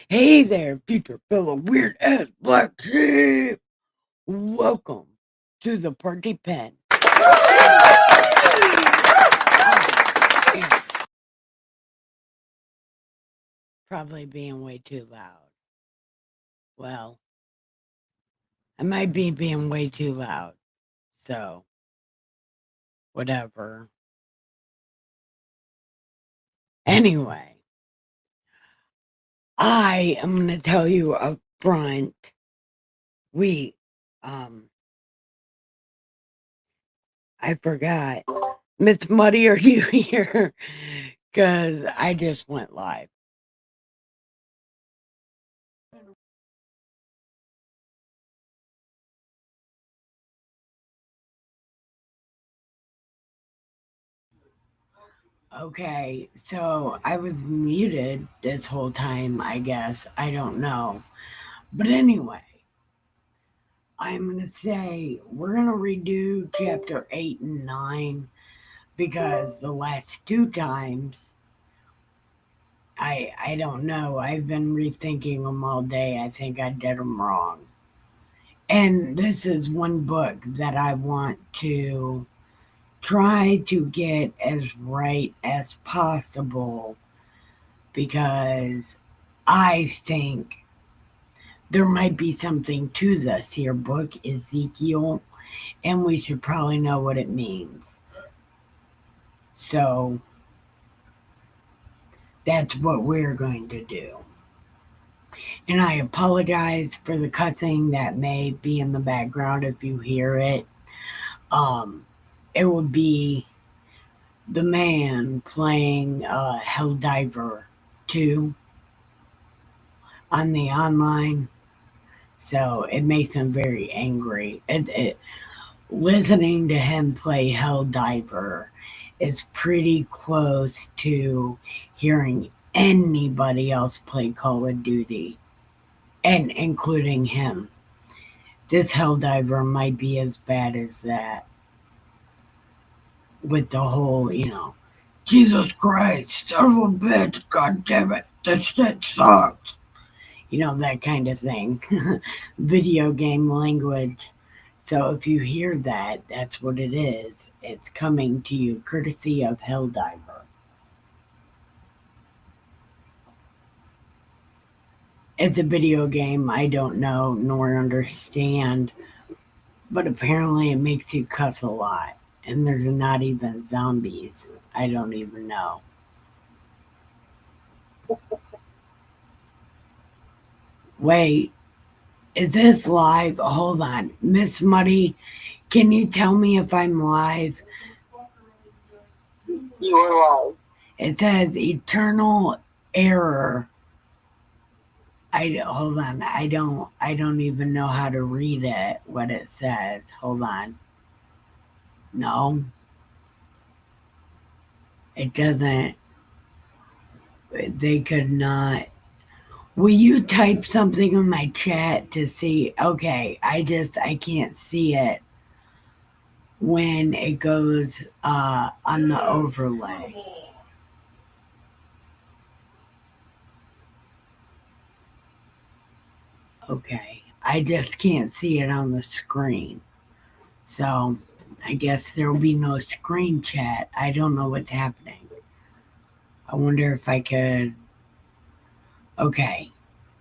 Hey there, Peter fellow weird ass black sheep. Welcome to the party pen. I am probably being way too loud. Well, I might be being way too loud. So, whatever. Anyway, I am going to tell you up front. We, I forgot. Miss Muddy, are you here? Because I just went live. Okay, so I was muted this whole time, I guess. I don't know. But anyway, I'm going to say we're going to redo chapter 8 and 9 because the last two times, I don't know. I've been rethinking them all day. I think I did them wrong. And this is one book that I want to try to get as right as possible because I think there might be something to this here book, Ezekiel, and we should probably know what it means. So that's what we're going to do. And I apologize for the cussing that may be in the background if you hear it. It would be the man playing Helldiver 2 on the online. So it makes him very angry. Listening to him play Helldiver is pretty close to hearing anybody else play Call of Duty, and including him. This Helldiver might be as bad as that with the whole, Jesus Christ, son of a bitch, god damn it, this shit sucks. That kind of thing. Video game language. So if you hear that, that's what it is. It's coming to you courtesy of Helldiver. It's a video game I don't know nor understand, but apparently it makes you cuss a lot. And there's not even zombies. I don't even know. Wait, is this live? Hold on. Miss Muddy, can you tell me if I'm live? You are live. It says eternal error. Hold on. I don't even know how to read it. What it says. Hold on. No, it doesn't. They could not. Will you type something in my chat to see? Okay, I can't see it when it goes on the overlay. Okay, I just can't see it on the screen. So I guess there will be no screen chat. I don't know what's happening. I wonder if I could. Okay,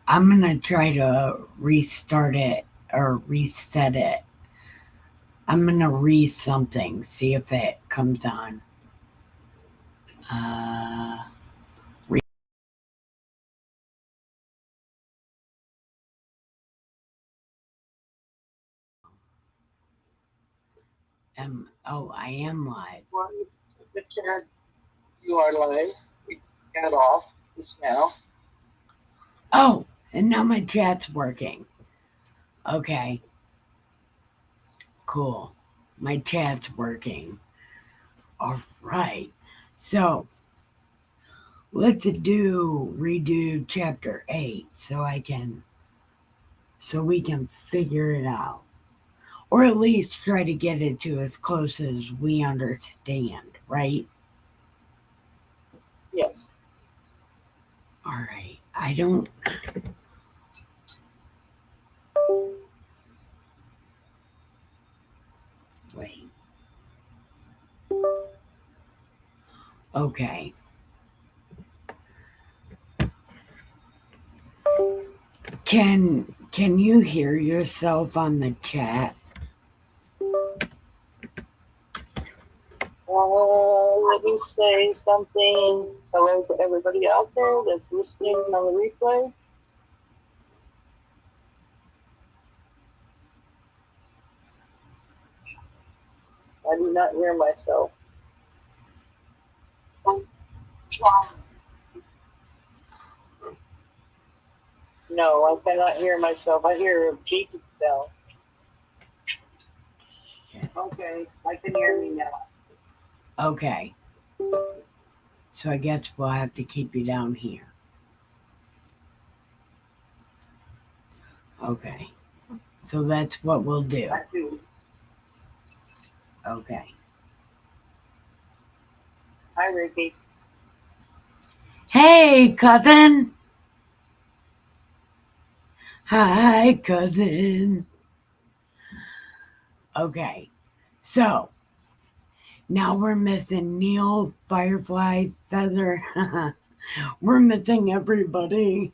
I'm gonna try to restart it or reset it. I'm gonna read something, see if it comes on. Uh, re- I am live. The chat, you are live. It got off just now. Oh, and now my chat's working. Okay, cool. My chat's working. All right. So let's redo chapter 8 so we can figure it out. Or at least try to get it to as close as we understand, right? Yes. I don't. Wait. Okay. Can you hear yourself on the chat? Let me say something. Hello to everybody out there that's listening on the replay. I do not hear myself. No, I cannot hear myself. I hear a beep bell. Okay, I can hear me now. Okay. So I guess we'll have to keep you down here. Okay. So that's what we'll do. Okay. Hi, Ricky. Hey, cousin. Hi, cousin. Okay. So now we're missing Neil, Firefly, Feather. We're missing everybody.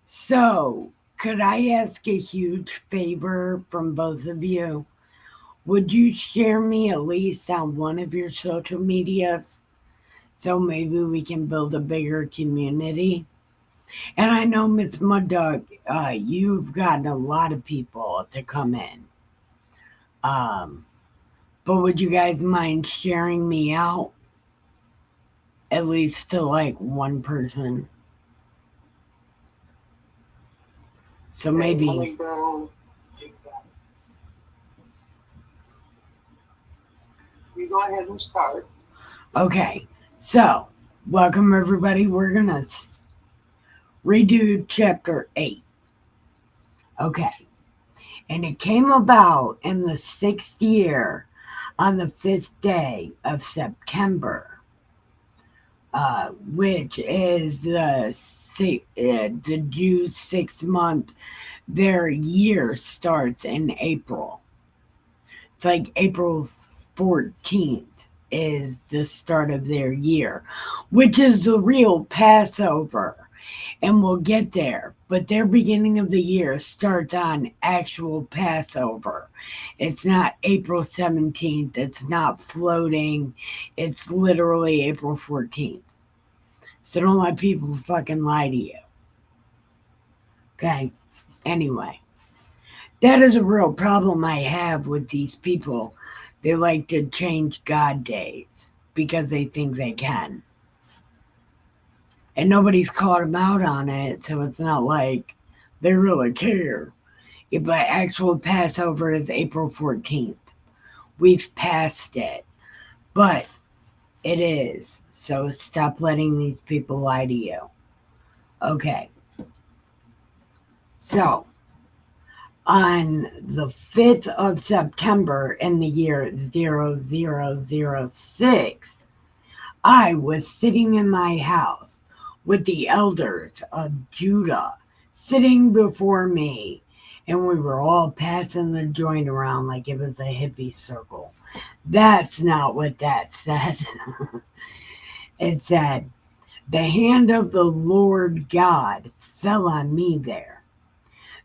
So, could I ask a huge favor from both of you? Would you share me at least on one of your social medias? So maybe we can build a bigger community. And I know, Miss Mud Dog, you've gotten a lot of people to come in. Um, but would you guys mind sharing me out? At least to like one person. So maybe. Let me go. You go ahead and start. Okay. So, welcome everybody. We're going to redo chapter 8. Okay. And it came about in the 6th year on the 5th day of September, which is the Jews' 6th month. Their year starts in April. It's like April 14th is the start of their year, which is the real Passover. And we'll get there. But their beginning of the year starts on actual Passover. It's not April 17th. It's not floating. It's literally April 14th. So don't let people fucking lie to you. Okay? Anyway, that is a real problem I have with these people. They like to change God days because they think they can. And nobody's called them out on it, so it's not like they really care. But actual Passover is April 14th. We've passed it, but it is. So stop letting these people lie to you. Okay. So, on the 5th of September in the year 0006, I was sitting in my house with the elders of Judah sitting before me, and we were all passing the joint around like it was a hippie circle. That's not what that said. It said, the hand of the Lord God fell on me there.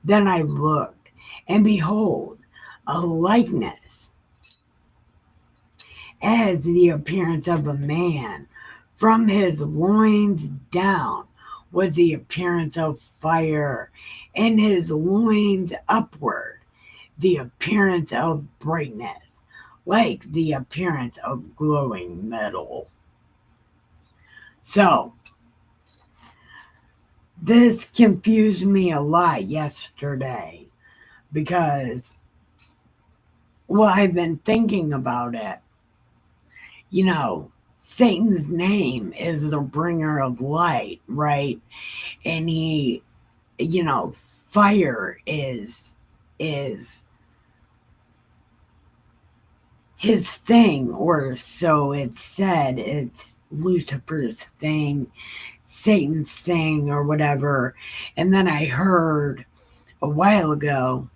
Then I looked, and behold, a likeness as the appearance of a man. From his loins down was the appearance of fire, and his loins upward the appearance of brightness, like the appearance of glowing metal. So, this confused me a lot yesterday because, well, I've been thinking about it. You know, Satan's name is the bringer of light, right? And he, fire is his thing, or so it's said. Lucifer's thing, Satan's thing, or whatever. And then I heard a while ago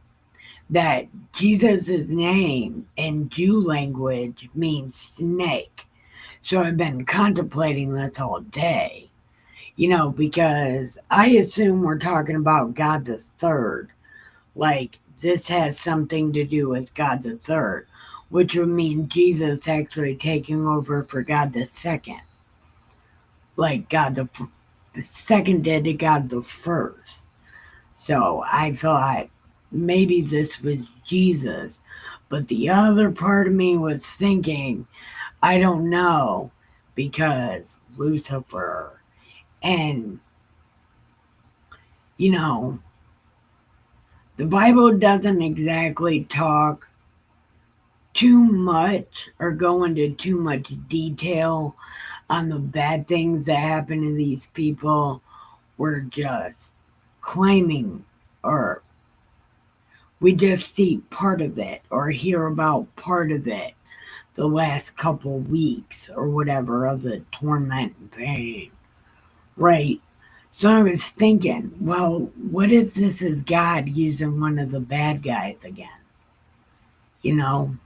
that Jesus' name in Jew language means snake. So I've been contemplating this all day, because I assume we're talking about God the Third. Like, this has something to do with God the Third, which would mean Jesus actually taking over for God the Second. Like, the second did to God the first. So I thought maybe this was Jesus. But the other part of me was thinking, I don't know, because Lucifer. And, you know, the Bible doesn't exactly talk too much or go into too much detail on the bad things that happen to these people. We're just claiming, or we just see part of it or hear about part of it the last couple weeks or whatever of the torment and pain, right? So I was thinking, well, what if this is God using one of the bad guys again? You know,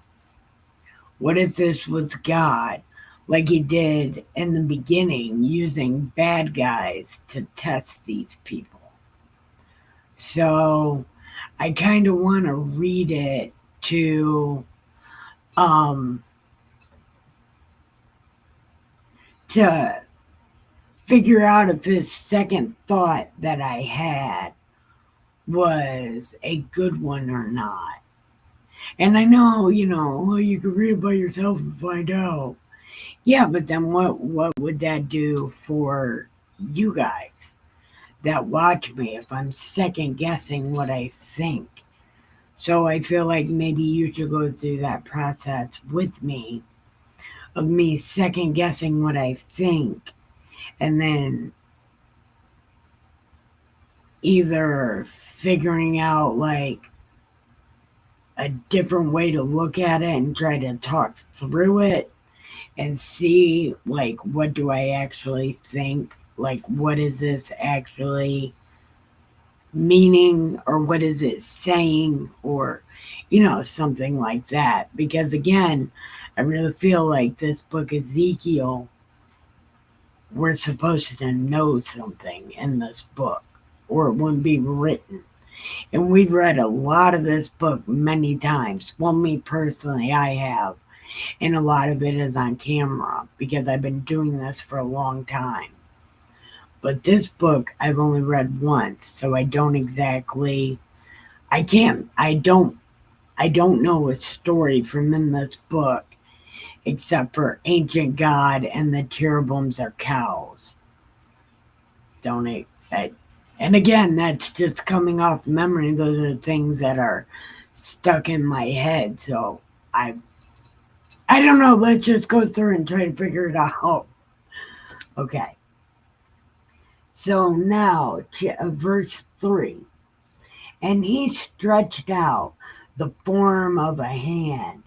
what if this was God, like he did in the beginning, using bad guys to test these people? So I kind of want to read it to um to figure out if his second thought that I had was a good one or not. And I know, you can read it by yourself and find out. Yeah, but then what would that do for you guys that watch me if I'm second guessing what I think? So I feel like maybe you should go through that process with me of me second guessing what I think and then either figuring out like a different way to look at it and try to talk through it and see like what do I actually think, like what is this actually meaning or what is it saying, or something like that. Because again, I really feel like this book Ezekiel, we're supposed to know something in this book or it wouldn't be written. And we've read a lot of this book many times. Well, me personally, I have. And a lot of it is on camera because I've been doing this for a long time. But this book I've only read once, so I don't exactly I don't know a story from in this book except for ancient God and the cherubims are cows. Don't I, and again, that's just coming off memory. Those are things that are stuck in my head. So I don't know. Let's just go through and try to figure it out. Okay. So now, verse 3. And he stretched out the form of a hand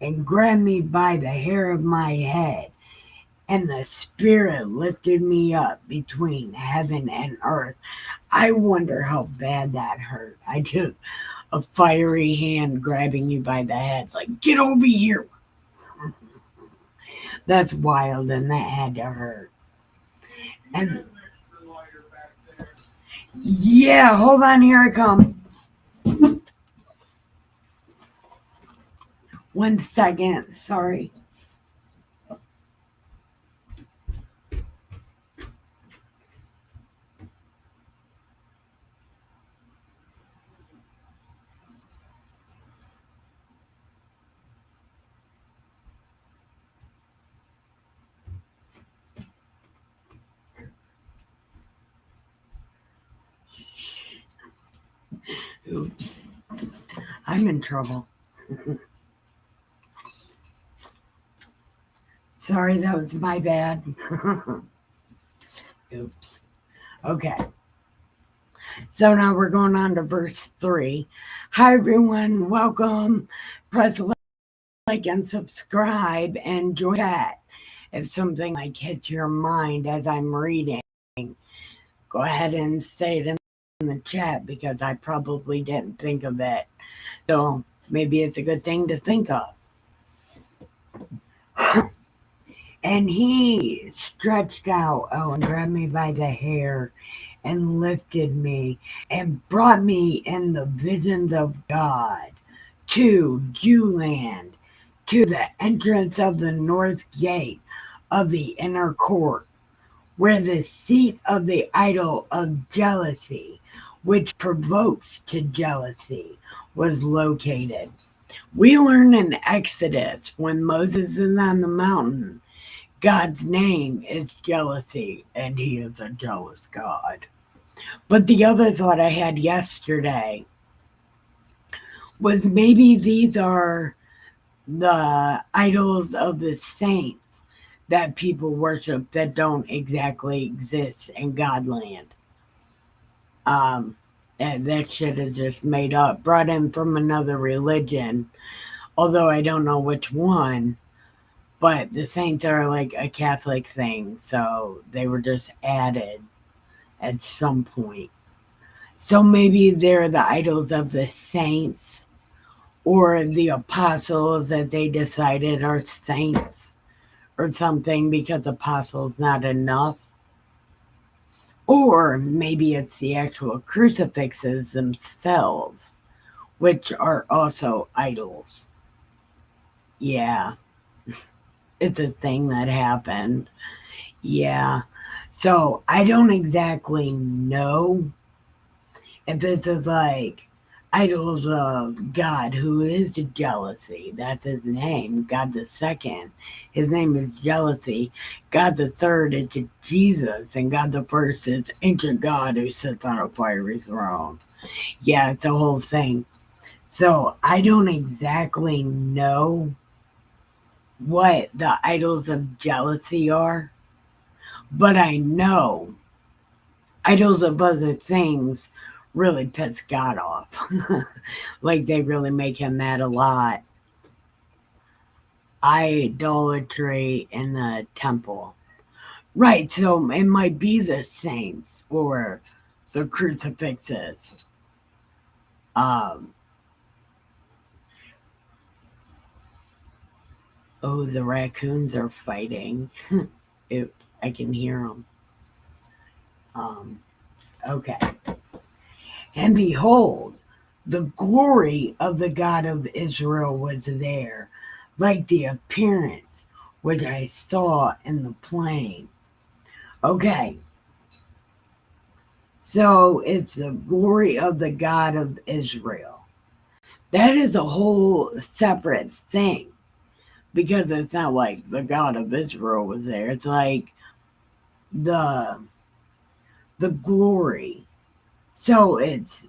and grabbed me by the hair of my head. And the Spirit lifted me up between heaven and earth. I wonder how bad that hurt. I just, a fiery hand grabbing you by the head, like, get over here. That's wild, and that had to hurt. And yeah, hold on, here I come. 1 second, sorry. Oops, I'm in trouble. Sorry, that was my bad. Oops. Okay. So now we're going on to verse 3. Hi, everyone. Welcome. Press like and subscribe and join chat. if something like hits your mind as I'm reading, go ahead and say it in the chat because I probably didn't think of it. So maybe it's a good thing to think of. And he stretched out, and grabbed me by the hair and lifted me and brought me in the visions of God to Jewland, to the entrance of the north gate of the inner court, where the seat of the idol of jealousy, which provokes to jealousy, was located. We learn in Exodus when Moses is on the mountain, God's name is jealousy, and he is a jealous God. But the other thought I had yesterday was maybe these are the idols of the saints that people worship that don't exactly exist in Godland. And that shit is just made up, brought in from another religion, although I don't know which one. But the saints are like a Catholic thing, so they were just added at some point. So maybe they're the idols of the saints or the apostles that they decided are saints or something because apostles not enough. Or maybe it's the actual crucifixes themselves, which are also idols. Yeah, it's a thing that happened. Yeah. So I don't exactly know if this is like idols of God, who is jealousy. That's his name. God the second. His name is jealousy. God the third is Jesus. And God the first is ancient God who sits on a fiery throne. Yeah, it's a whole thing. So I don't exactly know what the idols of jealousy are, but I know idols of other things really piss God off. Like they really make him mad a lot. Idolatry in the temple. Right, so it might be the saints or the crucifixes. Oh, the raccoons are fighting. I can hear them. Okay. And behold, the glory of the God of Israel was there, like the appearance which I saw in the plain. Okay, so it's the glory of the God of Israel. That is a whole separate thing because it's not like the God of Israel was there. It's like the glory. So it's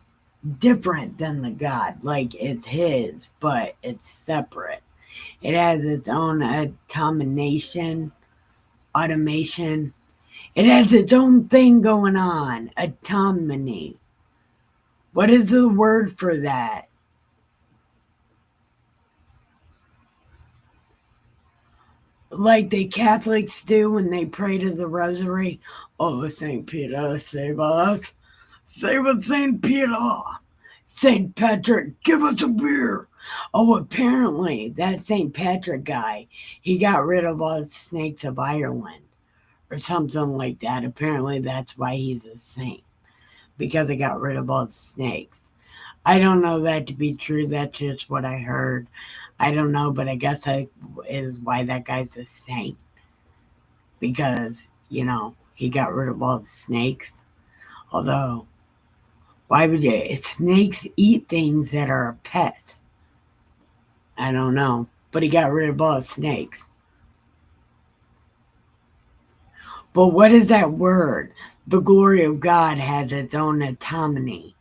different than the God. Like it's his, but it's separate. It has its own automation. It has its own thing going on. Autonomy. What is the word for that? Like the Catholics do when they pray to the rosary. Oh, St. Peter, save us. Save us, St. Peter. St. Patrick, give us a beer. Oh, apparently that St. Patrick guy, he got rid of all the snakes of Ireland or something like that. Apparently that's why he's a saint, because he got rid of all the snakes. I don't know that to be true. That's just what I heard. I don't know, but I guess that is why that guy's a saint. Because, he got rid of all the snakes. Although, why would snakes eat things that are pets? I don't know. But he got rid of all the snakes. But what is that word? The glory of God has its own autonomy.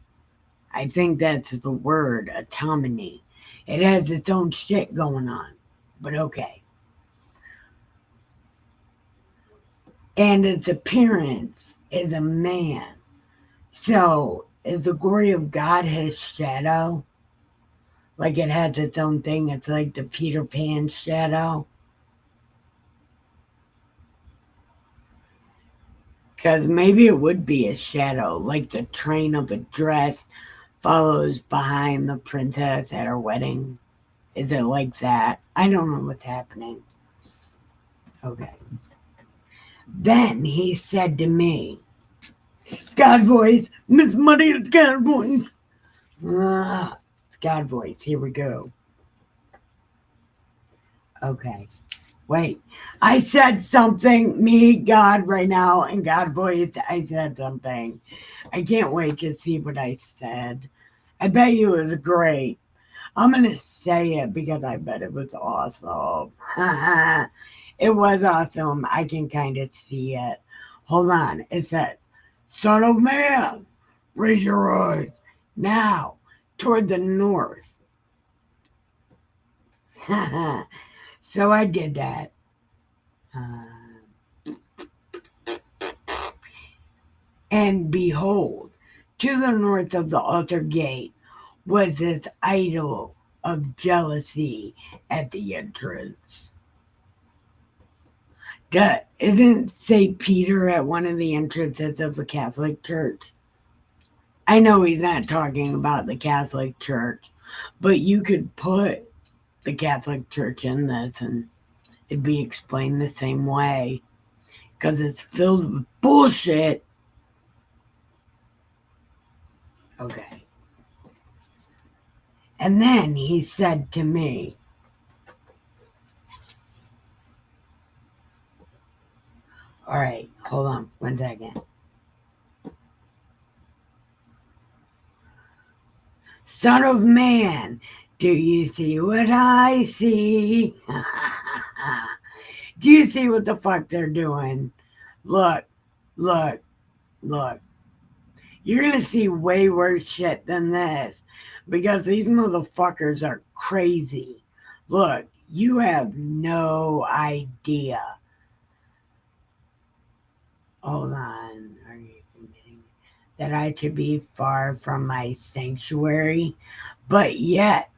I think that's the word, autonomy. It has its own shit going on. But okay. And its appearance is a man. So, is the glory of God his shadow? Like it has its own thing. It's like the Peter Pan shadow. Because maybe it would be a shadow, like the train of a dress follows behind the princess at her wedding. Is it like that? I don't know what's happening. Okay. Then he said to me, God voice, Miss Money, it's God voice. It's God voice. Here we go. Okay. Wait. I said something. Me, God, right now, and God voice. I said something. I can't wait to see what I said. I bet you it was great. I'm going to say it because I bet it was awesome. It was awesome. I can kind of see it. Hold on. It says, Son of man, raise your eyes now toward the north. So I did that. And behold, to the north of the altar gate was this idol of jealousy at the entrance. Isn't St. Peter at one of the entrances of the Catholic Church? I know he's not talking about the Catholic Church, but you could put the Catholic Church in this and it'd be explained the same way because it's filled with bullshit. Okay. And then he said to me, all right, hold on 1 second. Son of man, do you see what I see? Do you see what the fuck they're doing? Look, look, look. You're going to see way worse shit than this because these motherfuckers are crazy. Look, you have no idea. Hold on. Are you committing that I should be far from my sanctuary? But yet,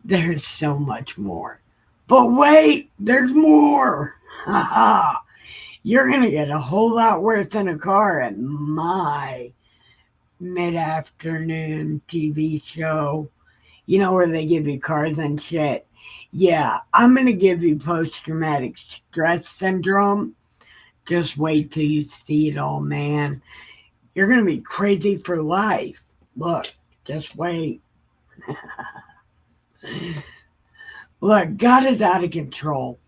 there's so much more. But wait, there's more. You're going to get a whole lot worse than a car at my mid-afternoon TV show. You know where they give you cars and shit? Yeah, I'm going to give you post-traumatic stress syndrome. Just wait till you see it all, man. You're going to be crazy for life. Look, just wait. Look, God is out of control.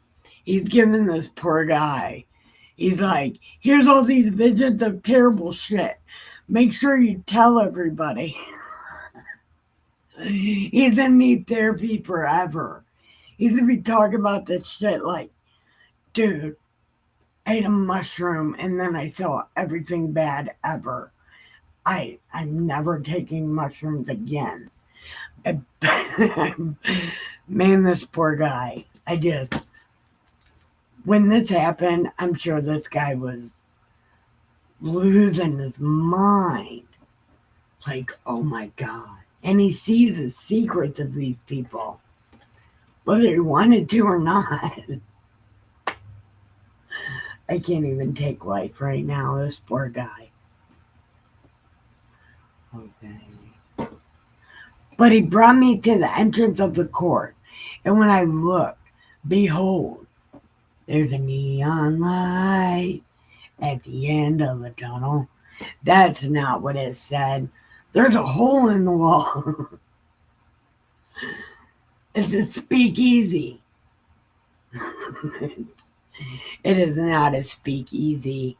He's giving this poor guy. He's like, here's all these visions of terrible shit. Make sure you tell everybody. He's gonna need therapy forever. He's gonna be talking about this shit like, dude, I ate a mushroom and then I saw everything bad ever. I'm never taking mushrooms again. Man, this poor guy. When this happened, I'm sure this guy was losing his mind. Like, oh my God. And he sees the secrets of these people, whether he wanted to or not. I can't even take life right now, this poor guy. Okay. But he brought me to the entrance of the court. And when I looked, behold, there's a neon light at the end of the tunnel. That's not what it said. There's a hole in the wall. It's a speakeasy. It is not a speakeasy.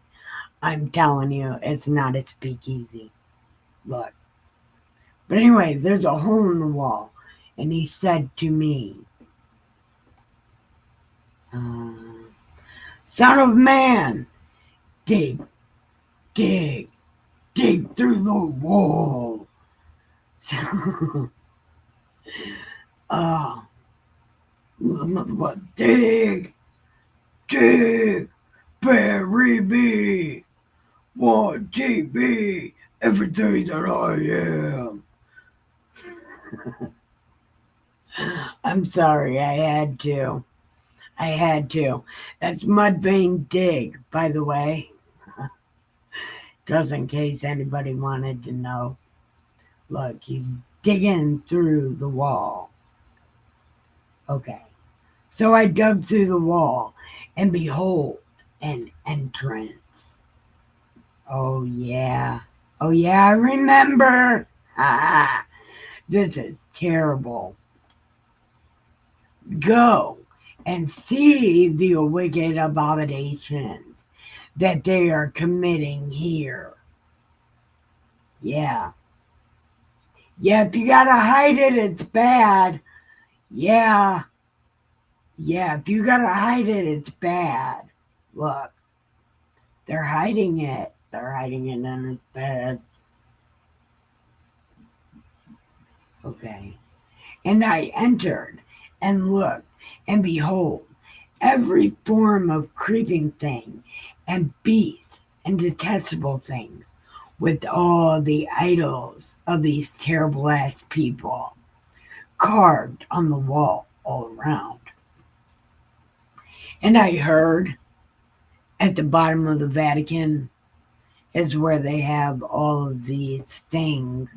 I'm telling you, it's not a speakeasy. Look. But anyway, there's a hole in the wall. And he said to me, Son of man, dig, dig, dig through the wall. Dig, dig, bury me, want GB, everything that I am. I'm sorry, I had to. That's Mudvayne Dig, by the way. just in case anybody wanted to know. Look, he's digging through the wall. Okay. So I dug through the wall, and behold, an entrance. Oh, yeah. Oh, yeah, I remember. Ah, this is terrible. Go and see the wicked abominations that they are committing here. Yeah. Yeah, if you gotta hide it, it's bad. Yeah. Yeah, if you gotta hide it, it's bad. Look, they're hiding it. They're hiding it and it's bad. Okay. And I entered and looked, and behold, every form of creeping thing and beast and detestable things with all the idols of these terrible ass people carved on the wall all around. And I heard at the bottom of the Vatican is where they have all of these things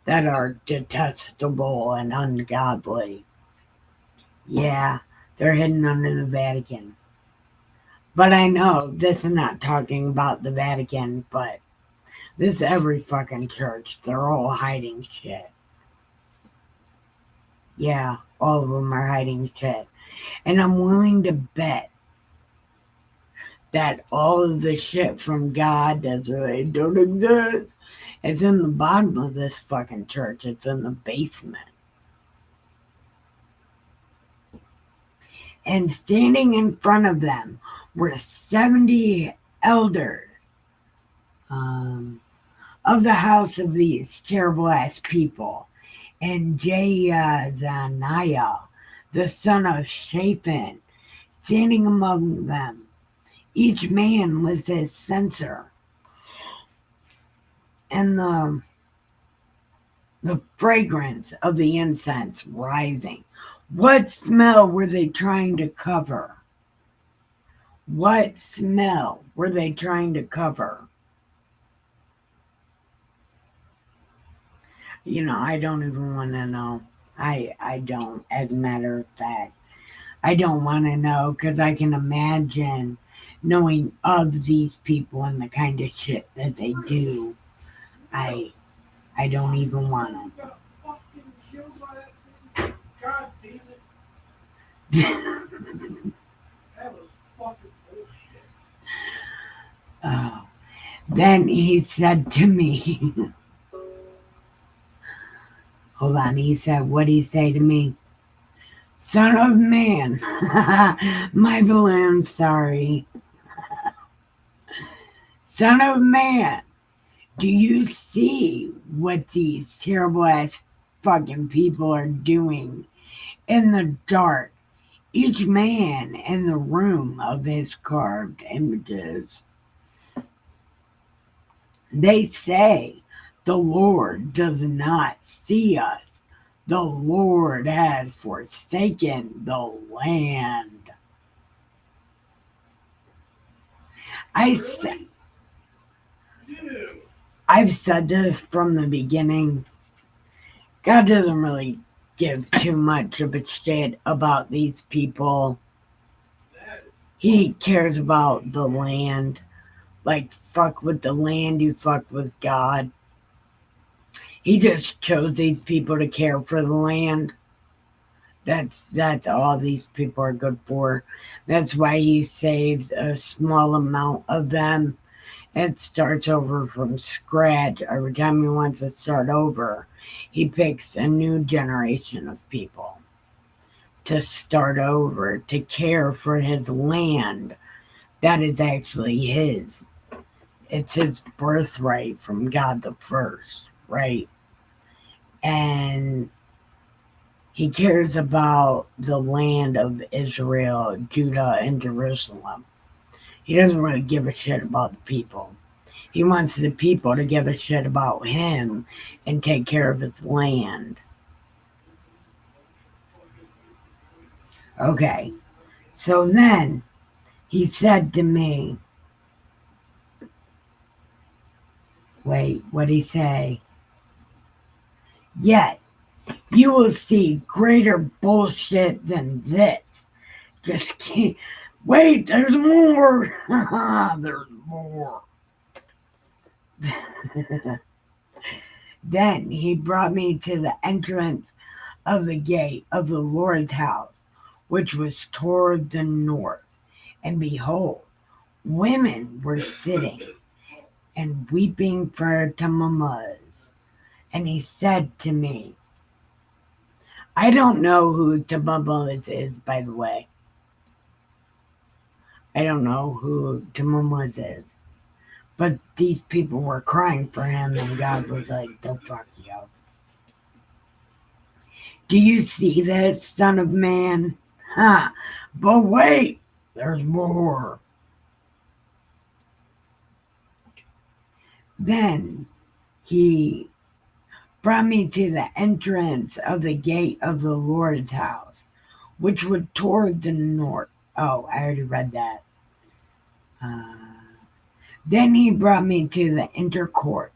that are detestable and ungodly. Yeah, they're hidden under the Vatican. But I know this is not talking about the Vatican, but this is every fucking church. They're all hiding shit. Yeah, all of them are hiding shit. And I'm willing to bet that all of the shit from God that really don't exist is in the bottom of this fucking church. It's in the basement. And standing in front of them were 70 elders of the house of these terrible ass people. And Jaazaniah, the son of Shaphan, standing among them, each man with his censer, and the fragrance of the incense rising. What smell were they trying to cover? What smell were they trying to cover? I don't even want to know. I don't, as a matter of fact. I don't want to know because I can imagine knowing of these people and the kind of shit that they do. I I don't even want to. Oh. Then he said to me, hold on, he said, what'd he say to me? Son of man, my balloon, sorry. Son of man, do you see what these terrible ass fucking people are doing in the dark? Each man in the room of his carved images. They say the Lord does not see us. The Lord has forsaken the land. I've said this from the beginning. God doesn't really give too much of a shit about these people. He cares about the land. Like, fuck with the land, you fuck with God. He just chose these people to care for the land. That's all these people are good for. That's why he saves a small amount of them and starts over from scratch. Every time he wants to start over, he picks a new generation of people to start over, to care for his land that is actually his. It's his birthright from God the first, right? And he cares about the land of Israel, Judah, and Jerusalem. He doesn't really give a shit about the people. He wants the people to give a shit about him and take care of his land. Okay, so then he said to me, Wait, what'd he say? Yet, you will see greater bullshit than this. Just keep. Wait, there's more! There's more. Then he brought me to the entrance of the gate of the Lord's house, which was toward the north. And behold, women were sitting and weeping for Tammuz. And he said to me, I don't know who Tammuz is, by the way. I don't know who Tammuz is. But these people were crying for him, and God was like, the fuck you. Do you see this, son of man? Ha! But wait, there's more. Then he brought me to the entrance of the gate of the Lord's house, which was toward the north. Oh, I already read that. Then he brought me to the inner court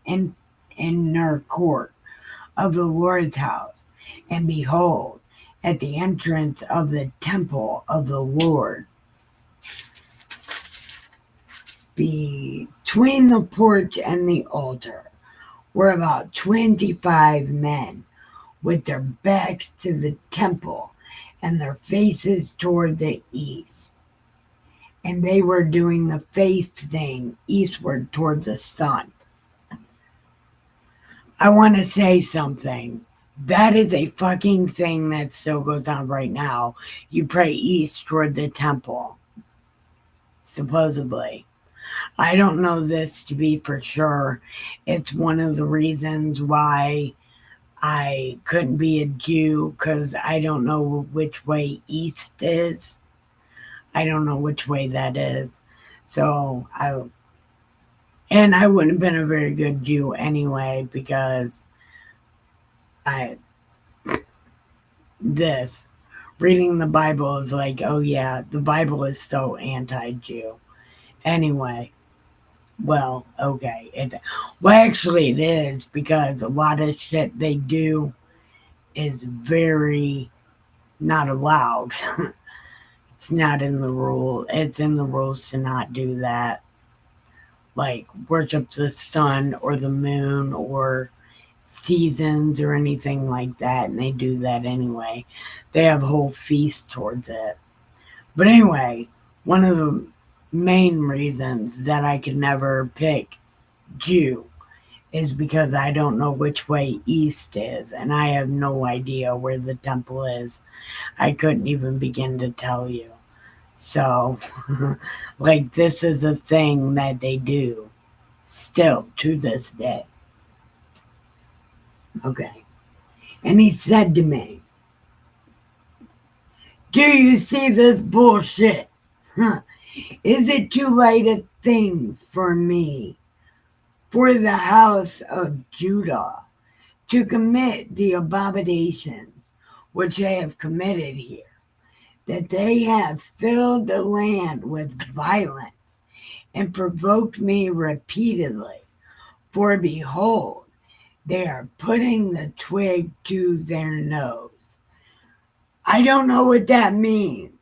of the Lord's house, and behold, at the entrance of the temple of the Lord, between the porch and the altar, were about 25 men with their backs to the temple and their faces toward the east. And they were doing the face thing eastward toward the sun. I want to say something. That is a fucking thing that still goes on right now. You pray east toward the temple. Supposedly. I don't know this to be for sure. It's one of the reasons why I couldn't be a Jew, because I don't know which way east is. I don't know which way that is. So I wouldn't have been a very good Jew anyway, because reading the Bible is like, oh yeah, the Bible is so anti-Jew. Anyway, well, okay. Actually it is, because a lot of shit they do is very not allowed. It's not in the rule. It's in the rules to not do that. Like worship the sun or the moon or seasons or anything like that, and they do that anyway. They have whole feasts towards it. But anyway, one of the main reasons that I could never pick Jew is because I don't know which way east is, and I have no idea where the temple is. I couldn't even begin to tell you. So, like, this is a thing that they do still to this day. Okay. And he said to me, do you see this bullshit? Is it too late a thing for me, for the house of Judah, to commit the abominations which they have committed here, that they have filled the land with violence and provoked me repeatedly? For behold, they are putting the twig to their nose. I don't know what that means,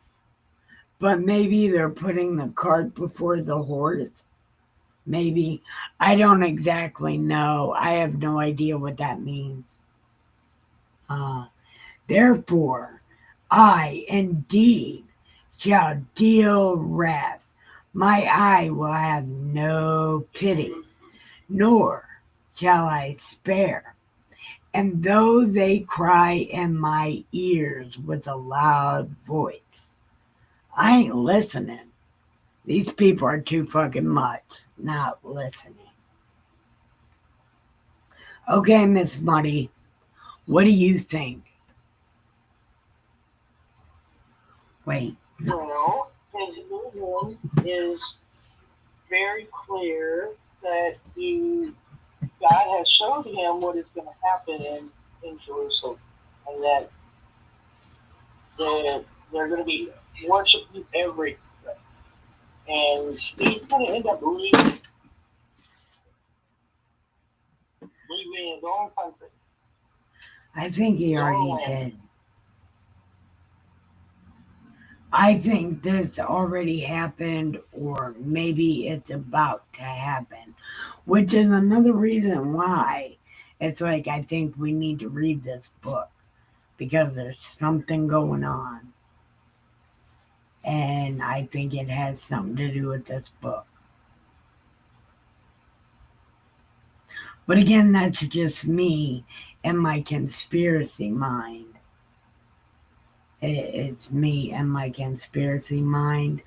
but maybe they're putting the cart before the horse. Maybe. I don't exactly know. I have no idea what that means. Therefore, I indeed shall deal wrath. My eye will have no pity, nor shall I spare. And though they cry in my ears with a loud voice, I ain't listening. These people are too fucking much not listening. Okay, Miss Muddy, what do you think? Wait. Well, his vision is very clear that God has showed him what is going to happen in Jerusalem, and that they're going to be worshiping every place. And he's going to end up leaving. leaving his own country, I think he his own already land. did. I think this already happened, or maybe it's about to happen, which is another reason why it's like I think we need to read this book because there's something going on. And I think it has something to do with this book. But again, that's just me and my conspiracy mind. It's me and my conspiracy mind,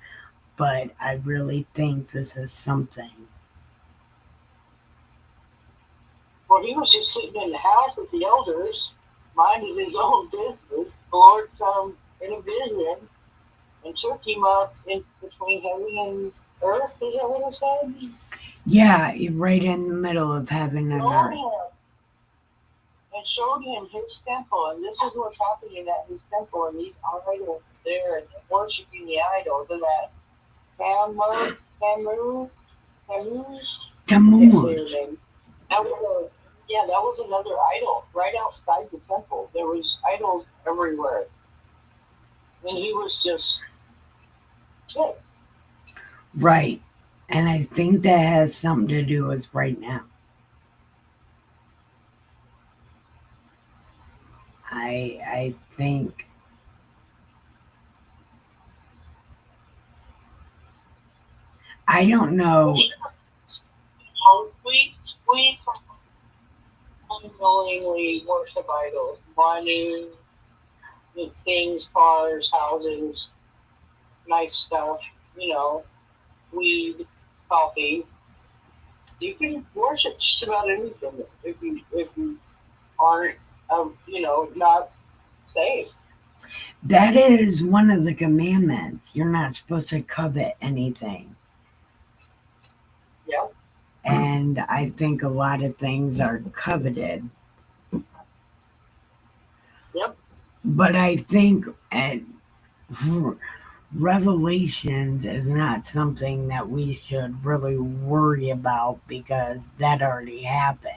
but I really think this is something. Well, he was just sitting in the house with the elders, minding his own business. The Lord come in a vision and took him up in between heaven and earth. Is that what it said? Yeah, right in the middle of heaven and Showed earth. him and showed him his temple, and this is what's happening at his temple, and these idols there, and worshiping the idols, and that Tammuz, I can't say her Tammuz. name. That was a, yeah, that was another idol right outside the temple. There was idols everywhere, and he was just sick. Right. And I think that has something to do with right now. I think I don't know. We unknowingly worship idols, money, things, cars, houses, nice stuff, you know, weed, coffee. You can worship just about anything if you aren't not saved. That is one of the commandments. You're not supposed to covet anything. Yeah. And I think a lot of things are coveted. Yep. But I think revelations is not something that we should really worry about because that already happened.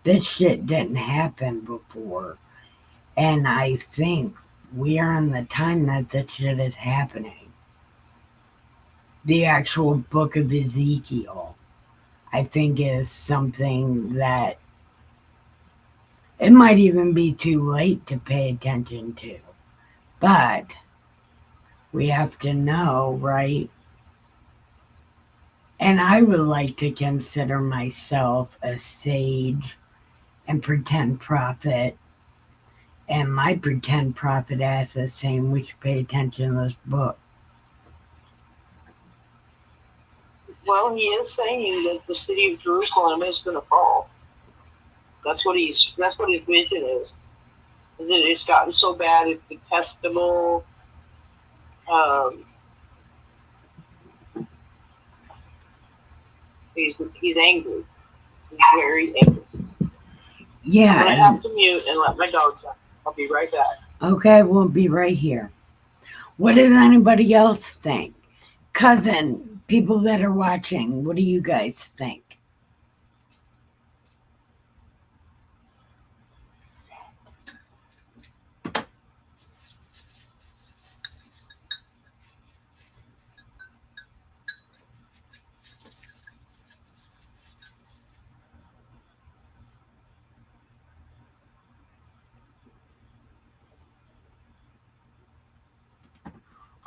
This shit didn't happen before. And I think we are in the time that this shit is happening. The actual book of Ezekiel, I think, is something that it might even be too late to pay attention to. But we have to know, right? And I would like to consider myself a sage and pretend prophet. And my pretend prophet ass is saying we should pay attention to this book. Well, he is saying that the city of Jerusalem is going to fall. That's what his vision is. Is that it's gotten so bad, it's detestable. Um, he's angry. He's very angry. I'm Yeah, gonna have and to mute and let my dogs out. I'll be right back. okay, we'll be right here. What does anybody else think? Cousin, people that are watching, what do you guys think?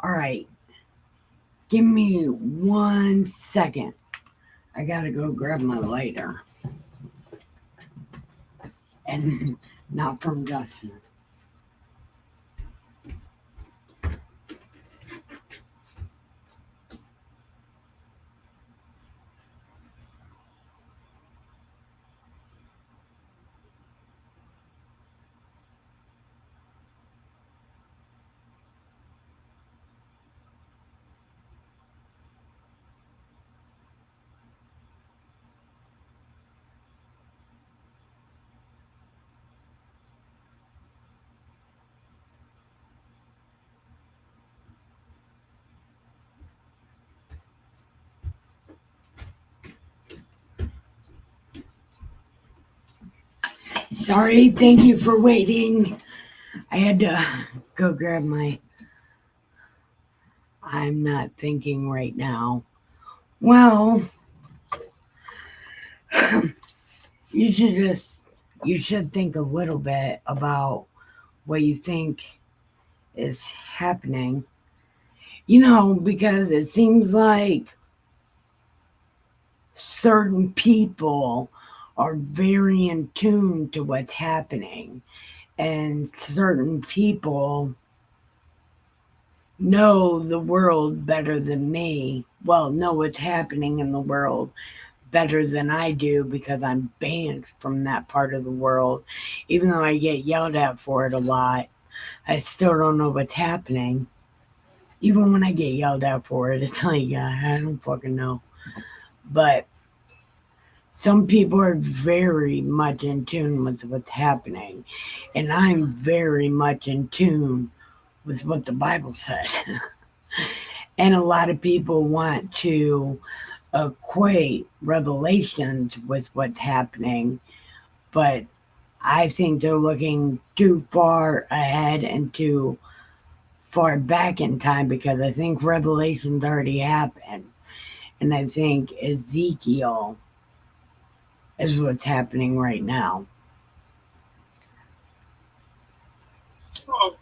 All right, give me 1 second. I gotta go grab my lighter. And not from Justin. Sorry, thank you for waiting. I had to go grab my. I'm not thinking right now. Well, you should just. You should think a little bit about what you think is happening. Because it seems like certain people are very in tune to what's happening, and certain people know the world better than me. Well, know what's happening in the world better than I do because I'm banned from that part of the world. Even though I get yelled at for it a lot, I still don't know what's happening. Even when I get yelled at for it, it's like, I don't fucking know. But some people are very much in tune with what's happening, and I'm very much in tune with what the Bible said. And a lot of people want to equate revelations with what's happening, but I think they're looking too far ahead and too far back in time because I think revelations already happened. And I think Ezekiel is what's happening right now. Hmm.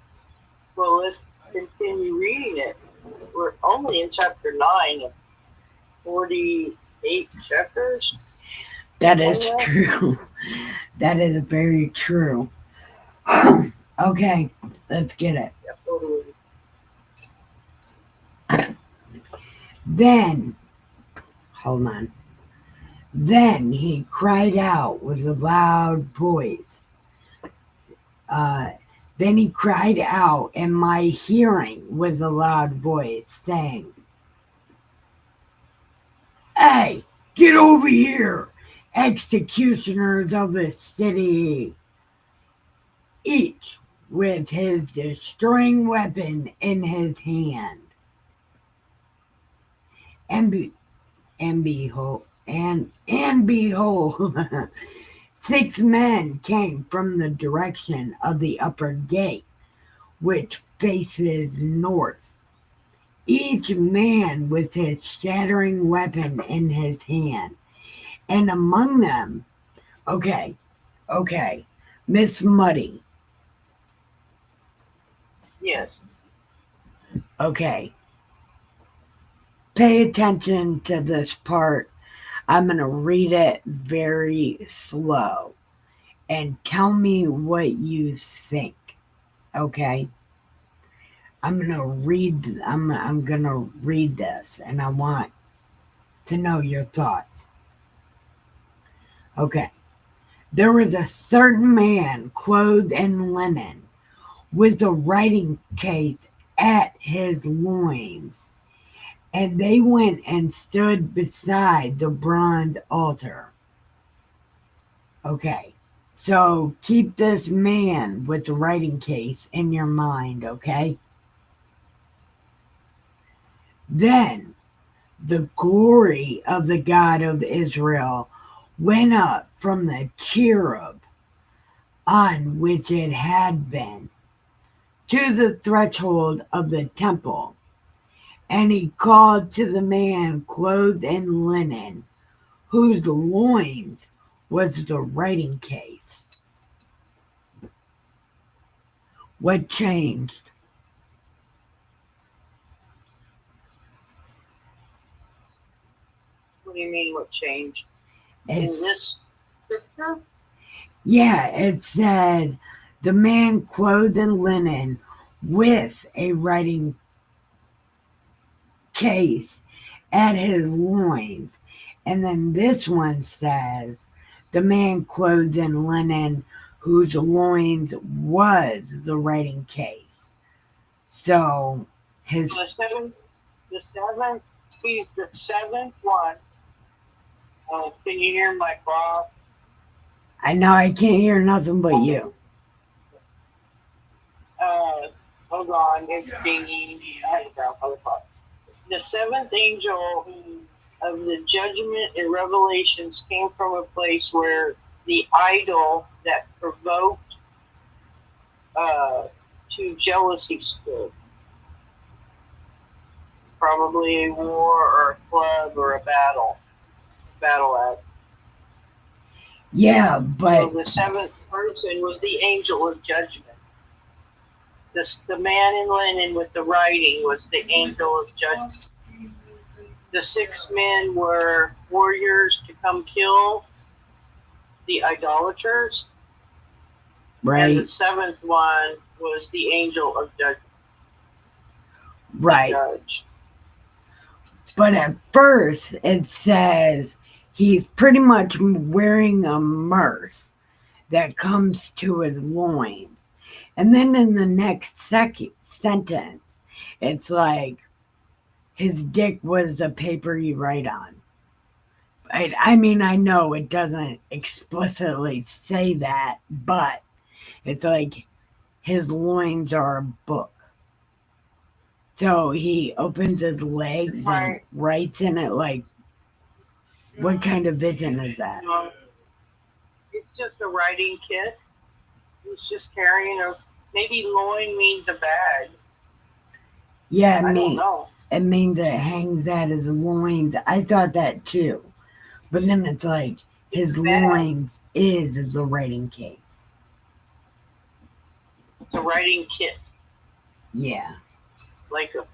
Well, let's continue reading it. We're only in chapter 9 of 48 chapters. That is true. That is very true. Okay, let's get it. Yeah, totally. Then, hold on. Then he cried out with a loud voice. Uh, then he cried out in my hearing with a loud voice, saying, "Hey, get over here, executioners of the city, each with his destroying weapon in his hand." And, be, and behold, and behold, 6 men came from the direction of the upper gate, which faces north, each man with his shattering weapon in his hand. And among them, okay, okay, Miss Muddy, Yes. okay, pay attention to this part. I'm going to read it very slow and tell me what you think, okay? I'm going to read this and I want to know your thoughts. Okay. There was a certain man clothed in linen, with a writing case at his loins, and they went and stood beside the bronze altar. Okay, so keep this man with the writing case in your mind, okay? Then the glory of the God of Israel went up from the cherub on which it had been to the threshold of the temple, and he called to the man clothed in linen, whose loins was the writing case. What changed? What do you mean, what changed? In this scripture? Yeah, it said the man clothed in linen with a writing case at his loins. And then this one says the man clothed in linen whose loins was the writing case. So his The seventh, he's the seventh one. Can you hear my clock? I know I can't hear nothing but you. Hold on, it's dinging. I had to grab my clock. The seventh angel of the judgment in Revelations came from a place where the idol that provoked to jealousy stood. Probably a war or a club or a battle axe. Yeah, So but the seventh person was the angel of judgment. The man in linen with the writing was the angel of judgment. The six men were warriors to come kill the idolaters, and the right, seventh one was the angel of judgment, the right. judge. But at first, it says he's pretty much wearing a mirth that comes to his loins. And then in the next sentence, it's like his dick was the paper you write on. I mean, I know it doesn't explicitly say that, but it's like his loins are a book. So he opens his legs and Right. writes in it. Like, what kind of vision is that? It's just a writing kit. He's just carrying a, maybe loin means a bag. Yeah, I don't know. it means it hangs at his loins. I thought that too. But then it's like It's his a bag. loins is the writing case. It's a writing kit, Yeah. like a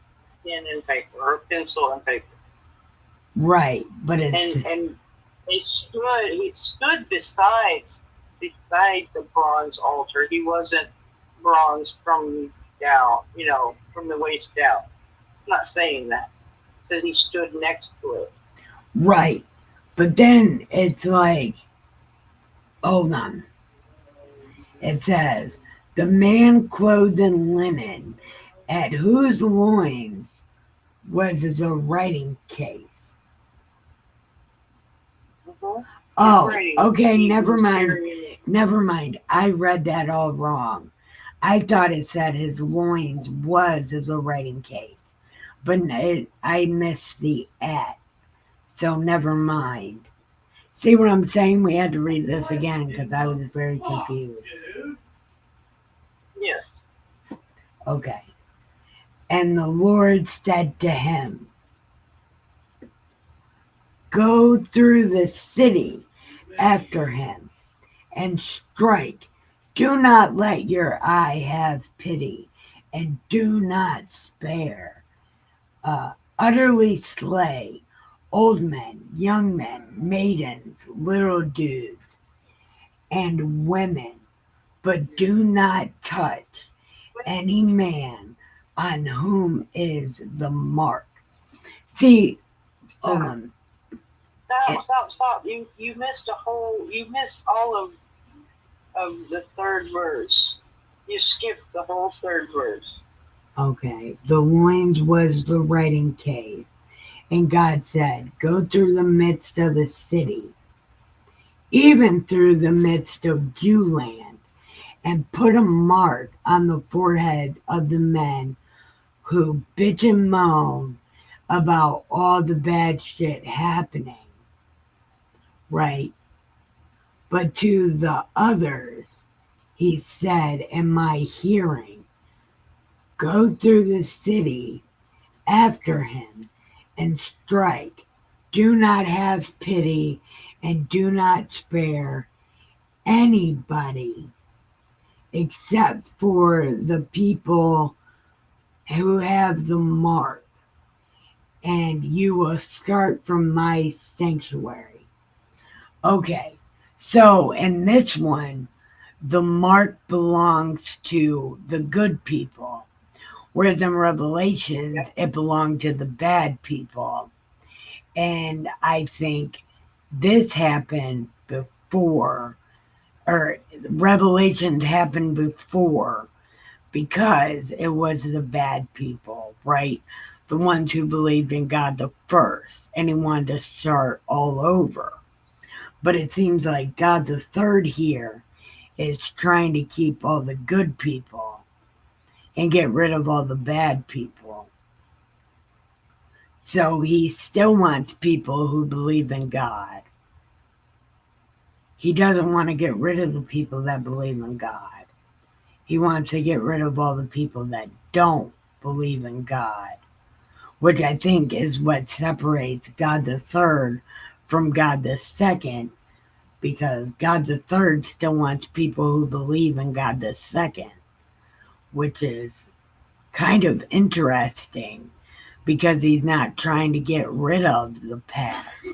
pen and paper or a pencil and paper. Right. But And it's he stood beside the bronze altar. He wasn't bronze from down, from the waist down. I'm not saying that. It says he stood next to it. right. But then it's like, hold on. It says, the man clothed in linen, at whose loins was the writing case. Mm-hmm. Oh, Writing. okay, He never was mind. carrying it. Never mind. I read that all wrong. I thought it said his loins was the writing case. But I missed the at. So never mind. See what I'm saying? We had to read this again because I was very confused. Yes. Okay. And the Lord said to him, go through the city after him and strike. Do not let your eye have pity, and do not spare. Utterly slay old men, young men, maidens, little dudes, and women, but do not touch any man on whom is the mark. See, hold Stop. on. Stop. You missed all of the third verse. You skipped the whole third verse. Okay, the loins was the writing case, and God said, go through the midst of the city, even through the midst of Jewland, and put a mark on the foreheads of the men who bitch and moan about all the bad shit happening, right? But to the others, he said in my hearing, go through the city after him and strike. Do not have pity and do not spare anybody except for the people who have the mark, and you will start from my sanctuary. Okay, so in this one, the mark belongs to the good people, whereas in Revelations, it belonged to the bad people. And I think this happened before, or Revelations happened before, because it was the bad people, right? The ones who believed in God the first, and he wanted to start all over. But it seems like God the third here is trying to keep all the good people and get rid of all the bad people. So he still wants people who believe in God. He doesn't want to get rid of the people that believe in God. He wants to get rid of all the people that don't believe in God, which I think is what separates God the Third from God the Second, because God the Third still wants people who believe in God the Second, which is kind of interesting because he's not trying to get rid of the past.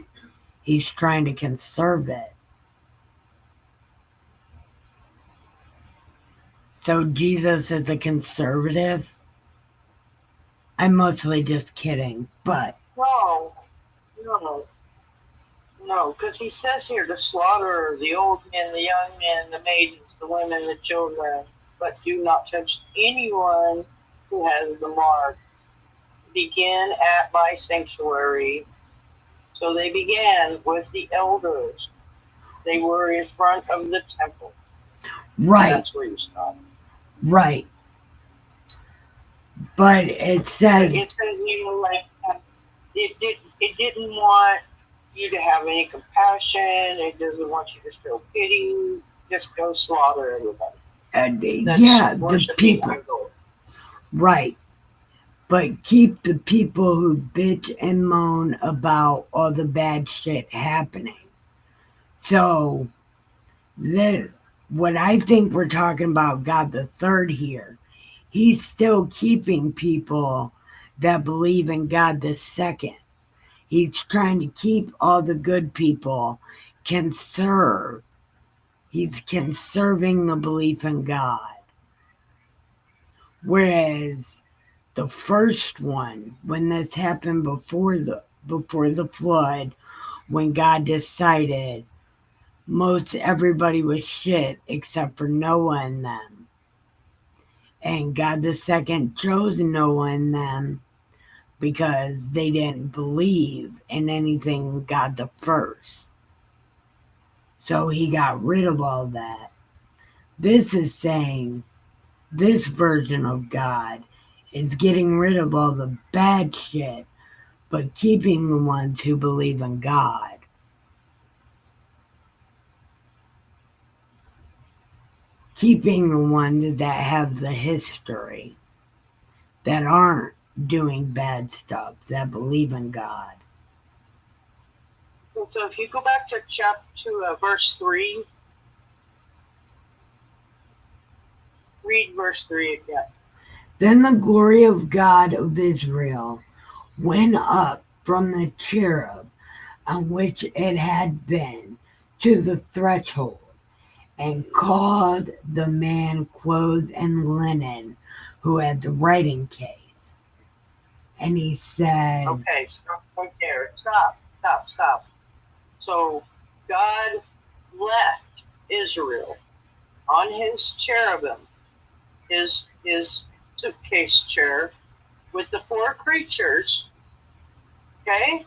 He's trying to conserve it. So Jesus is a conservative. I'm mostly just kidding, but No, no, no, because he says here to slaughter the old men, the young men, the maidens, the women, the children, but do not touch anyone who has the mark. Begin at my sanctuary. So they began with the elders. They were in front of the temple. right, That's where you stop. right. But it But says, it says, like it didn't want you to have any compassion. It doesn't want you to show pity. Just go slaughter everybody. That's yeah, the worshiping people, idol. right. But keep the people who bitch and moan about all the bad shit happening. So, this, what I think we're talking about God the Third here, he's still keeping people that believe in God the Second. He's trying to keep all the good people conserved. He's conserving the belief in God. Whereas the first one, when this happened before the flood, when God decided most everybody was shit except for Noah and them. And God the second chose Noah and them because they didn't believe in anything God the first. So he got rid of all that. This is saying this version of God is getting rid of all the bad shit, but keeping the ones who believe in God. Keeping the ones that have the history, that aren't doing bad stuff, that believe in God. And so if you go back to verse 3, read verse 3 again. Then the glory of God of Israel went up from the cherub on which it had been to the threshold, and called the man clothed in linen who had the writing case. And he said, Okay, stop right there. Stop. So God left Israel on his cherubim, his suitcase chair, with the four creatures. Okay?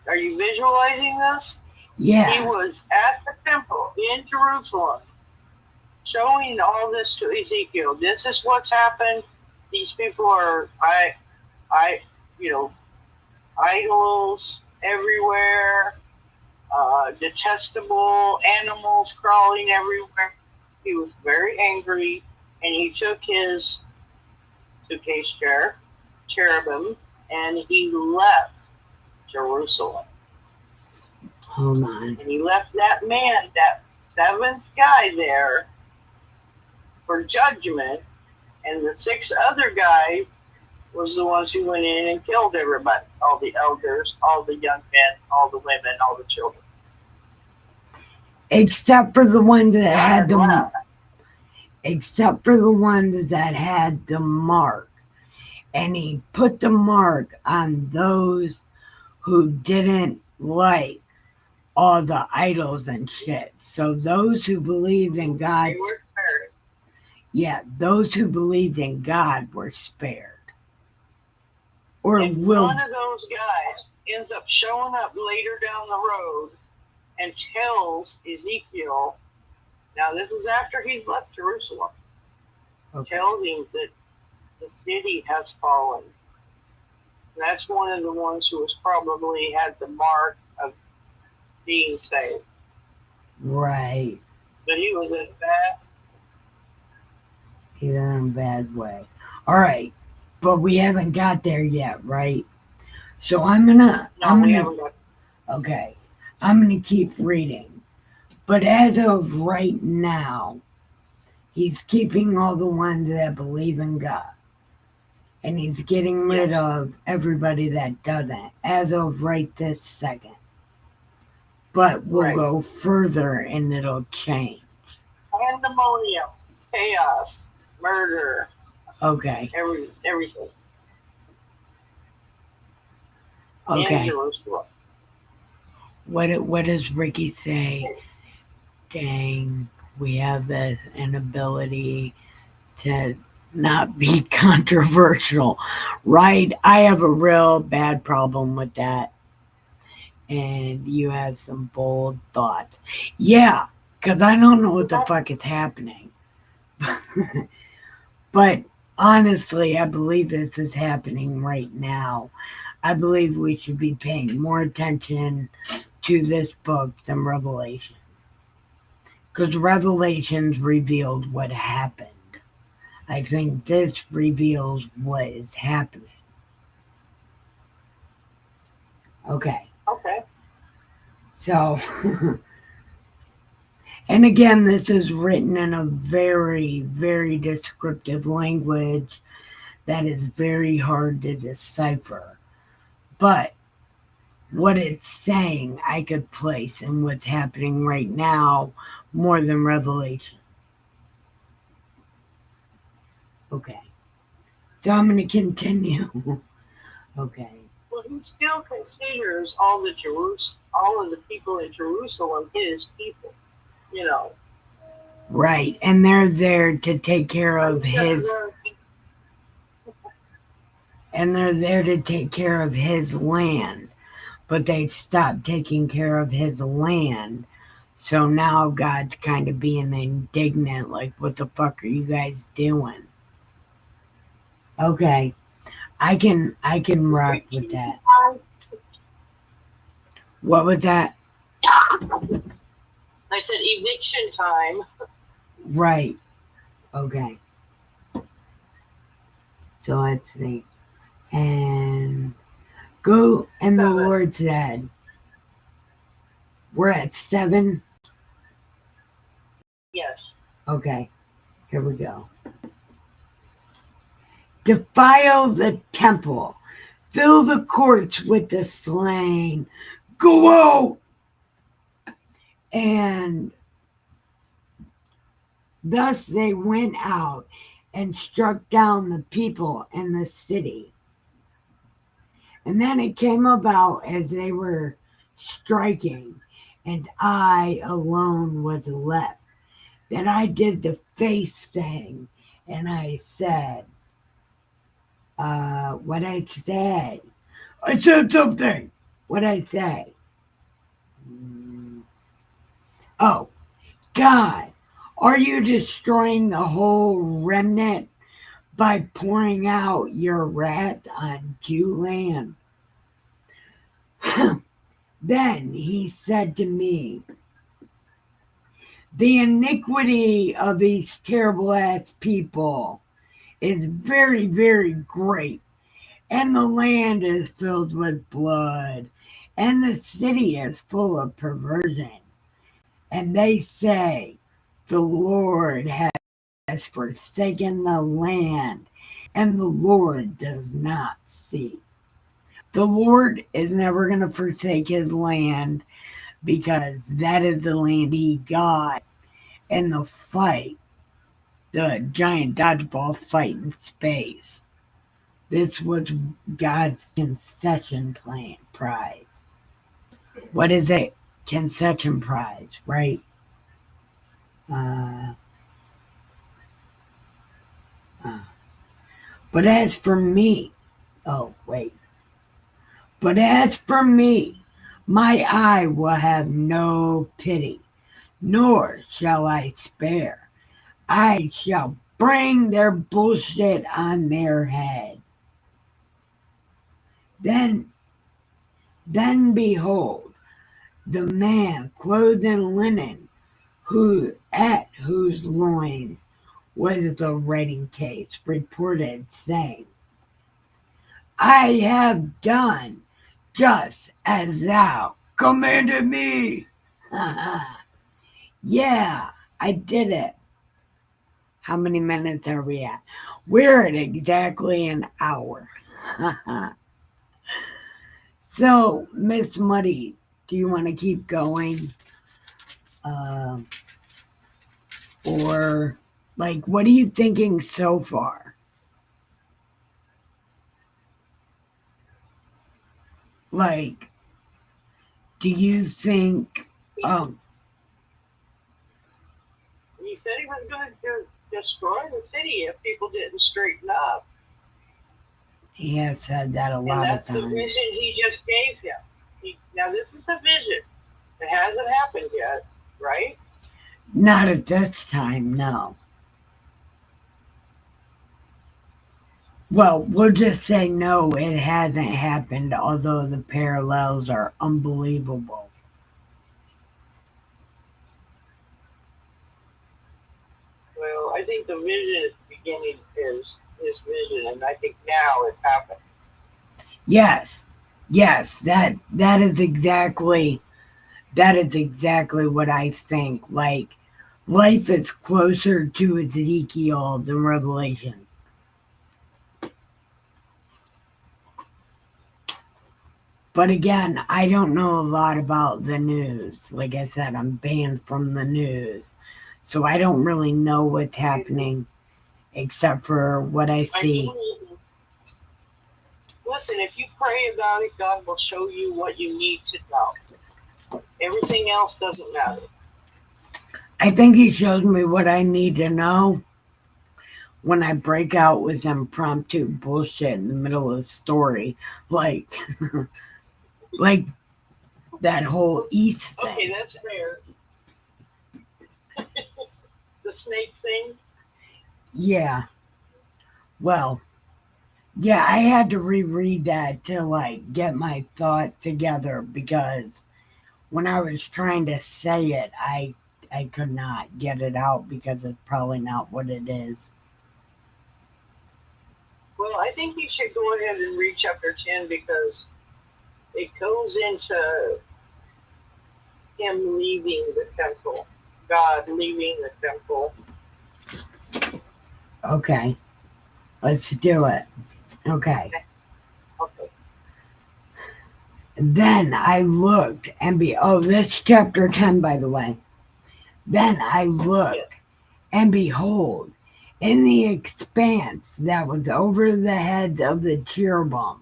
Are you visualizing this? He yeah, was at the temple in Jerusalem showing all this to Ezekiel. This is what's happened. These people are I you know, idols everywhere, detestable animals crawling everywhere. He was very angry, and he took his suitcase chair, cherubim, and he left Jerusalem. hold on. And he left that man, that seventh guy there for judgment, and the six other guys was the ones who went in and killed everybody, all the elders, all the young men, all the women, all the children. Except for the ones that had God the left. except for the ones that had the mark. And he put the mark on those who didn't like all the idols and shit. So those who believed in God, They were spared. yeah, those who believed in God were spared. Or And will, one of those guys ends up showing up later down the road and tells Ezekiel, now this is after he's left Jerusalem, okay. tells him that the city has fallen. That's one of the ones who was probably had the mark of being saved. Right. But he was in bad. He's in a bad way. All right. But we haven't got there yet, right? So No, we haven't got. okay. I'm gonna keep reading. But as of right now, he's keeping all the ones that believe in God. And he's getting rid Yes. of everybody that doesn't, as of right this second. But we'll Right. go further and it'll change. Pandemonium, chaos, murder, Okay. everything in Okay. Jerusalem. What does Ricky say? Dang, we have an ability to not be controversial, right? I have a real bad problem with that. And you have some bold thoughts. Yeah, because I don't know what the fuck is happening. But honestly, I believe this is happening right now. I believe we should be paying more attention to this book than Revelation. Because Revelations revealed what happened. I think this reveals what is happening. Okay. Okay. So, and again, this is written in a very, very descriptive language that is very hard to decipher. But what it's saying, I could place in what's happening right now more than Revelation. Okay. So I'm going to continue. Okay. Well, he still considers all of the people in Jerusalem his people. You know, Right. And they're there to take care like of his and they're there to take care of his land. But they've stopped taking care of his land. So now God's kind of being indignant, like, what the fuck are you guys doing? Okay, I can rock with eviction that. time. What was that? I said eviction time. Right. Okay. So let's see. And go. And the 7. Lord said, "We're at 7." Yes. Okay. Here we go. Defile the temple. Fill the courts with the slain. Go out. And thus they went out and struck down the people in the city. And then it came about as they were striking, and I alone was left, that I did the face thing, and I said, what I say? I said something. What I say? Oh, God, are you destroying the whole remnant by pouring out your wrath on Jew land? Then he said to me, the iniquity of these terrible ass people is very, very great, and the land is filled with blood, and the city is full of perversion. And they say, the Lord has forsaken the land, and the Lord does not see. The Lord is never going to forsake his land because that is the land he got in the fight, the giant dodgeball fight in space. This was God's concession plan prize. What is it? Concession prize, right? Uh, uh. But as for me, oh, wait. But as for me, my eye will have no pity, nor shall I spare. I shall bring their bullshit on their head. Then, then behold, the man clothed in linen at whose loins was the writing case, reported, saying, I have done just as thou commanded me. Yeah, I did it. How many minutes are we at? We're at exactly an hour. So, Miss Muddy, do you want to keep going? Uh, or, like, what are you thinking so far? Like, do you think, He, um, he said he was going to destroy the city if people didn't straighten up. he has said that a And lot of that's the times. vision he just gave him. Now, this is a vision. It hasn't happened yet, right? Not at this time, no. Well, we'll just say no, it hasn't happened, although the parallels are unbelievable. Well, I think the vision is beginning his vision, and I think now it's happening. Yes, yes, that is exactly what I think. Like, life is closer to Ezekiel than Revelation. But again, I don't know a lot about the news. Like I said, I'm banned from the news. So I don't really know what's happening except for what I I see. do. Listen, if you pray about it, God will show you what you need to know. Everything else doesn't matter. I think he shows me what I need to know when I break out with impromptu bullshit in the middle of the story. Like, like that whole East Okay, thing. that's fair. The snake thing. Yeah. Well, yeah, I had to reread that to like get my thought together because when I was trying to say it, I could not get it out because it's probably not what it is. Well, I think you should go ahead and read chapter 10 because it goes into him leaving the temple, God leaving the temple. Okay, let's do it. Okay. Okay. Then I looked and oh, this chapter 10, by the way. Then I Yes. looked, and behold, in the expanse that was over the heads of the cherubim,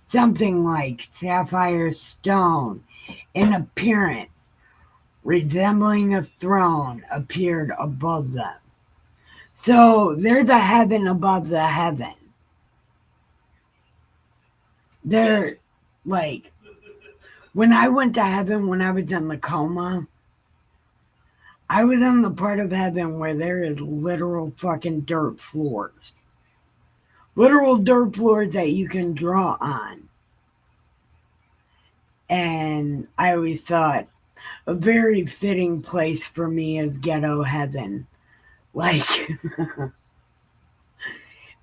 something like sapphire stone in appearance, resembling a throne, appeared above them. So there's a heaven above the heaven. Yes. There, like, when I went to heaven when I was in the coma, I was in the part of heaven where there is literal fucking dirt floors. Literal dirt floors that you can draw on. And I always thought a very fitting place for me is ghetto heaven. Like,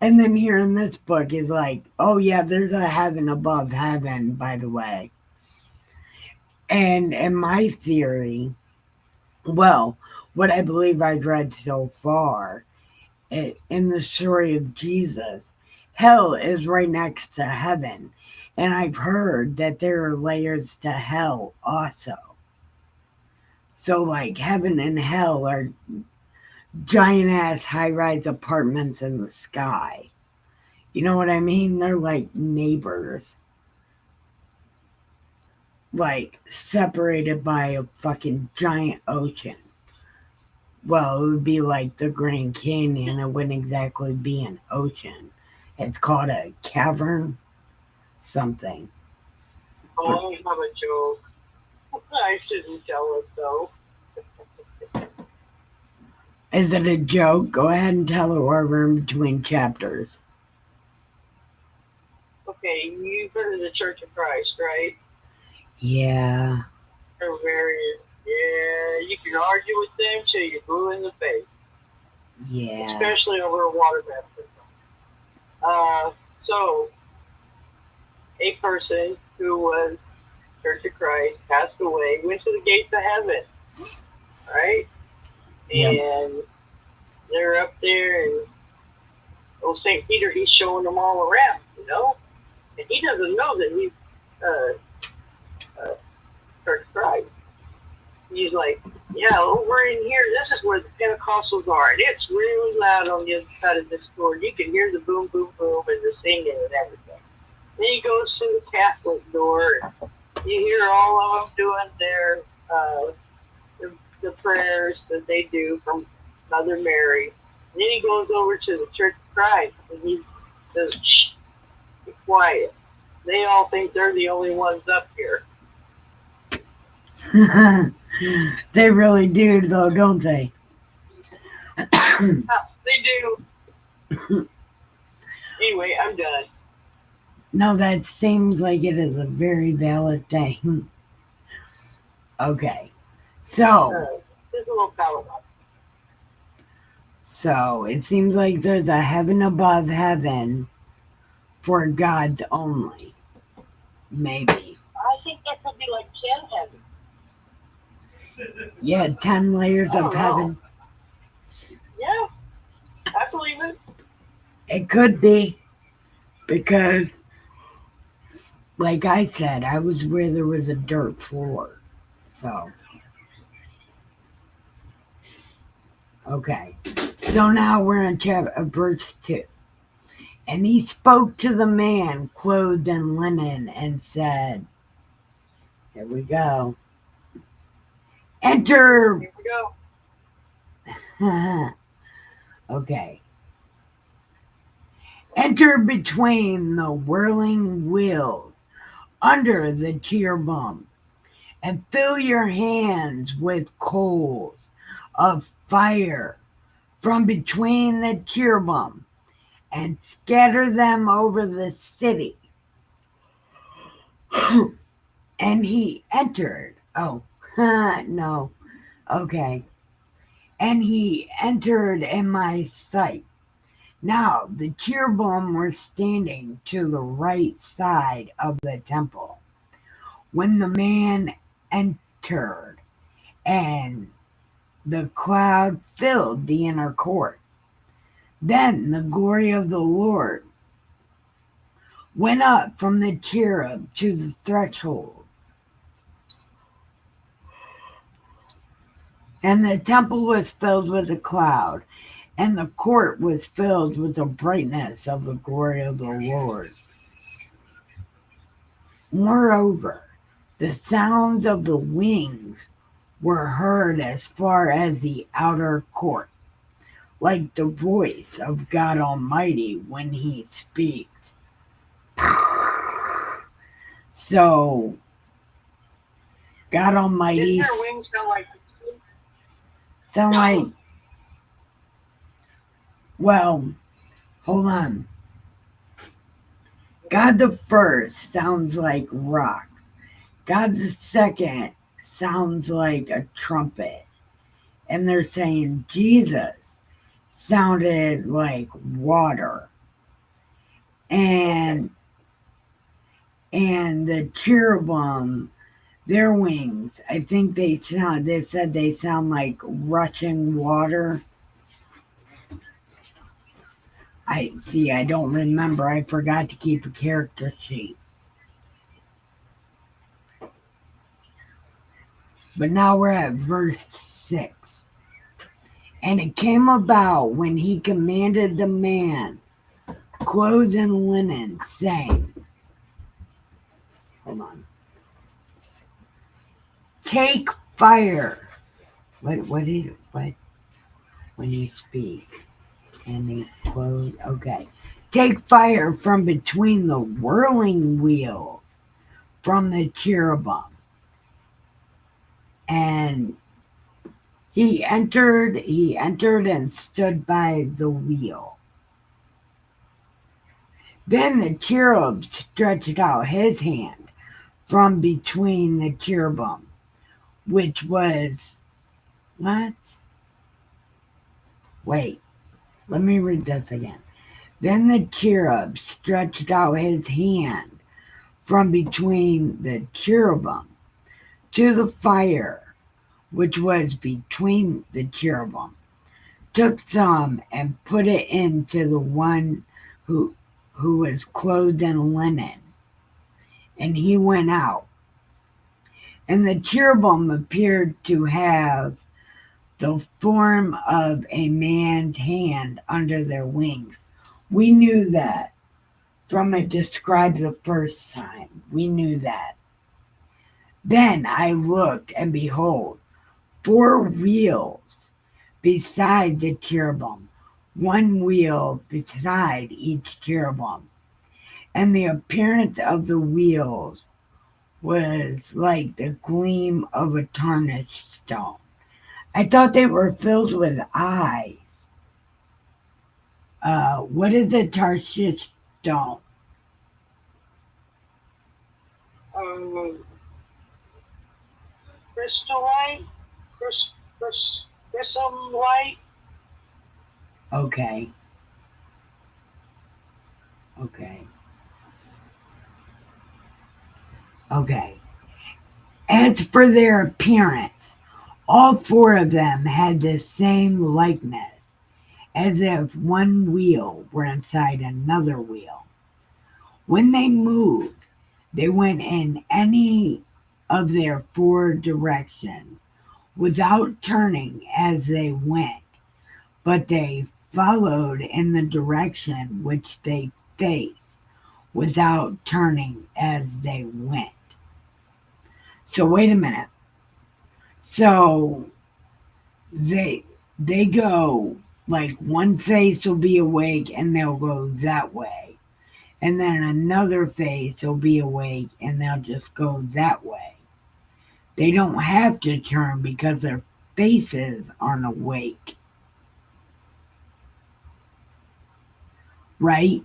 and then here in this book is like, oh yeah, there's a heaven above heaven, by the way. And in my theory, well, what I believe I've read so far in the story of Jesus, hell is right next to heaven. And I've heard that there are layers to hell also. So, like, heaven and hell are giant ass high rise apartments in the sky. You know what I mean? They're like neighbors, like separated by a fucking giant ocean. Well, it would be like the Grand Canyon. It wouldn't exactly be an ocean. It's called a cavern something. But Oh, I have a joke. I shouldn't tell it though. is it a joke? Go ahead and tell it while we're in between chapters. Okay, you've heard of the Church of Christ, right? Yeah. They're very, yeah, you can to argue with them till you're blue in the face, Yeah. especially over a water baptism. So, a person who was Church of Christ passed away, went to the gates of heaven, right? Yep. And they're up there, and St. Peter, he's showing them all around, and he doesn't know that he's Church of Christ. He's like, yeah, over in here, this is where the Pentecostals are, and it's really loud on the other side of this door. You can hear the boom, boom, boom, and the singing and everything. Then he goes to the Catholic door, and you hear all of them doing the prayers that they do from Mother Mary. And then he goes over to the Church of Christ, and he says, shh, be quiet. They all think they're the only ones up here. They really do, though, don't they? They do. Anyway, I'm done. No, that seems like it is a very valid thing. Okay. So, There's a little paradox. So it seems like there's a heaven above heaven for gods only. Maybe. I think there could be like 10 heavens. Yeah, 10 layers I of don't know. heaven. Yeah, I believe it. It could be. Because, like I said, I was where there was a dirt floor. So. Okay. So now we're in verse 2. And he spoke to the man clothed in linen and said, here we go. Enter. Here we go. Okay. Enter between the whirling wheels under the cherubim and fill your hands with coals of fire from between the cherubim and scatter them over the city. And he entered. Oh, no. Okay. And he entered in my sight. Now the cherubim were standing to the right side of the temple when the man entered, and the cloud filled the inner court. Then the glory of the Lord went up from the cherub to the threshold. And the temple was filled with a cloud, and the court was filled with the brightness of the glory of the Lord. Moreover, the sounds of the wings were heard as far as the outer court, like the voice of God Almighty when he speaks. So, God Almighty. Didn't their wings sound like? Sound like. Well, hold on. God the first sounds like rocks. God the second sounds like a trumpet. And they're saying Jesus sounded like water. And the cherubim, their wings, I think they said they sound like rushing water. I don't remember. I forgot to keep a character sheet. But now we're at verse 6. And it came about when he commanded the man clothed in linen, saying, hold on. Take fire. What when he speaks? And he clothed, okay. Take fire from between the whirling wheel from the cherubim. And he entered and stood by the wheel. Then the cherub stretched out his hand from between the cherubim, which was What? Wait, let me read this again. Then the cherub stretched out his hand from between the cherubim to the fire which was between the cherubim, took some and put it into the one who was clothed in linen, and he went out. And the cherubim appeared to have the form of a man's hand under their wings. We knew that from it described the first time. We knew that. Then I looked, and behold, 4 wheels beside the cherubim, one wheel beside each cherubim. And the appearance of the wheels was like the gleam of a tarnished stone. I thought they were filled with eyes. What is a Tarshish stone? Um, crystallite, crystal light. Okay, okay, okay. As for their appearance, all 4 of them had the same likeness, as if one wheel were inside another wheel. When they moved, they went in any of their 4 directions without turning as they went, but they followed in the direction which they faced without turning as they went. So wait a minute. So they go like one face will be awake and they'll go that way. And then another face will be awake and they'll just go that way. They don't have to turn because their faces aren't awake, right?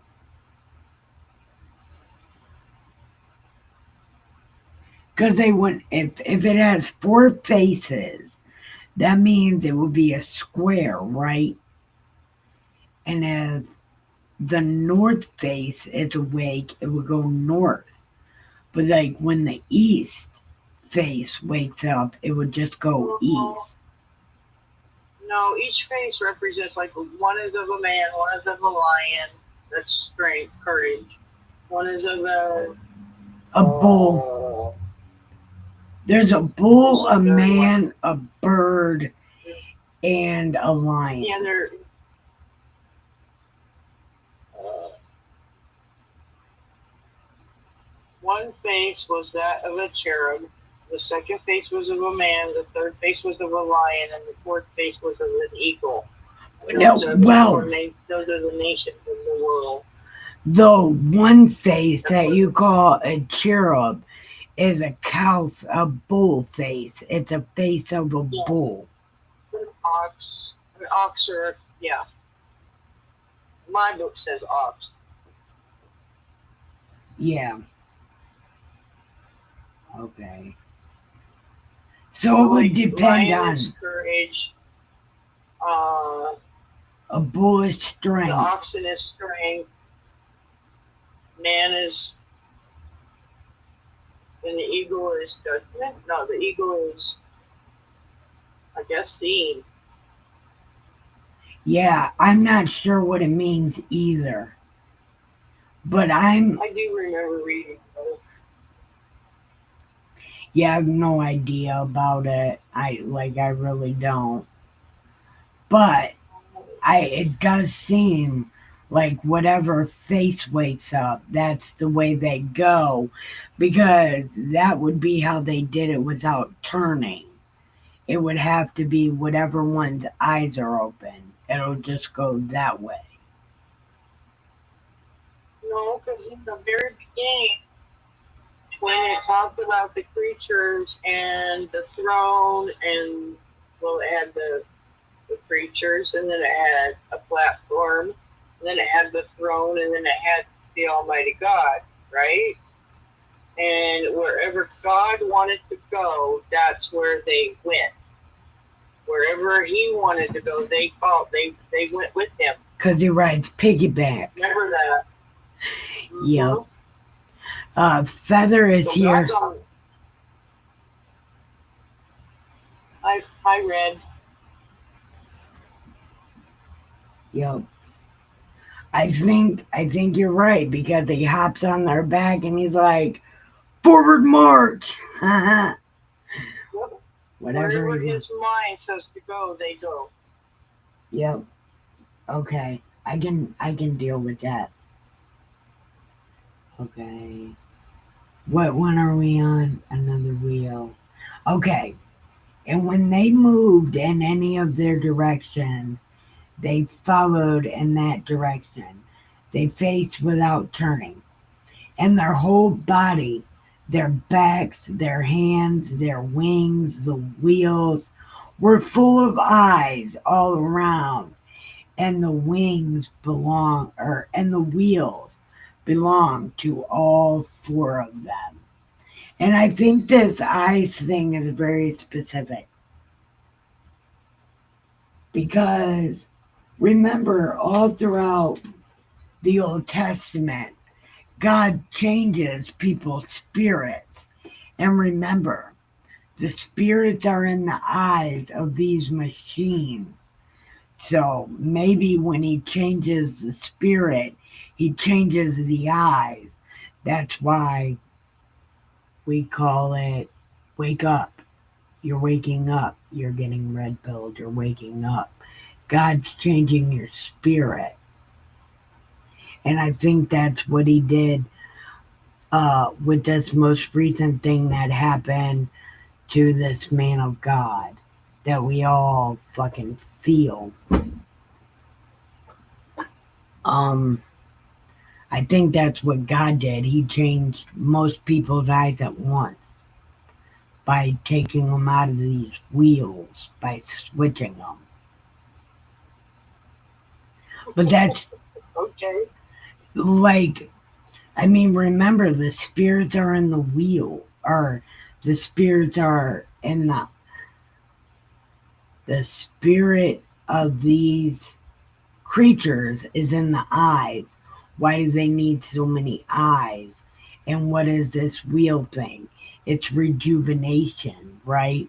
Because they wouldn't, if it has 4 faces, that means it would be a square, right? And if the north face is awake, it would go north. But like when the east face wakes up, it would just go No, east. no, each face represents like one is of a man, one is of a lion. That's strength, courage. One is of a A bull. There's a bull, who's a very much. man, a bird, and a Yeah, lion. they're. Uh, One face was that of a cherub. The second face was of a man. The third face was of a lion, and the fourth face was of an eagle. And No, those are the well, Those are the nations of the world. the one face That's that what. you call a cherub is a bull face. It's a face of a Yeah, bull. an ox. An ox or yeah. My book says ox. Yeah, okay. So So it would like depend lion is on courage. Uh, a bull's the strength. oxen is strength. Man is, and the eagle is judgment. No, the eagle is, I guess, seeing. Yeah, I'm not sure what it means either. But I'm, I do remember reading those. yeah, I have no idea about it. I really don't. But it does seem like whatever face wakes up, that's the way they go, because that would be how they did it without turning. It would have to be whatever one's eyes are open. It'll just go that way. No, because in the very beginning, when it talked about the creatures and the throne, and well, it had the creatures, and then it had a platform, and then it had the throne, and then it had the Almighty God, right? And wherever God wanted to go, that's where they went. Wherever wherever he wanted to go, they went with him. Because he rides piggyback. Remember that. Yep. Mm-hmm. Feather is So here. God's on. I read. Yep. I think you're right because he hops on their back and he's like, "Forward march!" Yep. Whatever Wherever he wants. his mind says to go, they go. Yep. Okay. I can deal with that. Okay. What one are we on? Another wheel. Okay. And when they moved in any of their directions, they followed in that direction. They faced without turning. And their whole body, their backs, their hands, their wings, the wheels, were full of eyes all around. And the wings belong, and the wheels belong to all four of them. And I think this eyes thing is very specific because remember, all throughout the Old Testament, God changes people's spirits. And remember, the spirits are in the eyes of these machines. So maybe when he changes the spirit, he changes the eyes. That's why we call it wake up. You're waking up. You're getting red pilled. You're waking up. God's changing your spirit. And I think that's what he did with this most recent thing that happened to this man of God that we all fucking feel. Um, I think that's what God did. He changed most people's eyes at once by taking them out of these wheels, by switching them. But that's Okay. like, I mean, remember the spirits are in the wheel, or the spirits are in the spirit of these creatures is in the eyes. Why do they need so many eyes? And what is this wheel thing? It's rejuvenation, right?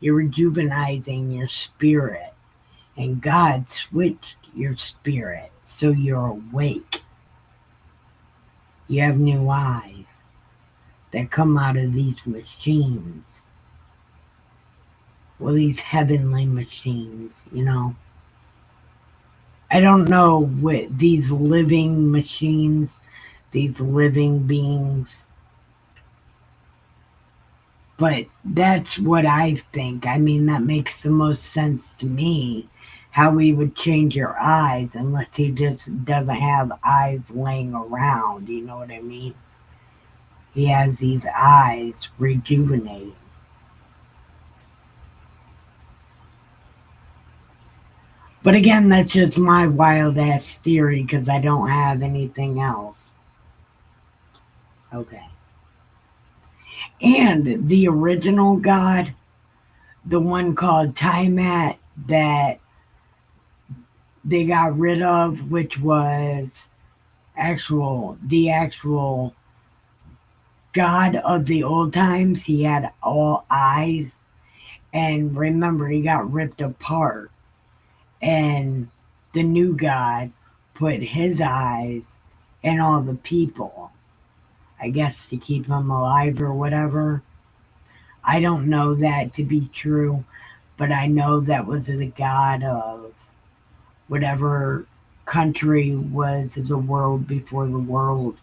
You're rejuvenizing your spirit. And God switched your spirit so you're awake. You have new eyes that come out of these machines. Well, these heavenly machines, you know. I don't know what these living machines, these living beings, but that's what I think. I mean, that makes the most sense to me. How he would change your eyes unless he just doesn't have eyes laying around. You know what I mean? He has these eyes rejuvenating. But again, that's just my wild ass theory because I don't have anything else. Okay. And the original God, the one called Tiamat that they got rid of, which was the actual God of the old times. He had all eyes. And remember, he got ripped apart. And the new God put his eyes in all the people. I guess to keep them alive or whatever. I don't know that to be true, but I know that was the God of whatever country was the world before the world.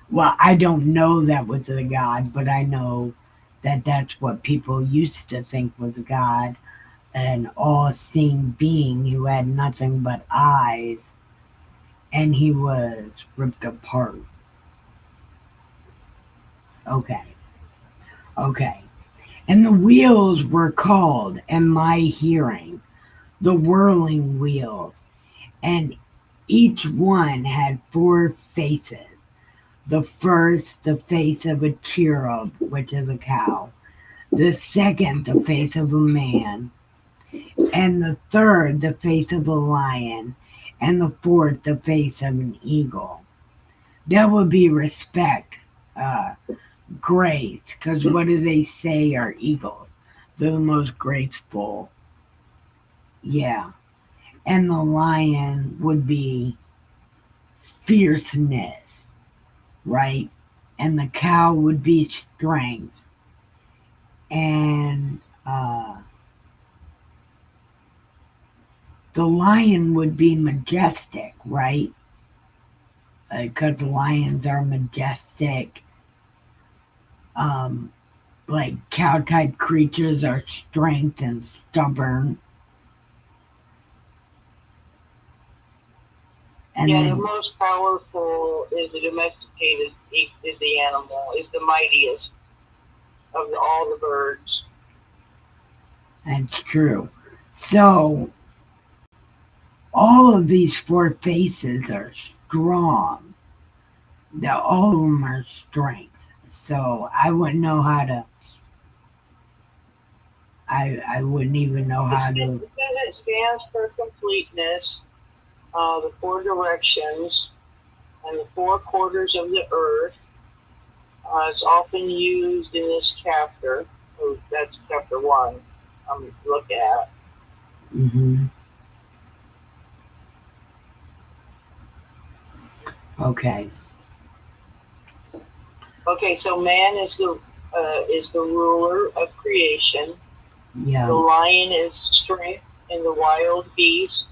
Well, I don't know that was a God, but I know that that's what people used to think was a God, an all seeing being who had nothing but eyes, and he was ripped apart. Okay, okay. And the wheels were called, in my hearing, the whirling wheels, and each one had four faces. The first, the face of a cherub, which is a cow. the second the face of a man, and the third the face of a lion, and the fourth the face of an eagle. That would be respect, uh, grace, because what do they say are eagles? They're the most graceful. Yeah. And the lion would be fierceness, right? And the cow would be strength. And the lion would be majestic, right? Because lions are majestic. Um, like cow type creatures are strength and stubborn. And Yeah, the then most powerful is the domesticated is the animal, is the mightiest of all the birds. that's true. So all of these four faces are strong. All of them are strength. So I wouldn't know how to. I wouldn't even know how to. It stands for completeness, the four directions, and the four quarters of the earth. It's often used in this chapter. Oh, that's chapter one. Look at. Hmm. Okay. Okay, so man is the ruler of creation. The Yeah. lion is strength, and the wild beast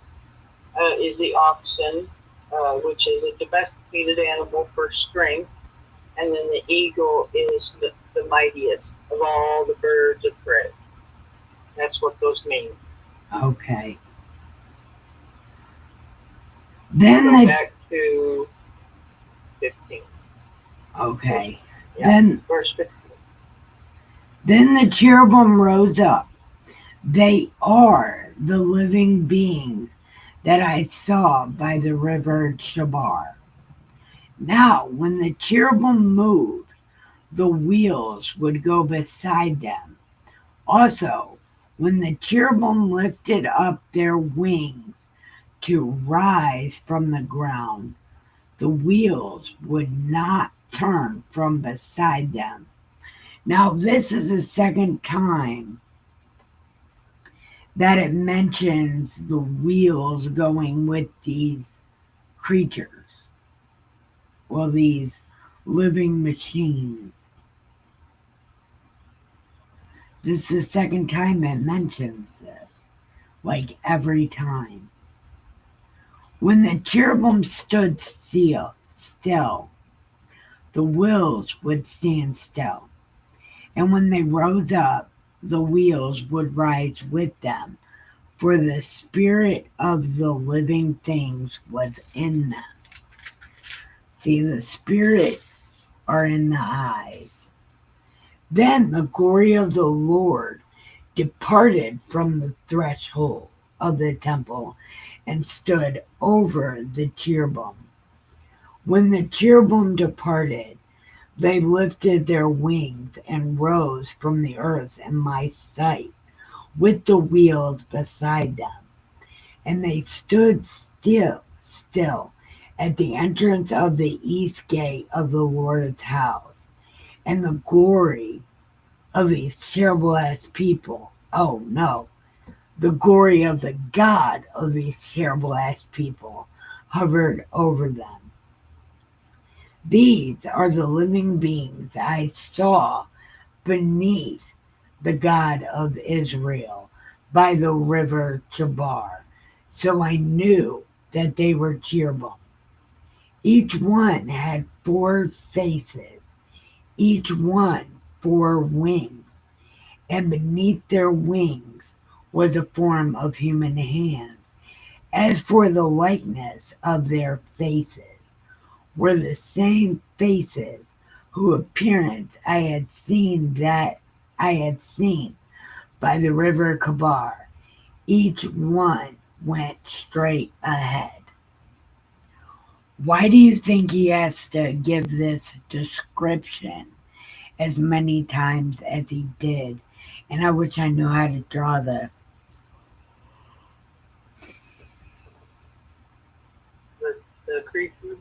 is the oxen, which is a domesticated animal for strength. And then the eagle is the mightiest of all the birds of prey. That's what those mean. Okay. Now Then go the back to 15. Verse, okay. yeah, Then verse 15. the cherubim rose up. They are the living beings that I saw by the river Chabar. Now, when the cherubim moved, the wheels would go beside them. Also, when the cherubim lifted up their wings to rise from the ground, the wheels would not turn from beside them. Now, this is the second time that it mentions the wheels going with these creatures, or these living machines. This is the second time it mentions this, like every time. When the cherubim stood still, the wheels would stand still. And when they rose up, the wheels would rise with them, for the spirit of the living things was in them. See, the spirit are in the eyes. Then the glory of the Lord departed from the threshold of the temple and stood over the cherubim. When the cherubim departed, they lifted their wings and rose from the earth in my sight, with the wheels beside them. And they stood still at the entrance of the east gate of the Lord's house. And the glory of these terrible ass people, oh no, the glory of the God of these terrible ass people hovered over them. These are the living beings I saw beneath the God of Israel by the river Chabar. So I knew that they were cherubim. Each one had four faces, each one four wings, and beneath their wings was a form of human hands. As for the likeness of their faces, were the same faces whose appearance I had seen by the river Kabar. Each one went straight ahead. Why do you think he has to give this description as many times as he did? And I wish I knew how to draw this. The creature.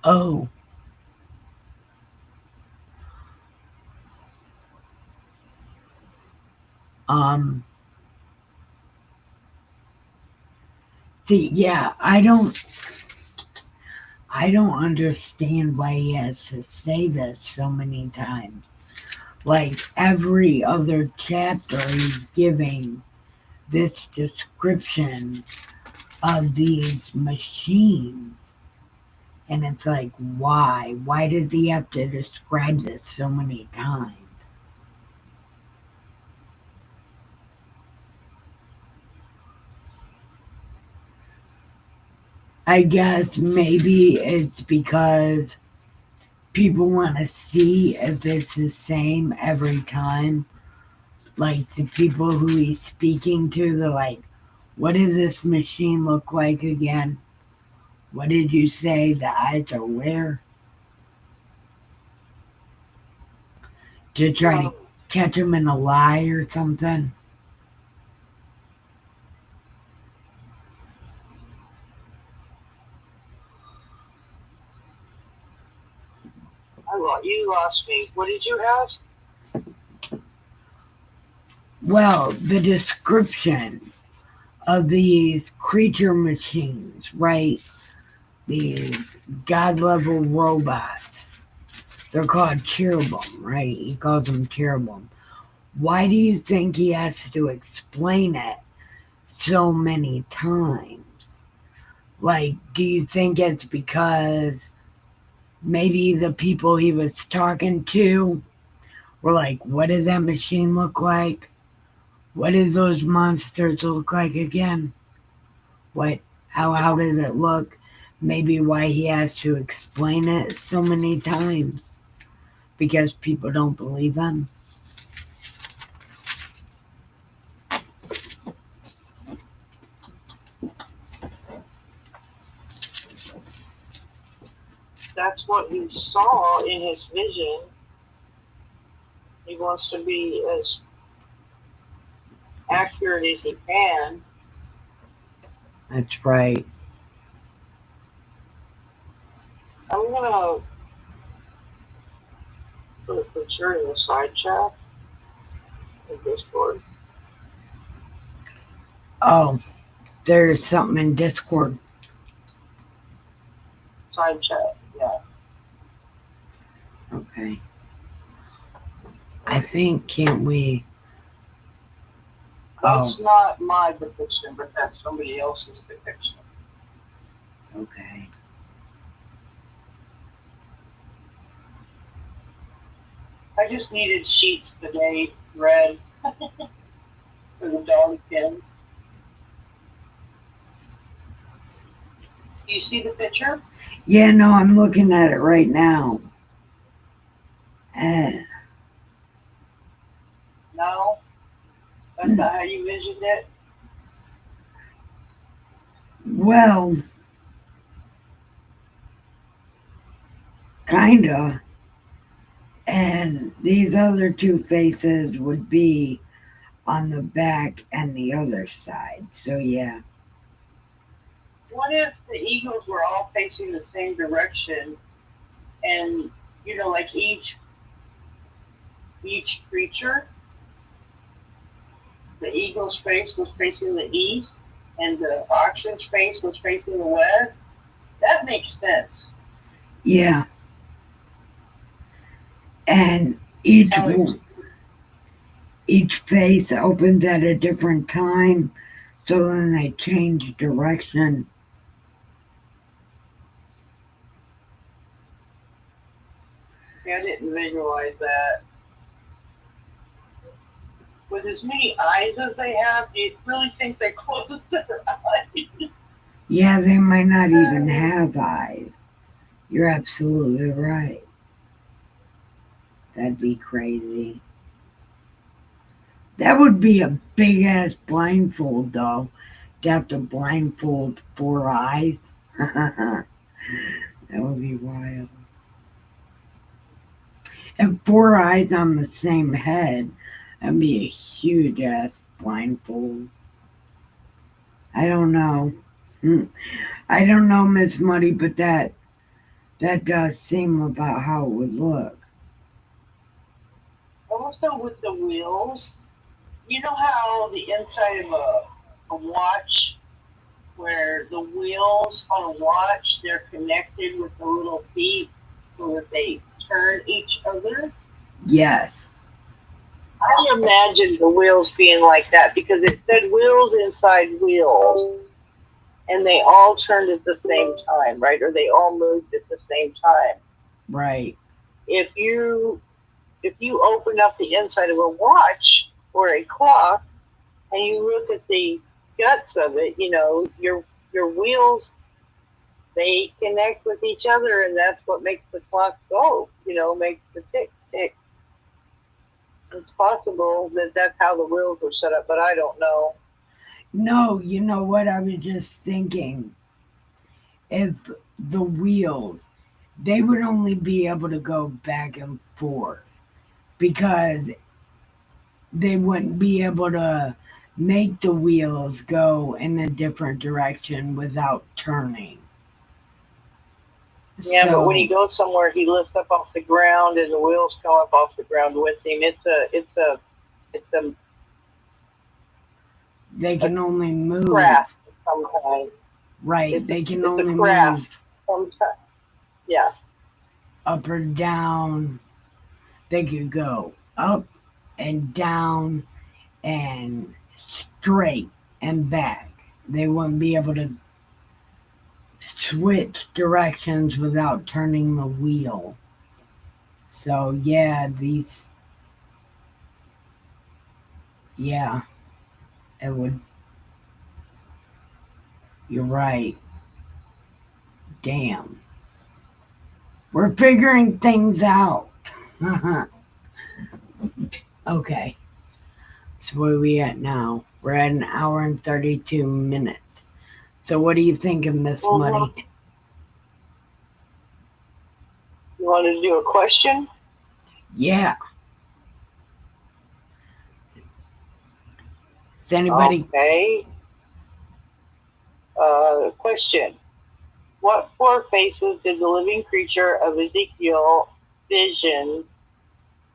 Oh, um, see, yeah, I don't understand why he has to say this so many times. Like every other chapter, he's giving this description of these machines. And it's like, why? Why does he have to describe this so many times? I guess maybe it's because people want to see if it's the same every time. Like the people who he's speaking to, they're like, what does this machine look like again? What did you say the eyes are where? To try to Um, catch him in a lie or something? you lost me. What did you ask? Well, the description of these creature machines, right? These god level robots. They're called cherubim, right? He calls them cherubim. Why do you think he has to explain it so many times? Like, do you think it's because maybe the people he was talking to were like, what does that machine look like? What does those monsters look like again? What how does it look? Maybe why he has to explain it so many times. Because people don't believe him. That's what he saw in his vision. He wants to be as accurate as he can. That's right. I'm gonna put a picture in the side chat in Discord. Oh, there's something in Discord. Side chat, yeah. Okay. I think, can't we? Oh, That's not my depiction, but that's somebody else's depiction. okay. I just needed sheets today, red, for the dog pins. Do you see the picture? Yeah, no, I'm looking at it right now. Uh, No, that's not how you visioned it. well, kinda. And these other two faces would be on the back and the other side. So, yeah. What if the eagles were all facing the same direction, and like each creature, the eagle's face was facing the east, and the oxen's face was facing the west? That makes sense. Yeah. And each How it, each face opens at a different time, so then they change direction. I didn't visualize that. With as many eyes as they have, do you really think they closed their eyes? Yeah, they might not even have eyes. You're absolutely right. That'd be crazy. That would be a big ass blindfold, though. To have to blindfold four eyes. That would be wild. And four eyes on the same head. That'd be a huge ass blindfold. I don't know. Hmm. I don't know, Miss Muddy, but that does seem about how it would look. Also with the wheels, you know how the inside of a watch, where the wheels on a watch, they're connected with the little feet so that they turn each other? Yes. I imagine the wheels being like that because it said wheels inside wheels, and they all turned at the same time, right? Or they all moved at the same time. Right. If you open up the inside of a watch or a clock and you look at the guts of it, your wheels, they connect with each other, and that's what makes the clock go. Makes the tick tick. It's possible that that's how the wheels were set up, but I don't know. No, you know what? I was just thinking if the wheels, they would only be able to go back and forth because they wouldn't be able to make the wheels go in a different direction without turning. Yeah, but when he So goes somewhere, he lifts up off the ground, and the wheels come up off the ground with him. they A can only craft move. of some kind. Right. They can It's a only craft move sometimes. Yeah. up or down. They could go up and down and straight and back. They wouldn't be able to switch directions without turning the wheel. So yeah, it would. You're right. Damn, we're figuring things out. Okay, so where are we at now? We're at an hour and 32 minutes. So what do you think of Miss Muddy? Mm-hmm. You want to do a question? Yeah. Is anybody? Okay. Question. What four faces did the living creature of Ezekiel vision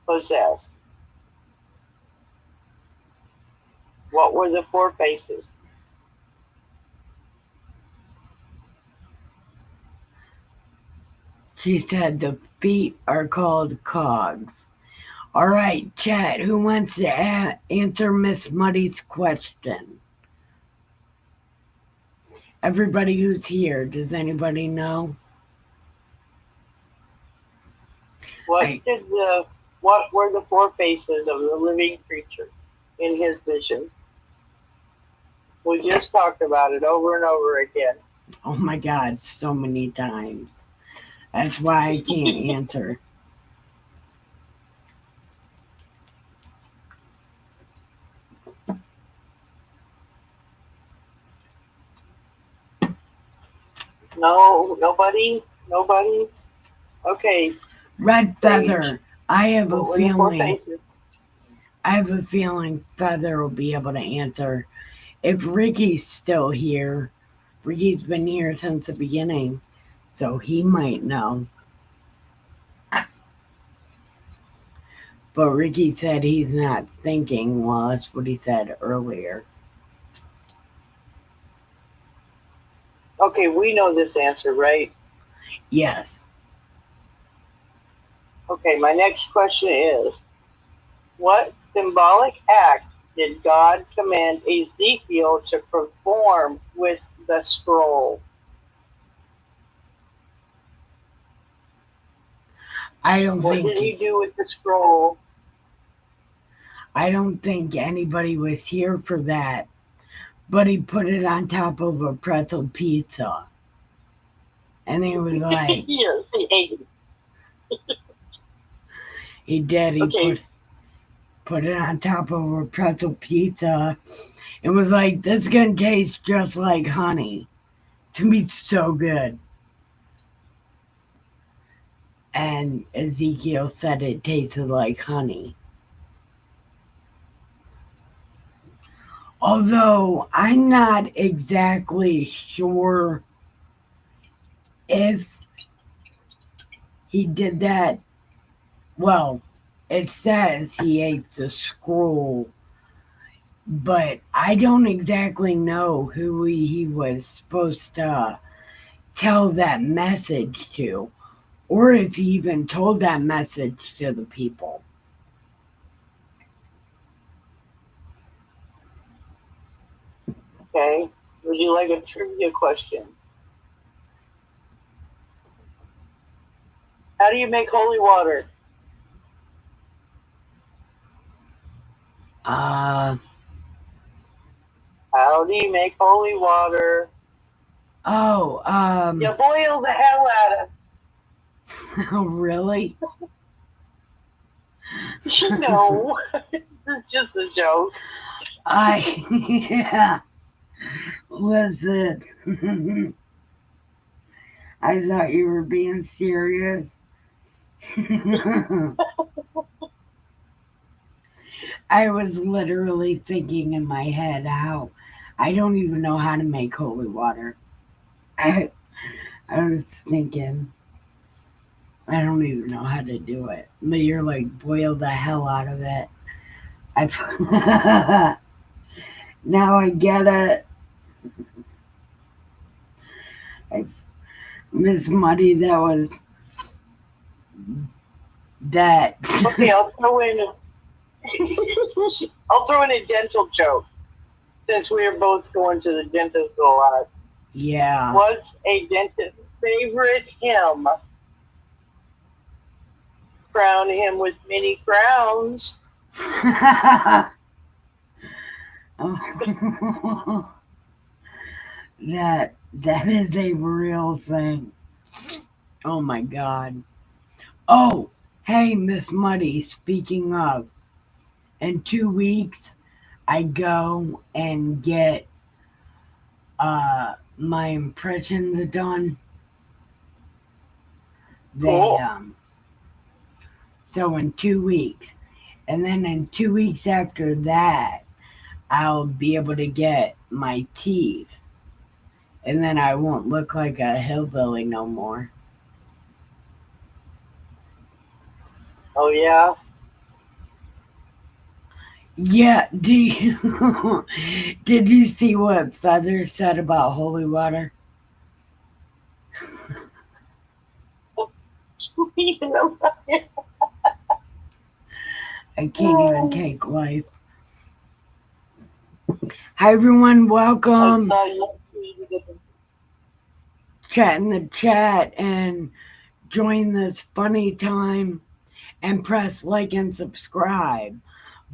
possess? What were the four faces? She said the feet are called cogs. All right, chat. Who wants to answer Miss Muddy's question? Everybody who's here, does anybody know? What I did the what were the four faces of the living creature in his vision? We just talked about it over and over again. oh my God, so many times. That's why I can't answer. No, nobody. Okay, Red Sage. Feather. I have a What were the four feeling. faces? I have a feeling Feather will be able to answer. If Ricky's still here, Ricky's been here since the beginning, so he might know. But Ricky said he's not thinking. Well, that's what he said earlier. Okay, we know this answer, right? Yes. Okay, my next question is, what symbolic act did God command Ezekiel to perform with the scroll? I don't What did think he do with the scroll? I don't think anybody was here for that. But he put it on top of a pretzel pizza. And he was like, Yes, he ate it. he did. He Okay, put it on top of a pretzel pizza. It was like, this is gonna taste just like honey. To me, it's so good. and Ezekiel said it tasted like honey. Although I'm not exactly sure if he did that. Well, it says he ate the scroll, but I don't exactly know who he was supposed to tell that message to, or if he even told that message to the people. Okay. Would you like a trivia question? How do you make holy water? Uh, How do you make holy water? oh, You boil the hell out of really? No. It's just a joke. Yeah, listen. I thought you were being serious. I was literally thinking in my head how I don't even know how to make holy water. I, I was thinking I don't even know how to do it. But you're like boil the hell out of it. I now I get it. I Miss Muddy, that was that. Okay, I'll throw in a dental joke since we are both going to the dentist a lot. Yeah. What's a dentist's favorite hymn? Crown him with many crowns. That is a real thing. Oh my god. Oh, hey Miss Muddy, speaking of, in 2 weeks I go and get my impressions done. They Cool. So in 2 weeks. And then in 2 weeks after that I'll be able to get my teeth. And then I won't look like a hillbilly no more. Oh yeah. Yeah, did you see what Feather said about holy water? I can't even take life. Hi everyone, I welcome. saw you. Chat in the chat and join this funny time and press like and subscribe.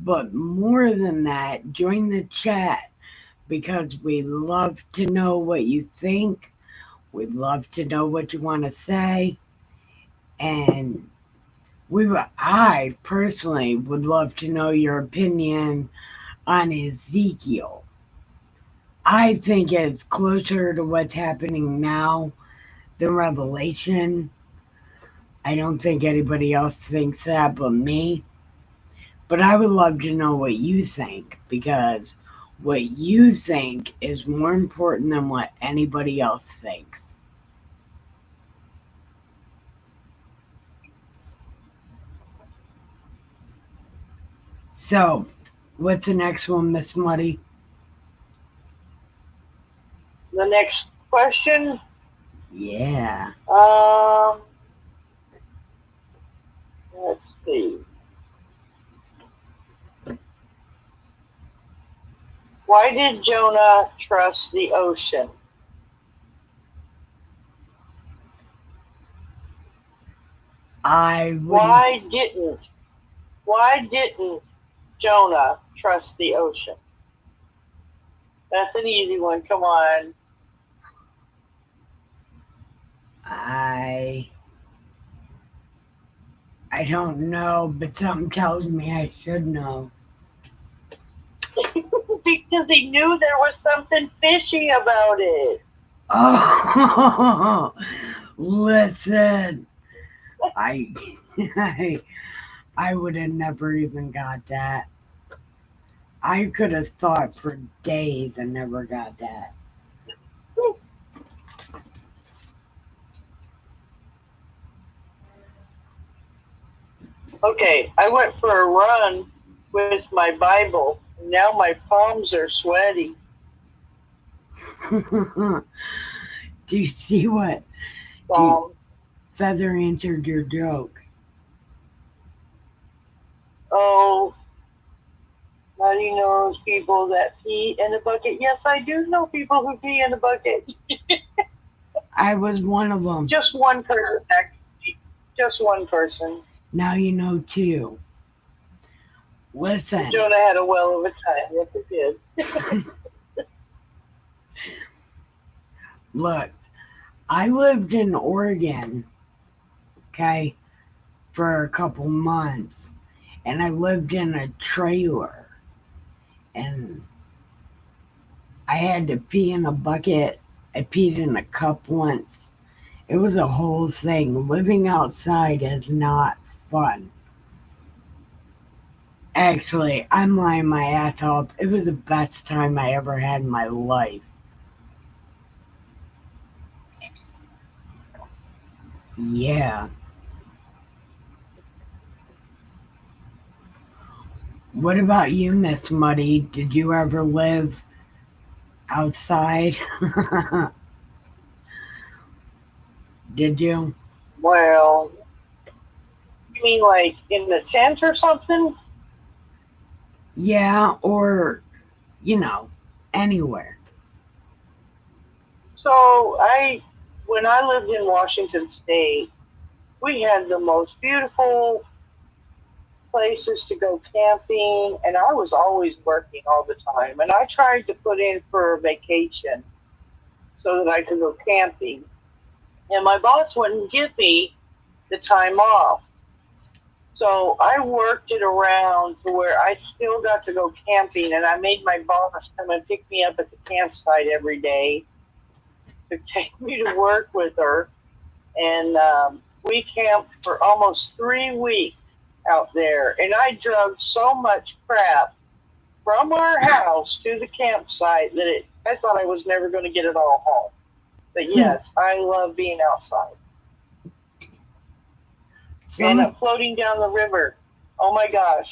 But more than that, join the chat because we love to know what you think. We'd love to know what you want to say. And I personally would love to know your opinion on Ezekiel. I think it's closer to what's happening now than Revelation. I don't think anybody else thinks that but me. But I would love to know what you think because what you think is more important than what anybody else thinks. So, what's the next one, Miss Muddy? The next question. Yeah. Let's see. Why did Jonah trust the ocean? I wouldn't. Why didn't Jonah trust the ocean? That's an easy one. Come on. I don't know, but something tells me I should know. Because he knew there was something fishy about it. Oh, listen. I, I would have never even got that. I could have thought for days and never got that. Okay, I went for a run with my Bible. And now my palms are sweaty. Do you see what? Do you, Um, Feather answered your joke. oh, how do you know those people that pee in a bucket? Yes, I do know people who pee in a bucket. I was one of them. Just one person, actually. Just one person. Now you know too. Listen, Jonah had a well of a time. Yes, it did. look, I lived in Oregon, okay, for a couple months, and I lived in a trailer, and I had to pee in a bucket. I peed in a cup once. It was a whole thing. Living outside is not fun. Actually, I'm lying my ass off. It was the best time I ever had in my life. Yeah. What about you, Miss Muddy? Did you ever live outside? Did you? Well, you mean like in the tent or something? Yeah, or, you know, anywhere. So when I lived in Washington State, we had the most beautiful places to go camping, and I was always working all the time. And I tried to put in for a vacation so that I could go camping. And my boss wouldn't give me the time off. So I worked it around to where I still got to go camping, and I made my boss come and pick me up at the campsite every day to take me to work with her. And we camped for almost 3 weeks out there. And I drove so much crap from our house to the campsite that I thought I was never going to get it all home. But yes, I love being outside. And Some, floating down the river. Oh my gosh.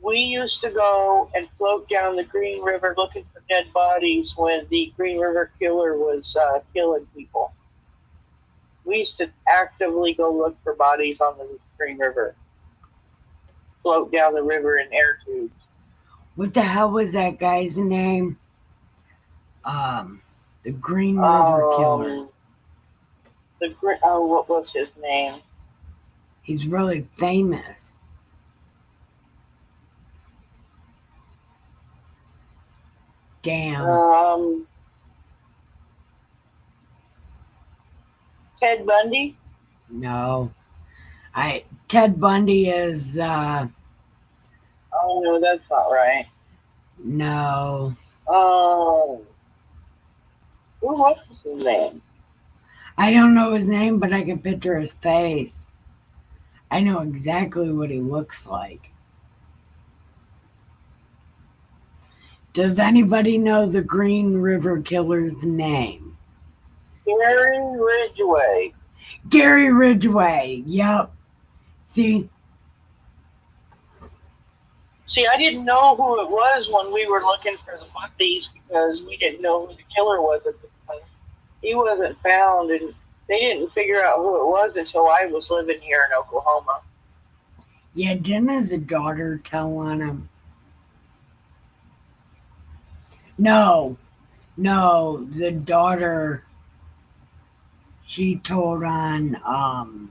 We used to go and float down the Green River looking for dead bodies when the Green River killer was killing people. We used to actively go look for bodies on the Green River, float down the river in air tubes. what the hell was that guy's name? Um, the Green River Killer. Um, what was his name? He's really famous. Damn. Um, Ted Bundy. No. Ted Bundy is Oh no, that's not right. no. Oh, who was his name? I don't know his name, but I can picture his face. I know exactly what he looks like. Does anybody know the Green River Killer's name? Gary Ridgway. Gary Ridgway. Yep. See, See, I didn't know who it was when we were looking for the bodies because we didn't know who the killer was at the time. He wasn't found, and they didn't figure out who it was until I was living here in Oklahoma. yeah, didn't his daughter tell on him? No, no, the daughter, she told on,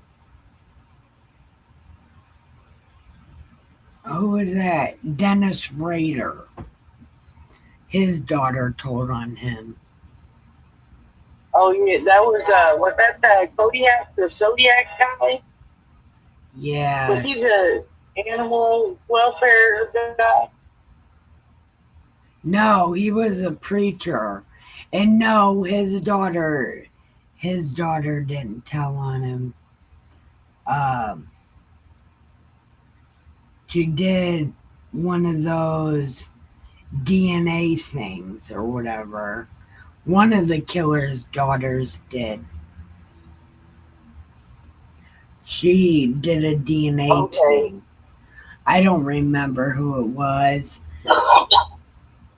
who was that? Dennis Rader. His daughter told on him. Oh yeah, that was that the Kodiak, the Zodiac guy? Was he Yes. the animal welfare guy? No, he was a preacher. And no, his daughter didn't tell on him. um, she did one of those DNA things or whatever. One of the killer's daughters did. She did a DNA Okay. thing. I don't remember who it was,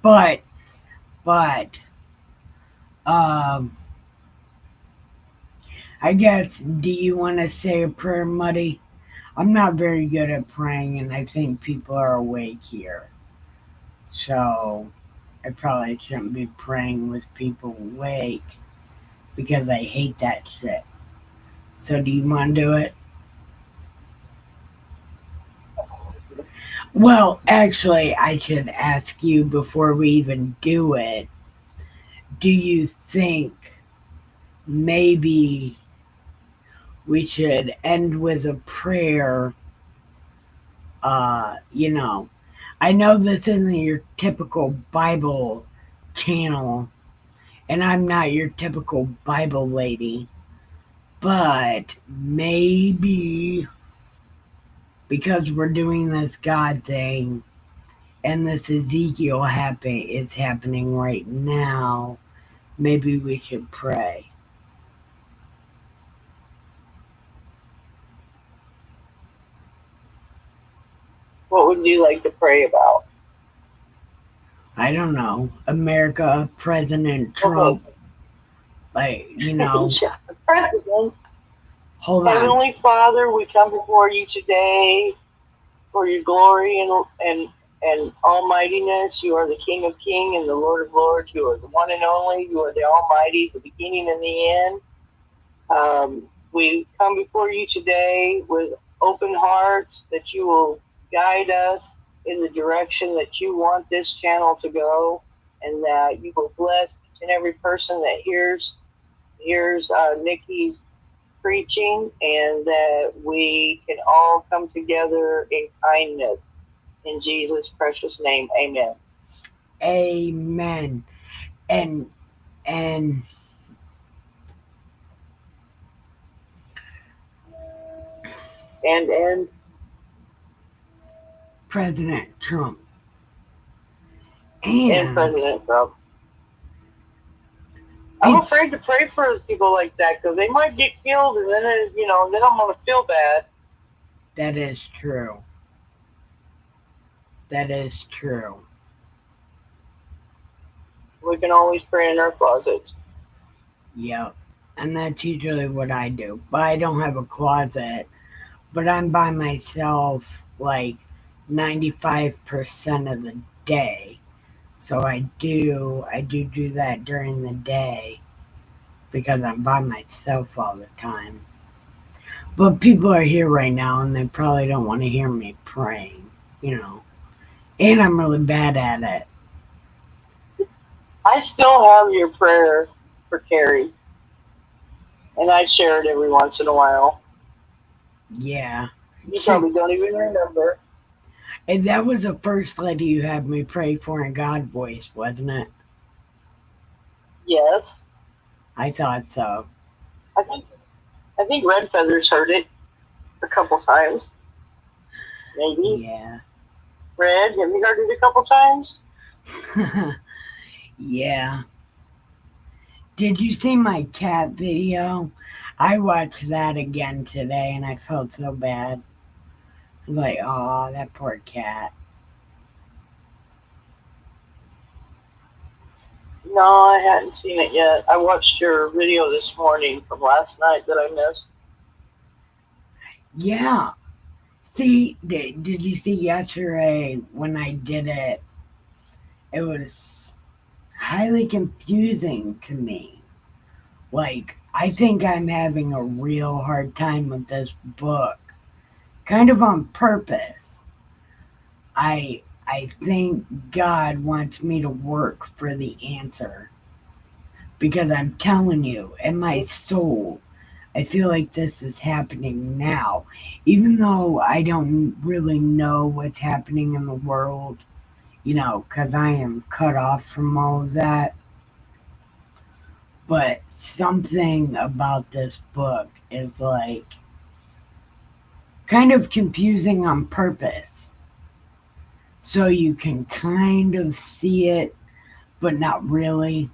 but but um, I guess. Do you want to say a prayer, Muddy? I'm not very good at praying, and I think people are awake here, so I probably shouldn't be praying with people awake because I hate that shit. So, do you want to do it? Well, actually, I should ask you before we even do it. Do you think maybe we should end with a prayer? You know, I know this isn't your typical Bible channel, and I'm not your typical Bible lady, but maybe because we're doing this God thing and this Ezekiel is happening right now, maybe we should pray. What would you like to pray about? I don't know. America, President Okay. Trump, like, President, hold on. Heavenly Father, we come before you today for your glory and almightiness. You are the King of Kings and the Lord of Lords. You are the one and only. You are the Almighty, the beginning and the end. We come before you today with open hearts that you will guide us in the direction that you want this channel to go, and that you will bless each and every person that hears Nikki's preaching, and that we can all come together in kindness. In Jesus' precious name, amen. Amen. And and And President Trump and and President Trump. I'm people. afraid to pray for people like that because they might get killed, and then then I'm gonna feel bad. That is true. That is true. We can always pray in our closets. Yep. And that's usually what I do. But I don't have a closet. But I'm by myself like 95% of the day. So I do that during the day because I'm by myself all the time. But people are here right now and they probably don't want to hear me praying, you know. And I'm really bad at it. I still have your prayer for Carrie, and I share it every once in a while. Yeah. You probably don't even remember. And that was the first lady you had me pray for in God voice, wasn't it? Yes, I thought so. I think I think Red Feathers heard it a couple times. Maybe Yeah. Red. Have you heard it a couple times? Yeah. Did you see my cat video? I watched that again today and I felt so bad. Like, oh, that poor cat. No, I hadn't seen it yet. I watched your video this morning from last night that I missed. Yeah. See, did you see yesterday when I did it? It was highly confusing to me. Like, I think I'm having a real hard time with this book, kind of on purpose. I think God wants me to work for the answer because I'm telling you, in my soul, I feel like this is happening now. Even though I don't really know what's happening in the world, because I am cut off from all of that. But something about this book is like, kind of confusing on purpose. So you can kind of see it, but not really.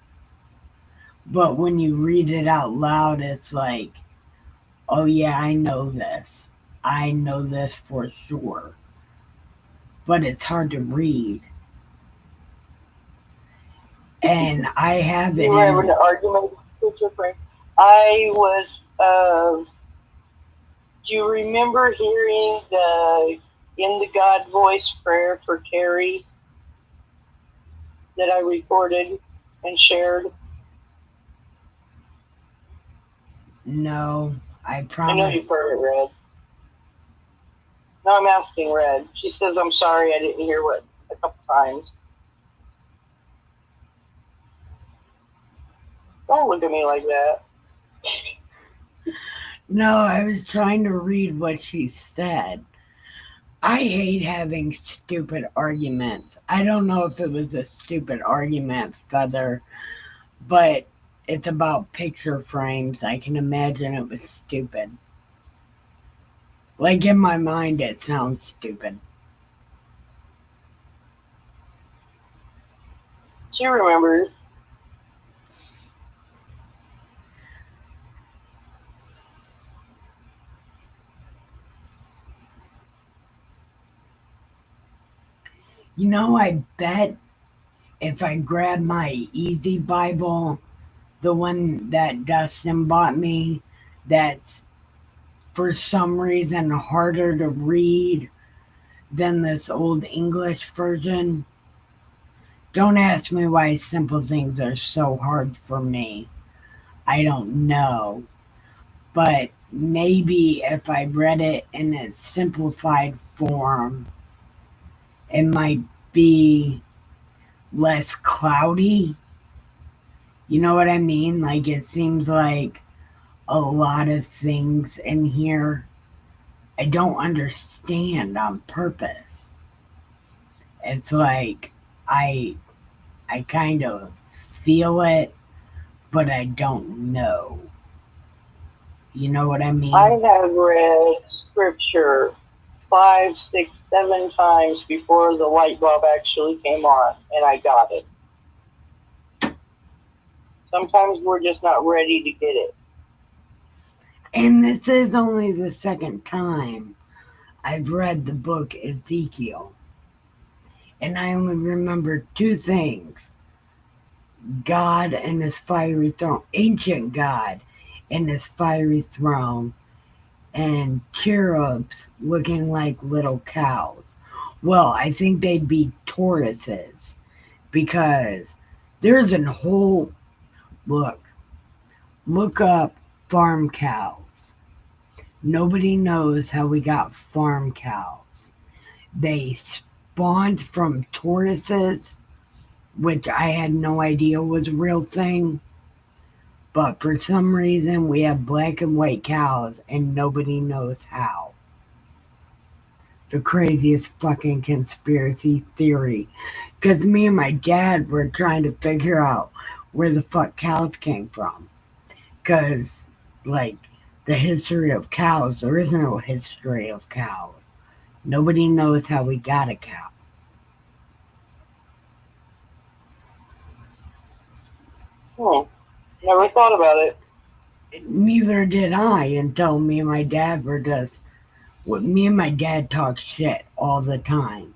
But when you read it out loud, it's like, oh yeah, I know this. I know this for sure. But it's hard to read. And I have You it were having in. an argument with your friend. I was. Do you remember hearing the in the God voice prayer for Carrie that I recorded and shared? No, I I know you've promise. heard it, Red. No, I'm asking Red. She says, "I'm sorry, I didn't hear what a couple times." Don't look at me like that. No, I was trying to read what she said. I hate having stupid arguments. I don't know if it was a stupid argument, Feather, but it's about picture frames. I can imagine it was stupid. Like in my mind, it sounds stupid. She remembers. I bet if I grab my Easy Bible, the one that Dustin bought me, that's for some reason harder to read than this old English version. Don't ask me why simple things are so hard for me. I don't know. But maybe if I read it in a simplified form, it might be less cloudy. You know what I mean? Like it seems like a lot of things in here I don't understand on purpose. It's like I I kind of feel it, but I don't know. You know what I I mean? have read scripture 5, 6, 7 times before the light bulb actually came on, and I got it. Sometimes we're just not ready to get it. And this is only the second time I've read the book Ezekiel. And I only remember two things: God and his fiery throne, ancient God and his fiery throne, and cherubs looking like little cows. Well, I think they'd be tortoises because there's a whole look. Look up farm cows. Nobody knows how we got farm cows. They spawned from tortoises, which I had no idea was a real thing. But for some reason, we have black and white cows, and nobody knows how. The craziest fucking conspiracy theory. Because me and my dad were trying to figure out where the fuck cows came from. Because, like, the history of cows, there is no history of cows. Nobody knows how we got a cow. Hmm. Never thought about it. Neither did I until me and my dad were just. Me and my dad talk shit all the time,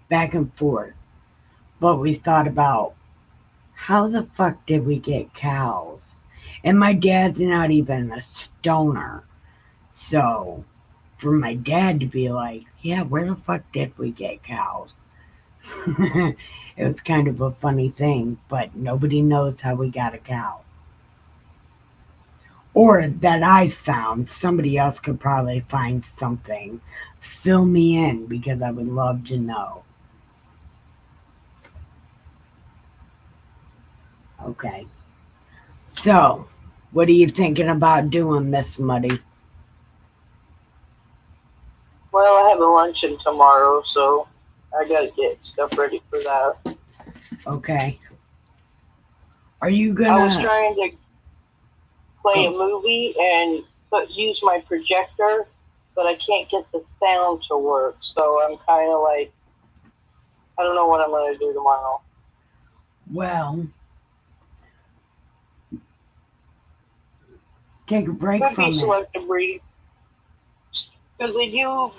back and forth. But we thought about how the fuck did we get cows? And my dad's not even a stoner. So for my dad to be like, yeah, where the fuck did we get cows? It was kind of a funny thing, but nobody knows how we got a cow. Or that I found. Somebody else could probably find something. Fill me in because I would love to know. Okay. So, what are you thinking about doing, Miss Muddy? Well, I have a luncheon tomorrow, so I gotta get stuff ready for that. Okay. Are you I was gonna trying to play a go? movie and use my projector, but I can't get the sound to work. So I'm kind of like, I don't know what I'm going to do tomorrow. Well, take a break Could be from it. selective breeding because they do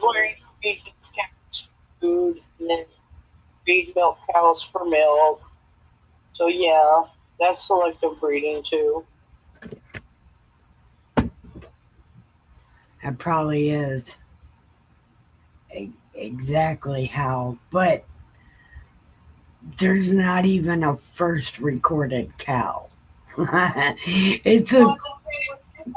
breed cows food and then breed milk cows for milk. So yeah, that's selective breeding too. That probably is exactly how, but there's not even a first recorded cow. It's Well, a, it's the same with chicken.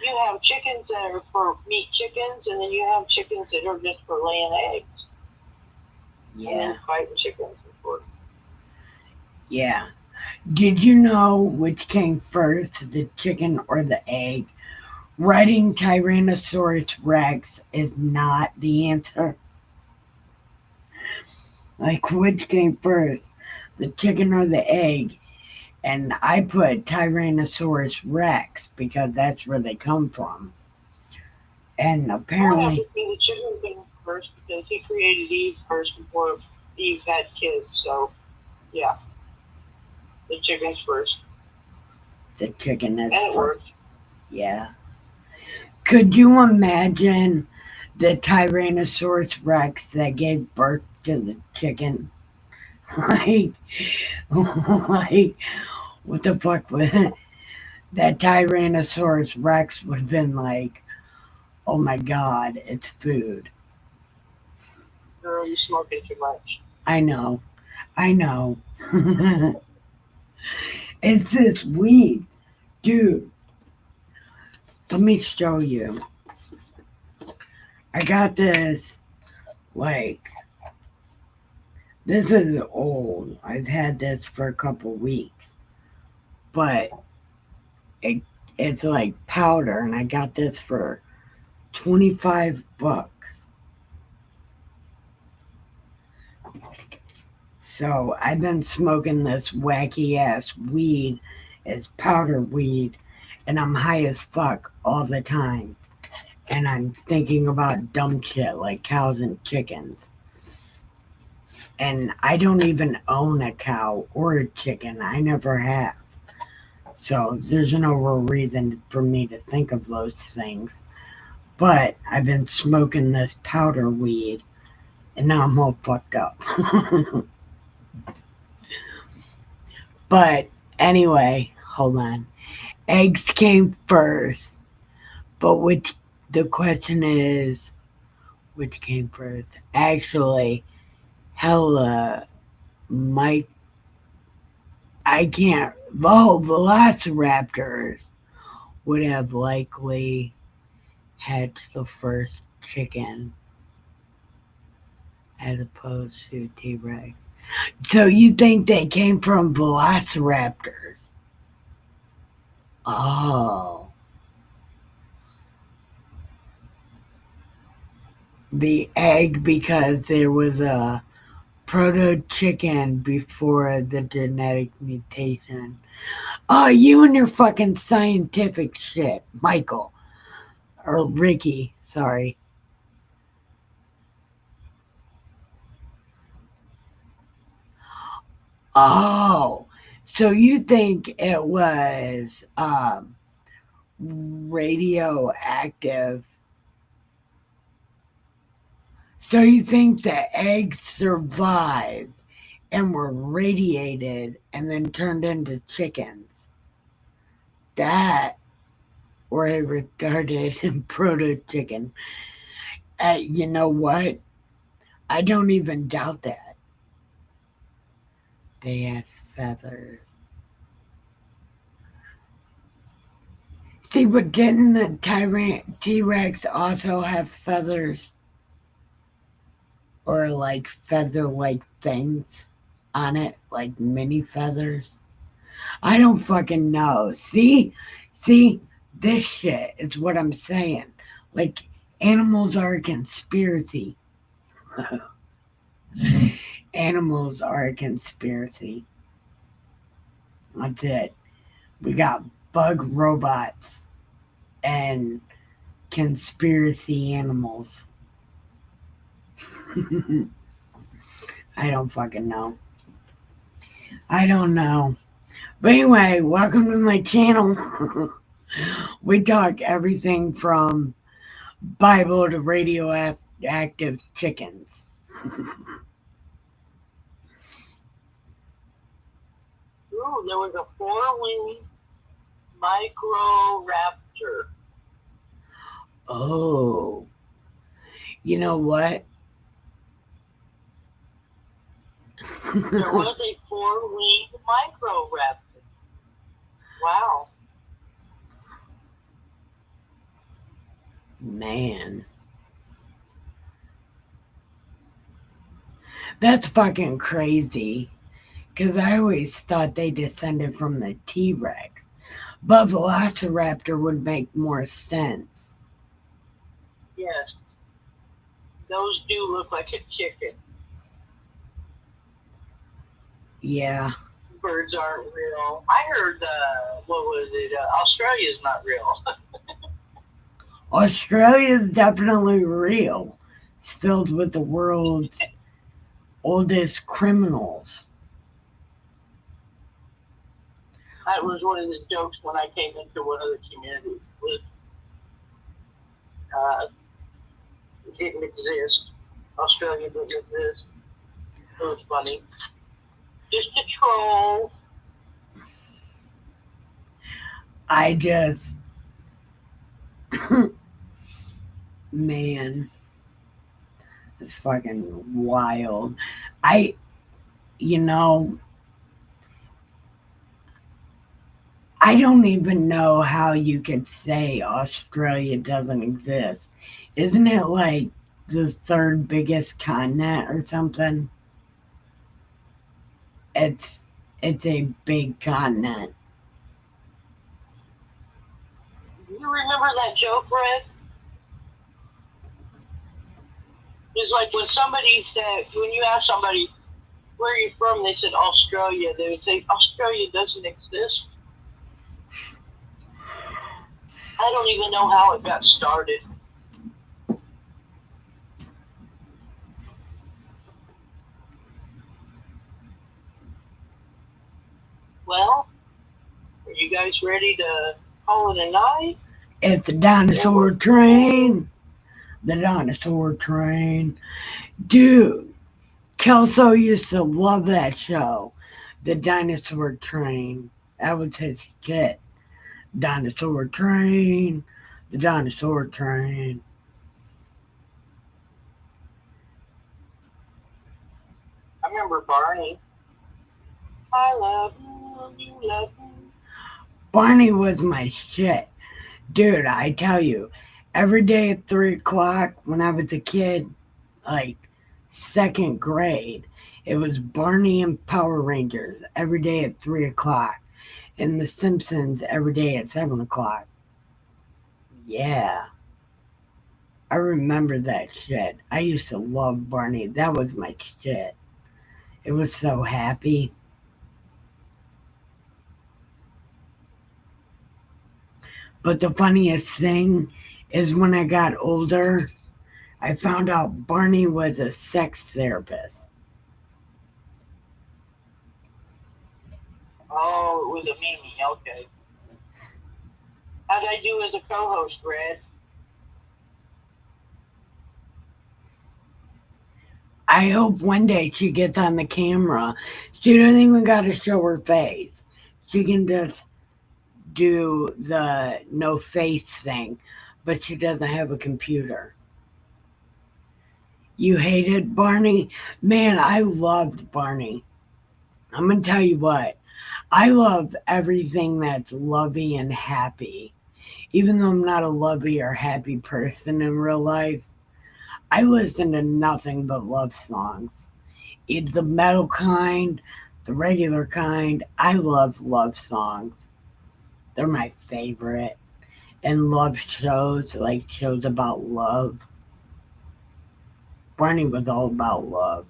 You have chickens that are for meat chickens, and then you have chickens that are just for laying eggs, and then yeah, fighting chickens and for. yeah. Did you know which came first, the chicken or the egg? Writing Tyrannosaurus Rex is not the answer. Like, which came first, the chicken or the egg? And I put Tyrannosaurus Rex because that's where they come from. And I would have to apparently, see the chicken thing first because he created Eve first before Eve had kids. So yeah, the chicken's first, the chicken is and it first. worked. Yeah. Could you imagine the Tyrannosaurus Rex that gave birth to the chicken? like, like, what the fuck would that Tyrannosaurus Rex would have been like? Oh my god, it's food. Girl, you smoking too much. I know, I know. It's this weed, dude. Let me show you. I got this, like, this is old. I've had this for a couple weeks, but it, it's like powder, and I got this for 25 bucks. So I've been smoking this wacky ass weed. It's powder weed, and I'm high as fuck all the time. And I'm thinking about dumb shit like cows and chickens. And I don't even own a cow or a chicken. I never have. So there's no real reason for me to think of those things. But I've been smoking this powder weed, and now I'm all fucked up. But anyway, hold on. Eggs came first, but which the question is, which came first? Actually, hella, Mike, I can't. Oh, velociraptors would have likely hatched the first chicken as opposed to T Rex. So you think they came from velociraptors? Oh, the egg because there was a proto chicken before the genetic mutation. Oh, you and your fucking scientific shit, Michael. Or Ricky, sorry. Oh, so you think it was radioactive. So you think the eggs survived and were radiated and then turned into chickens? That or a retarded and proto chicken. You know what? I don't even doubt that. They had feathers. See, but didn't the T Rex also have feathers or like feather like things on it, like mini feathers? I don't fucking know. See, this shit is what I'm saying. Like, animals are a conspiracy. Animals are a conspiracy. That's it. We got bug robots and conspiracy animals. I don't fucking know. I don't know. But anyway, welcome to my channel. We talk everything from Bible to radioactive chickens. Ooh, there was a four-winged micro-raptor. Oh, you know what? There was a four-winged micro-raptor. Wow. Man, that's fucking crazy. Because I always thought they descended from the T Rex. But Velociraptor would make more sense. Yes, those do look like a chicken. Yeah. Birds aren't real. I heard, what was it? Australia's not real. Australia is definitely real. It's filled with the world's oldest criminals. That was one of the jokes when I came into one of the communities. Was uh, it didn't exist. Australia didn't exist. It was funny. Just a troll. I just, man, it's fucking wild. I, you know, I don't even know how you could say Australia doesn't exist. Isn't it like the third biggest continent or something? It's it's a big continent. Do you remember that joke, Red? It's like when somebody said, when you ask somebody, where are you from? They said Australia. They would say, Australia doesn't exist. I don't even know how it got started. Well, are you guys ready to call it a night? It's the dinosaur train. The dinosaur train. Dude, Kelso used to love that show. The dinosaur train. That was his shit. Dinosaur train. The dinosaur train. I remember Barney. I love you, you love me. Barney was my shit. Dude, I tell you, every day at 3 o'clock when I was a kid, like second grade, it was Barney and Power Rangers every day at 3 o'clock, and The Simpsons every day at 7 o'clock. Yeah, I remember that shit. I used to love Barney. That was my shit. It was so happy. But the funniest thing is when I got older, I found out Barney was a sex therapist. Oh, it was a Mimi. Okay. How'd I do as a co-host, Red? I hope one day she gets on the camera. She doesn't even got to show her face. She can just do the no face thing, but she doesn't have a computer. You hated Barney? Man, I loved Barney. I'm going to tell you what. I love everything that's lovey and happy. Even though I'm not a lovey or happy person in real life, I listen to nothing but love songs. The metal kind, the regular kind. I love songs. They're my favorite. And love shows, like shows about love. Barney was all about love.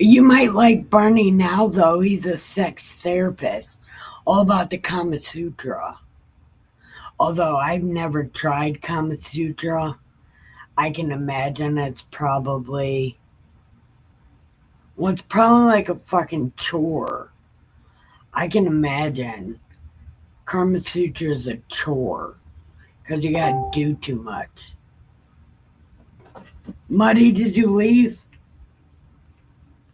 You might like Barney now, though. He's a sex therapist, all about the Kama Sutra. Although I've never tried Kama Sutra, I can imagine it's probably like a fucking chore. I can imagine Kama Sutra is a chore because you gotta do too much. Muddy, did you leave?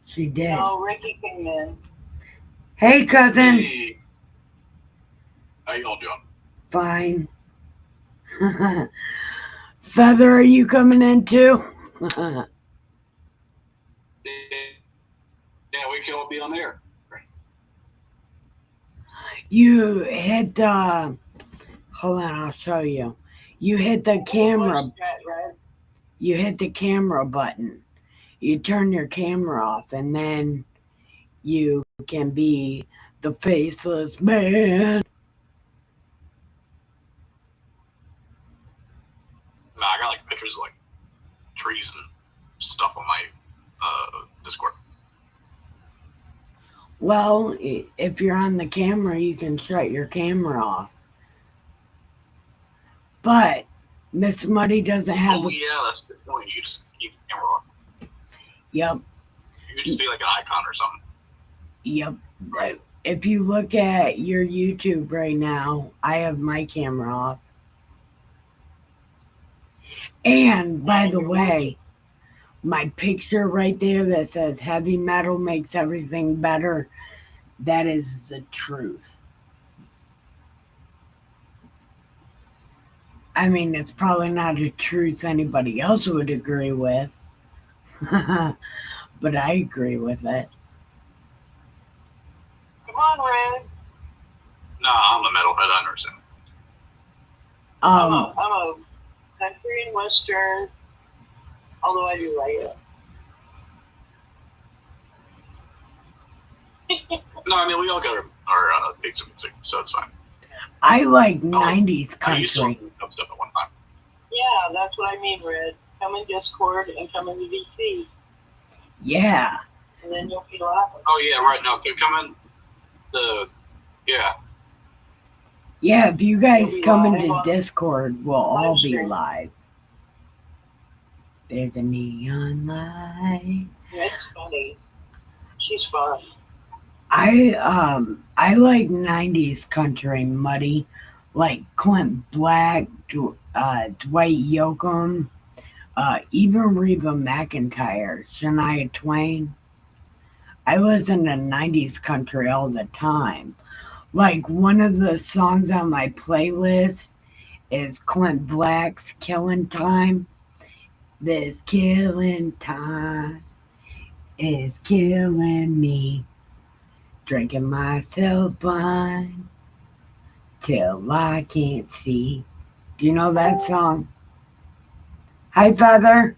She did. No, Ricky came in. Hey, cousin. Hey, how y'all doing? Fine. Feather, are you coming in too? Yeah, we can all be on air. You hit the. Hold on, I'll show you. You hit the camera. You hit the camera button. You turn your camera off, and then you can be the faceless man. No, I got like pictures of like trees and stuff on my Discord. Well, if you're on the camera, you can shut your camera off. But Miss Muddy doesn't have. Oh yeah, that's a good point. You just keep the camera on. Yep. You could just be like an icon or something. Yep. If you look at your YouTube right now, I have my camera off. And by the way, my picture right there that says heavy metal makes everything better, that is the truth. I mean, it's probably not a truth anybody else would agree with, but I agree with it. Come on, Red. Nah, I'm a metalhead, I understand. I'm a country and western, although I do like it. No, I mean, we all got our gigs of music, so it's fine. I like 90s I used to country. love stuff at one time. Yeah, that's what I mean, Red. Come in Discord and come into VC, Yeah. and then you'll be laughing. Oh yeah, right now, come in yeah. Yeah, if you guys We'll be come live into on Discord, we'll all be stream. live. There's a neon light. That's funny. She's fun. I like 90s country, Muddy, like Clint Black, Dwight Yoakam, even Reba McEntire, Shania Twain. I listen to 90s country all the time. Like one of the songs on my playlist is Clint Black's Killing Time. This killing time is killing me. Drinking myself blind till I can't see. Do you know that song? Hi, Feather.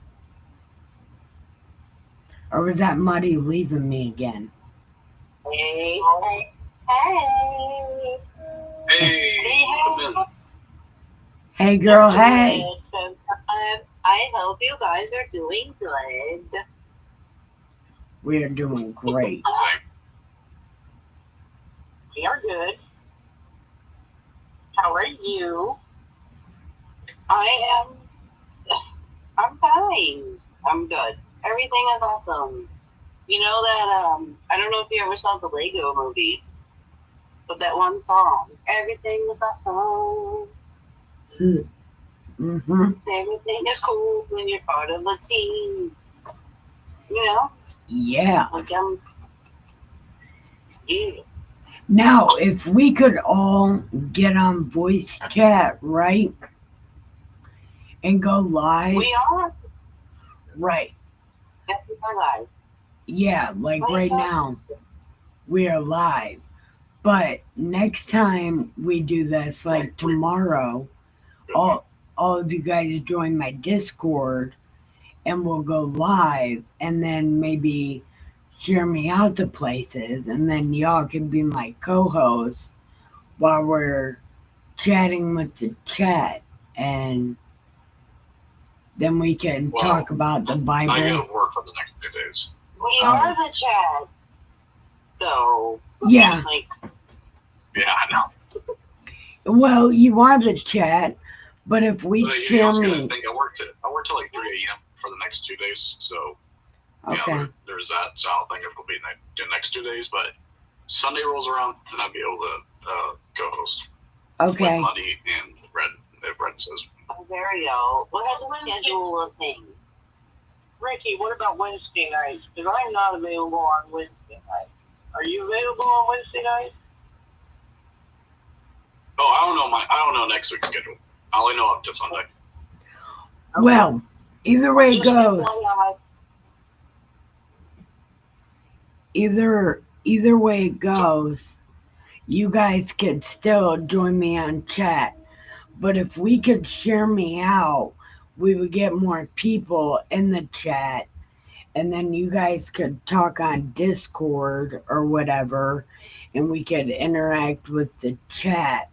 Or was that Muddy leaving me again? Hey. Hey, come in. Hey, girl, hey. I hope you guys are doing good. We are doing great. Same. We are good. How are you? I'm fine. I'm good. Everything is awesome. You know that, I don't know if you ever saw the Lego movie, but that one song, everything is awesome. Mm-hmm. Everything is cool when you're part of a team. You know? Yeah. Like, yeah. Now, if we could all get on voice chat, right? And go live. We are. Right. Yes, we are live. Yeah, like right now, we are live. But next time we do this, like tomorrow, all of you guys join my Discord and we'll go live and then maybe share me out to places and then y'all can be my co-host while we're chatting with the chat and then we can talk about the Bible. I gotta work for the next 2 days. We are the chat, though. Yeah. Like, Yeah, I know. Well, you are the chat, but if we But, share I was gonna me, think I work till like 3 a.m. for the next 2 days, so okay, there's that. So I don't think it'll be the next 2 days, but Sunday rolls around and I'll be able to co-host okay. with Muddy and Red. If Red says. oh, there you go. We'll have to schedule a thing. Ricky, what about Wednesday nights? Because I'm not available on Wednesday night. Are you available on Wednesday night? Oh, I don't know next week's schedule. I only know up to Sunday. Well, either way it Just goes, FYI. either way it goes, you guys could still join me on chat. But if we could share me out, we would get more people in the chat, and then you guys could talk on Discord or whatever, and we could interact with the chat,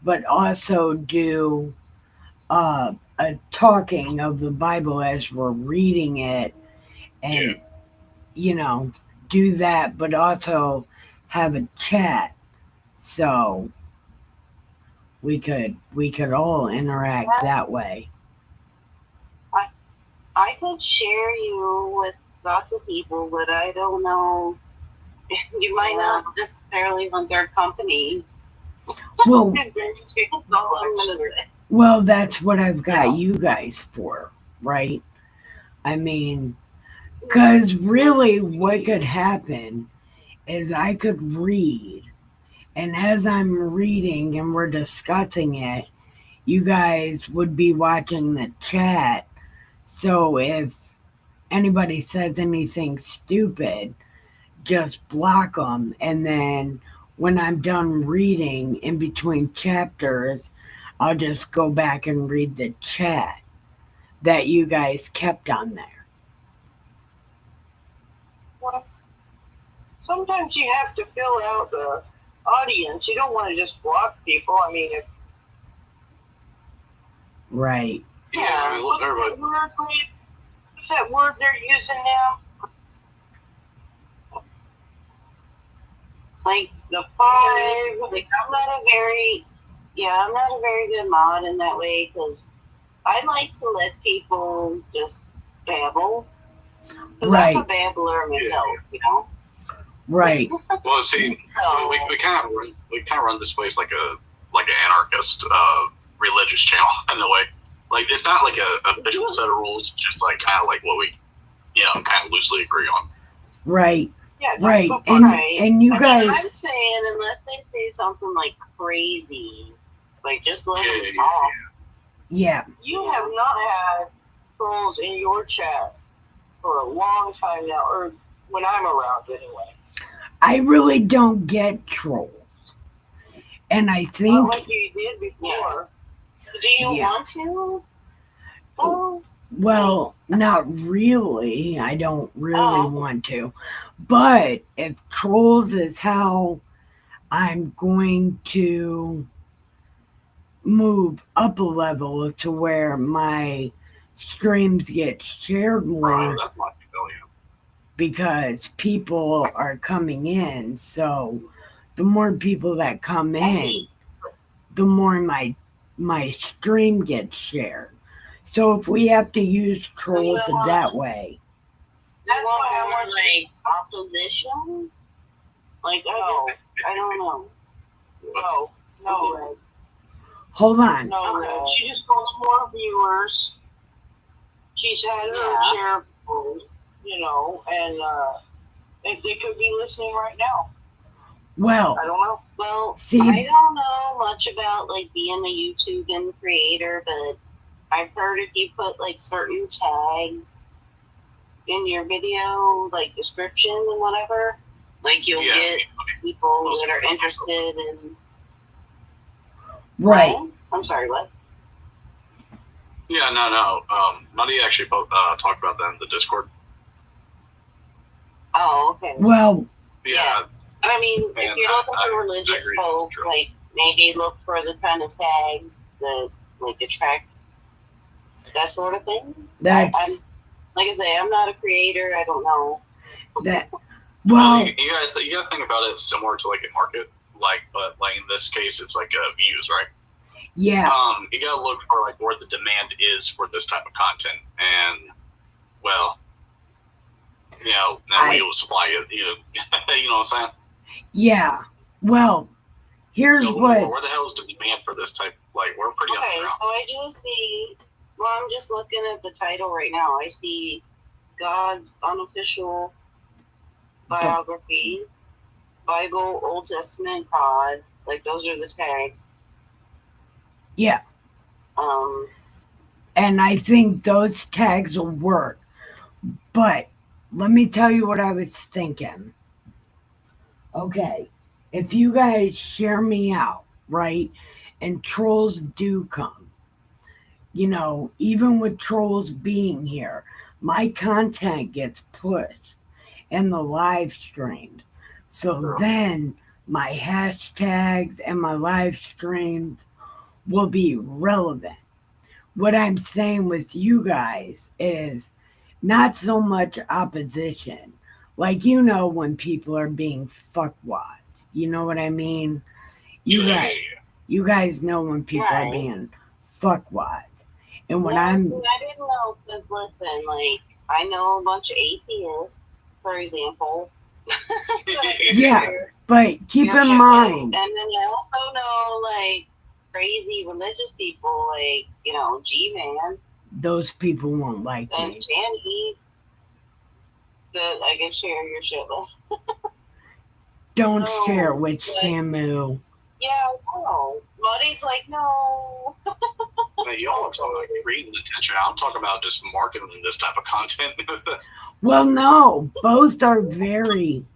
but also do a talking of the Bible as we're reading it, and do that, but also have a chat, so we could all interact that way. I could share you with lots of people, but I don't know. You might not necessarily want their company. Well, well, that's what I've got you guys for, right? I mean, because really what could happen is I could read, and as I'm reading and we're discussing it, you guys would be watching the chat. So if anybody says anything stupid, just block them. And then when I'm done reading in between chapters, I'll just go back and read the chat that you guys kept on there. Well, sometimes you have to fill out the audience. You don't want to just block people. I mean, if Right. Yeah. what's that word they're using now? Like The five. like I'm not a very good mod in that way because I like to let people just babble. Because Right. I'm a babbler myself, Right. Well, see, So, we kind of run this place like an anarchist religious channel in a way. Like it's not like a official set of rules, just like kind of like what we kind of loosely agree on. Right. Yeah, Right. go for And it. and you I'm guys, saying unless they say something like crazy, like just let them Yeah, talk. yeah. You have not had trolls in your chat for a long time now, or when I'm around anyway. I really don't get trolls. And I Not think, like you did before. Do you Yeah. want to? Oh, well, not really. I don't really Oh. want to. But if trolls is how I'm going to move up a level to where my streams get shared Bro, more that's not million. because people are coming in. So the more people that come in, Hey. the more my stream gets shared. So if we have to use trolls that way, That's why I want like opposition. Like I don't know. No. hold on. No, Okay. she just wants more viewers. She's had her share, and they could be listening right now. Well, I don't know. Well, See- I don't know much about like being a YouTube creator, but I've heard if you put like certain tags in your video, like description and whatever, like you'll get people that are interested in. right. What? I'm sorry, what? Yeah, no. Muddy actually talked about that in the Discord. Oh, okay. Well, Yeah. I mean, if And you're looking I for religious agree. folk, True. like maybe look for the kind of tags that like attract that sort of thing. that's I'm, like I say, I'm not a creator. I don't know. That well, you gotta think about it similar to like a market, but like in this case, it's like views, right? yeah, You gotta look for like where the demand is for this type of content, and well, then we will supply it. You know what I'm saying? yeah. Well, here's what. Where the hell is the demand for this type? Like, we're pretty Okay, underground. so I do see. Well, I'm just looking at the title right now. I see God's unofficial biography, Bible, Old Testament, God. Like those are the tags. Yeah. And I think those tags will work. But let me tell you what I was thinking. Okay, if you guys share me out, right, and trolls do come, even with trolls being here, my content gets pushed in the live streams. So then my hashtags and my live streams will be relevant. What I'm saying with you guys is not so much opposition. Like, when people are being fuckwads. You know what I mean? You guys know when people are being fuckwads. And when I didn't know, because listen, like, I know a bunch of atheists, for example. Yeah, but keep in mind. And then I also know, like, crazy religious people, like, G-Man. Those people won't like and me. Janny, that I can share your shit with. Don't share with Shamu. Yeah, no. Buddy's like, no. Man, y'all are talking about reading attention. I'm talking about just marketing this type of content. Well, no. Both are very...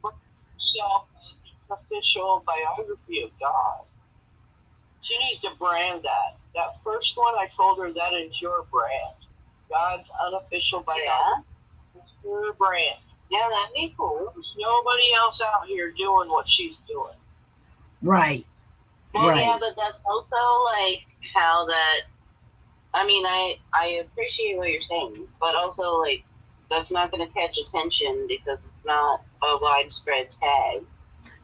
Official biography of God. She needs to brand that. That first one, I told her that is your brand. God's unofficial biography. It's her brand. Yeah, that'd be cool. There's nobody else out here doing what she's doing. Right. Well, right. Yeah, but that's also like how that. I mean, I appreciate what you're saying, but also like that's not going to catch attention because it's not a widespread tag.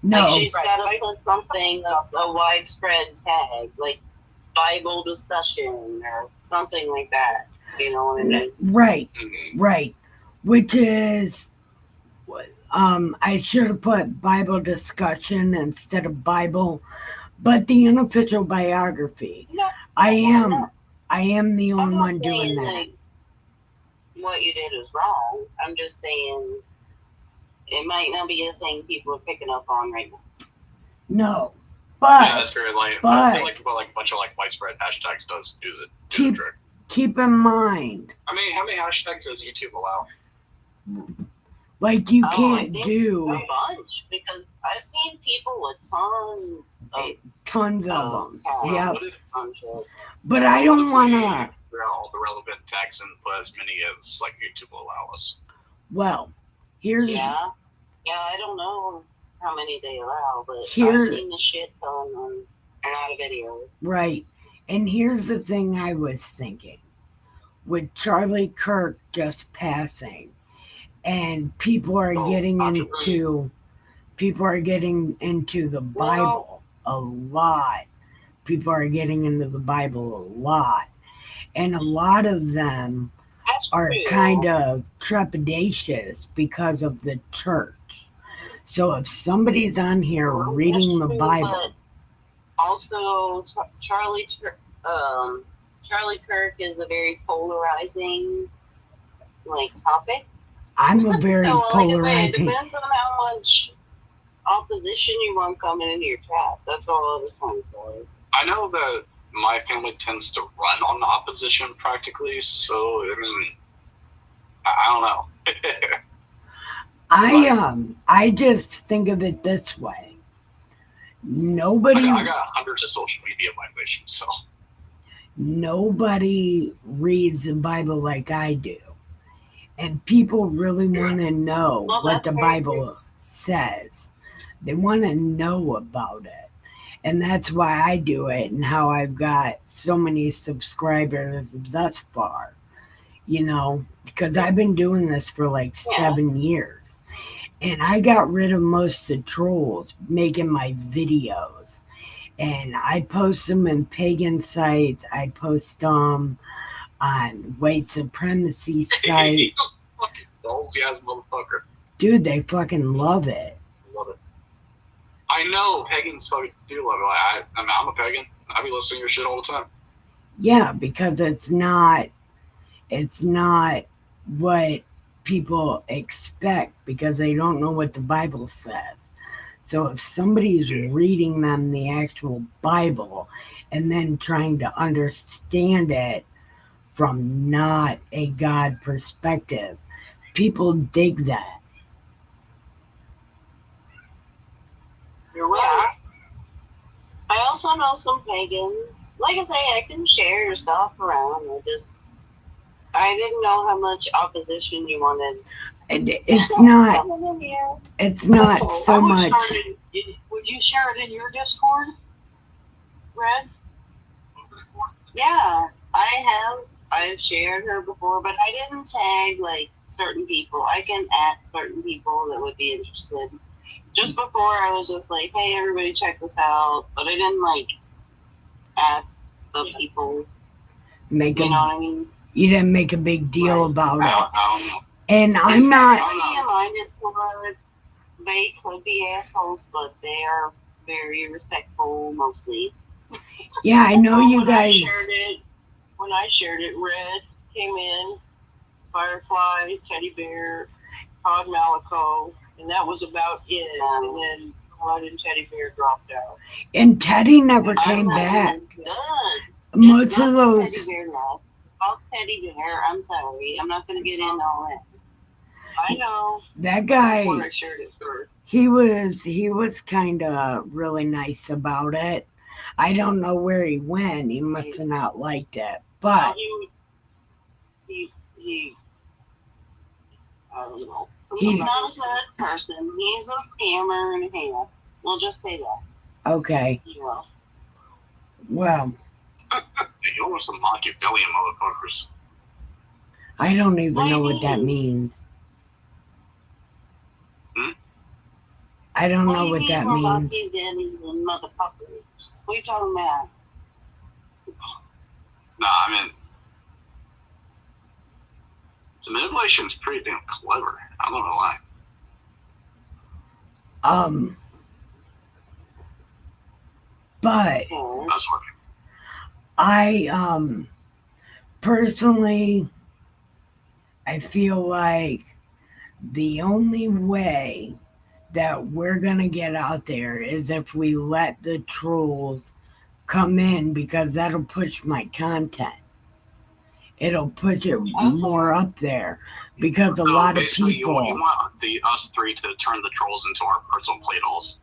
No. Like she's got to put something that's a widespread tag, like Bible discussion or something like that. You know what I mean? Right. Right. Which is, I should have put Bible discussion instead of Bible, but the unofficial biography. No, I am the only one doing that. Like, what you did is wrong. I'm just saying it might not be a thing people are picking up on right now. No, but yeah, that's very lame. I feel like a bunch of like widespread hashtags does do the trick. Keep in mind. I mean, how many hashtags does YouTube allow? Like you can't do a bunch because I've seen people with tons of them. Yeah, but I don't want to. Figure out all the relevant tags and put as many as like YouTube will allow us. Well, here's I don't know how many they allow, but I've seen the shit ton on a lot of videos. Right, and here's the thing I was thinking: with Charlie Kirk just passing, and people are getting into the Bible a lot. People are getting into the Bible a lot. And a lot of them are kind of trepidatious because of the church. So if somebody's on here reading the Bible. Also, Charlie Kirk is a very polarizing topic. I'm a very polarizing. It depends on how much opposition you want coming into your chat. That's all I was trying to say. I know that my family tends to run on opposition practically, so I mean, I don't know. I just think of it this way. Nobody. I got hundreds of social media violations, so. Nobody reads the Bible like I do. And people really want to know what the Bible says. They want to know about it. And that's why I do it and how I've got so many subscribers thus far. Because I've been doing this for 7 years. And I got rid of most of the trolls making my videos. And I post them in pagan sites. I post them on white supremacy sites. Fucking ballsy ass motherfucker. Dude, they fucking love it. Love it. I know pagans fucking do love it. I mean, I'm a pagan. I be listening to your shit all the time. Yeah, because it's not what people expect because they don't know what the Bible says. So if somebody's reading them the actual Bible and then trying to understand it from not a God perspective, people dig that. You're right. I also know some pagan. Like I say, I can share stuff around. I didn't know how much opposition you wanted. It's not so I would much. start would you share it in your Discord, Red? Yeah, I've shared her before, but I didn't tag like certain people. I can at certain people that would be interested. Just before, I was just like, "Hey, everybody, check this out," but I didn't like at the people. Make You a, know what I mean? you didn't make a big deal about it. I don't know. And I'm not. Everybody in my Discord, they could be assholes, but they are very respectful mostly. Yeah, I know you When guys. when I shared it, Red came in, Firefly, Teddy Bear, Todd Malico, and that was about it. And then Todd and Teddy Bear dropped out. And Teddy never came I'm not back. even done. Most Just of not those. Teddy Bear left. Fuck Teddy Bear. I'm sorry. I'm not going to get into all that. I know. That That's when guy, I shared it first. he was kind of really nice about it. I don't know where he went. He must have not liked it. But He I don't know. He's not a good person. He's a scammer and a half. We'll just say that. okay, Well, well, Yeah, you want some Machiavellian motherfuckers. I don't even know what that means. I don't know what that means. Motherfuckers. What are you talking about? Nah, I mean, the manipulation's pretty damn clever. I don't know why. But That's what. I personally, I feel like the only way that we're gonna get out there is if we let the trolls come in because that'll push my content. It'll push it more up there because a lot of basically, people. You want us three to turn the trolls into our personal play dolls.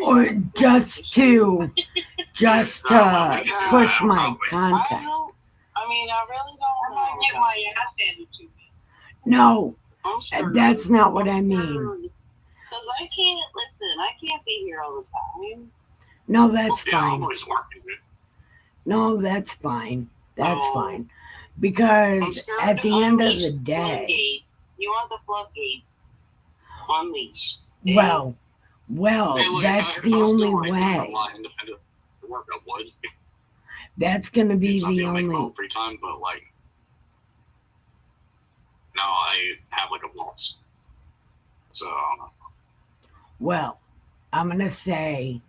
Or just to push my content. I mean, I really don't. I might get my ass handed to me. No, I'm screwed. that's not what I mean. Because I can't listen. I can't be here all the time. No, that's Yeah, I'm fine. always working, dude. No, that's fine. That's fine. Because at the end of the day, Floodgate. You want the floodgates unleashed. Okay? well, Hey, look, that's if the I was only still writing way. online independent work, I would. That's going to be It's not the gonna make my only. own free time, but like, now I have like a boss. So, Well, I'm going to say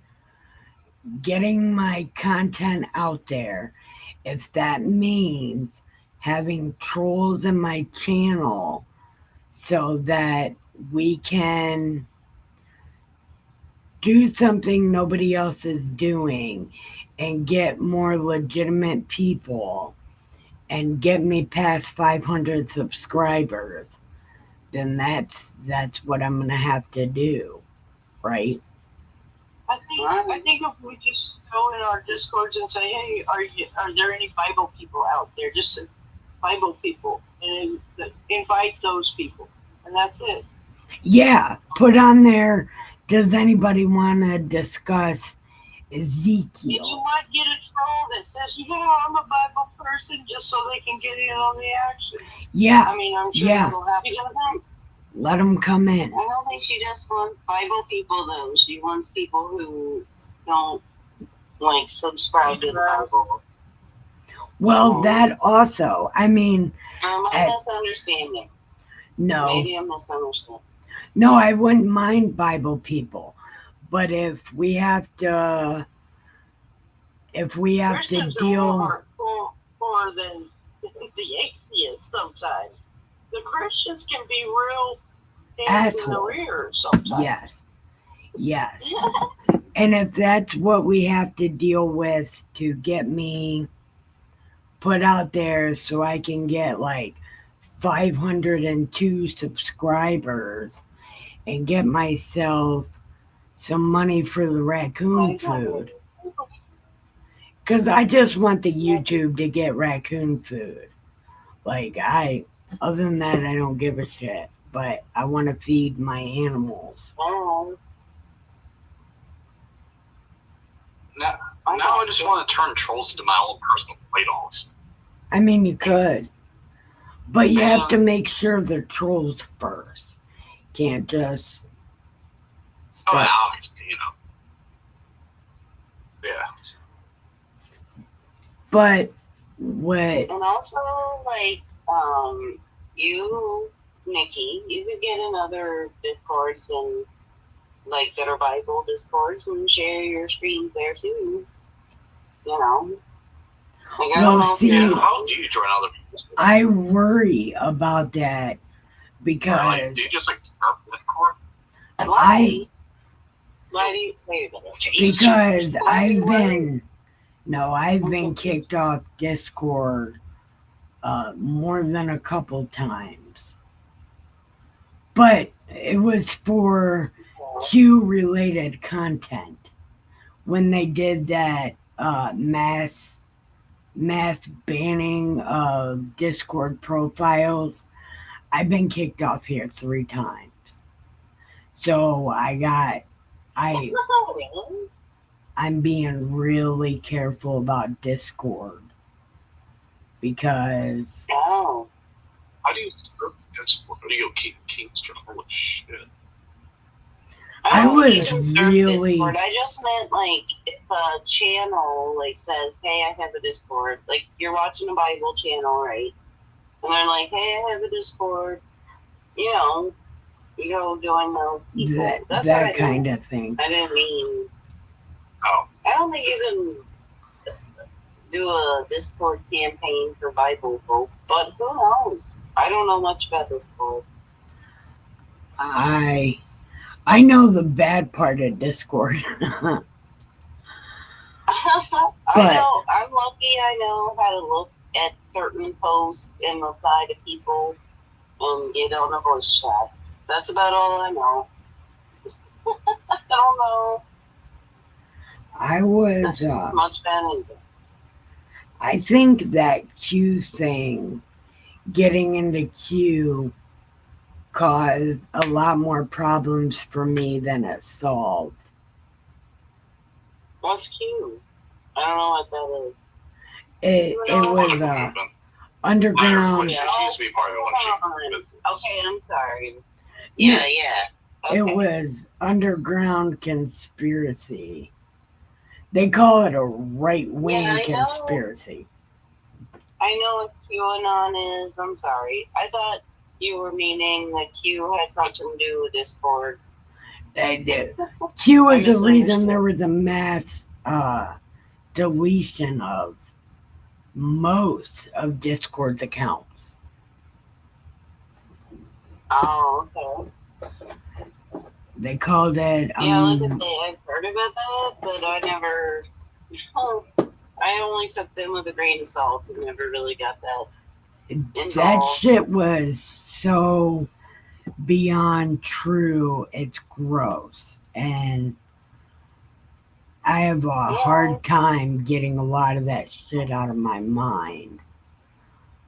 getting my content out there, if that means having trolls in my channel so that we can do something nobody else is doing and get more legitimate people and get me past 500 subscribers, then that's what I'm gonna have to do, right? I think if we just go in our Discords and say, hey, are there any Bible people out there? Just say Bible people, and invite those people, and that's it. Yeah, put on there. Does anybody want to discuss And you Ezekiel? might get a troll that says, yeah, I'm a Bible person, just so they can get in on the action. Yeah, I mean, I'm sure Yeah. that'll happen. Let them come in. I don't think she just wants Bible people, though. She wants people who don't, like, subscribe to the Bible. Well, that also, I mean, Am I misunderstanding? no. Maybe I'm misunderstanding. No, I wouldn't mind Bible people. But if we have to Christians deal, are more than the atheists sometimes. The Christians can be real hands in the assholes. rear sometimes. Yes. And if that's what we have to deal with to get me put out there so I can get like 502 subscribers and get myself some money for the raccoon food. Because I just want the YouTube to get raccoon food. Like, other than that, I don't give a shit. But I want to feed my animals. Now I just want to turn trolls into my own personal play dolls. I mean, you could. But you have to make sure they're trolls first. Can't just start. Oh, yeah. But what? And also, like, you, Nikki, you could get in other Discords and, like, that are Bible Discords and share your screens there too. You know? Like, I don't know see, how do you join other people's Discords? I worry about that because like, do you just like start Discord? Why? Why do you wait a minute? Because I've been kicked off Discord more than a couple times. But it was for Q related content. When they did that mass banning of Discord profiles, I've been kicked off here 3 times. So I'm being really careful about Discord because how do you start Discord? How do you go Kingston? Holy shit. I was really. Discord. I just meant like if a channel like says, "Hey, I have a Discord." Like you're watching a Bible channel, right? And they're like, "Hey, I have a Discord." You know, you go join those people. That's that kind of thing. I didn't mean. Oh. I don't think you can do a Discord campaign for Bible folk, but who knows? I don't know much about Discord. I know the bad part of Discord. I know. I'm lucky. I know how to look at certain posts and reply to people and get on a voice chat. That's about all I know. I don't know. I was. Much better. I think that Q thing, getting into Q, caused a lot more problems for me than it solved. What's Q? I don't know what that is. It was underground. Okay, I'm sorry. Yeah. Okay. It was underground conspiracy. They call it a right-wing conspiracy. I know what QAnon is. I'm sorry. I thought you were meaning that Q had something to do with Discord. They did. Q was the reason there was a mass deletion of most of Discord's accounts. Oh, okay. They called it. Yeah, like I say, I've heard about that, but I never. I only took them with a grain of salt and never really got that. That shit was so beyond true. It's gross, and I have a hard time getting a lot of that shit out of my mind.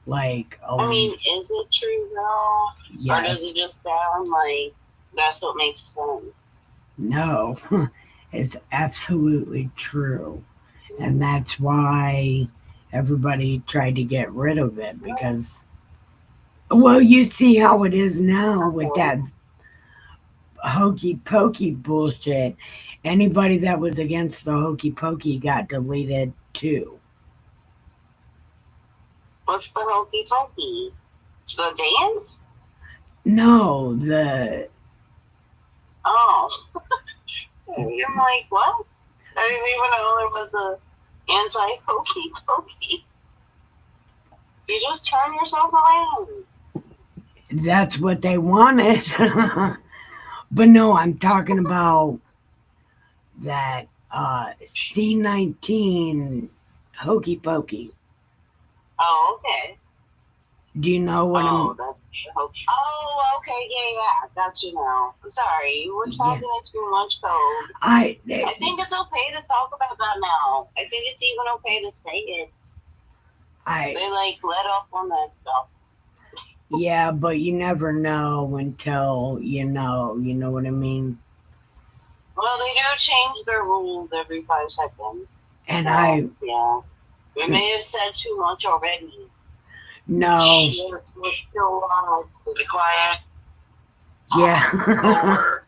Like, I mean, is it true though? Yes. Or does it just sound like that's what makes sense? No, it's absolutely true. And that's why everybody tried to get rid of it, because Well, you see how it is now with that hokey pokey bullshit. Anybody that was against the hokey pokey got deleted too. What's the hokey pokey? The dance? No, the Oh. You're like, what? I didn't even know there was a anti-hokey pokey. You just turn yourself around. that's what they wanted. But no, I'm talking about that C19 hokey pokey. Oh, okay. Do you know what Oh, that's hokey. Oh, okay, yeah. Got you now. I'm sorry. You were talking too much code. I think it's okay to talk about that now. I think it's even okay to say it. They like let off on that stuff. Yeah, but you never know until you know what I mean? Well, they do change their rules every 5 seconds. And yeah. We may have said too much already. No. We're still on. Be quiet. Yeah. Over.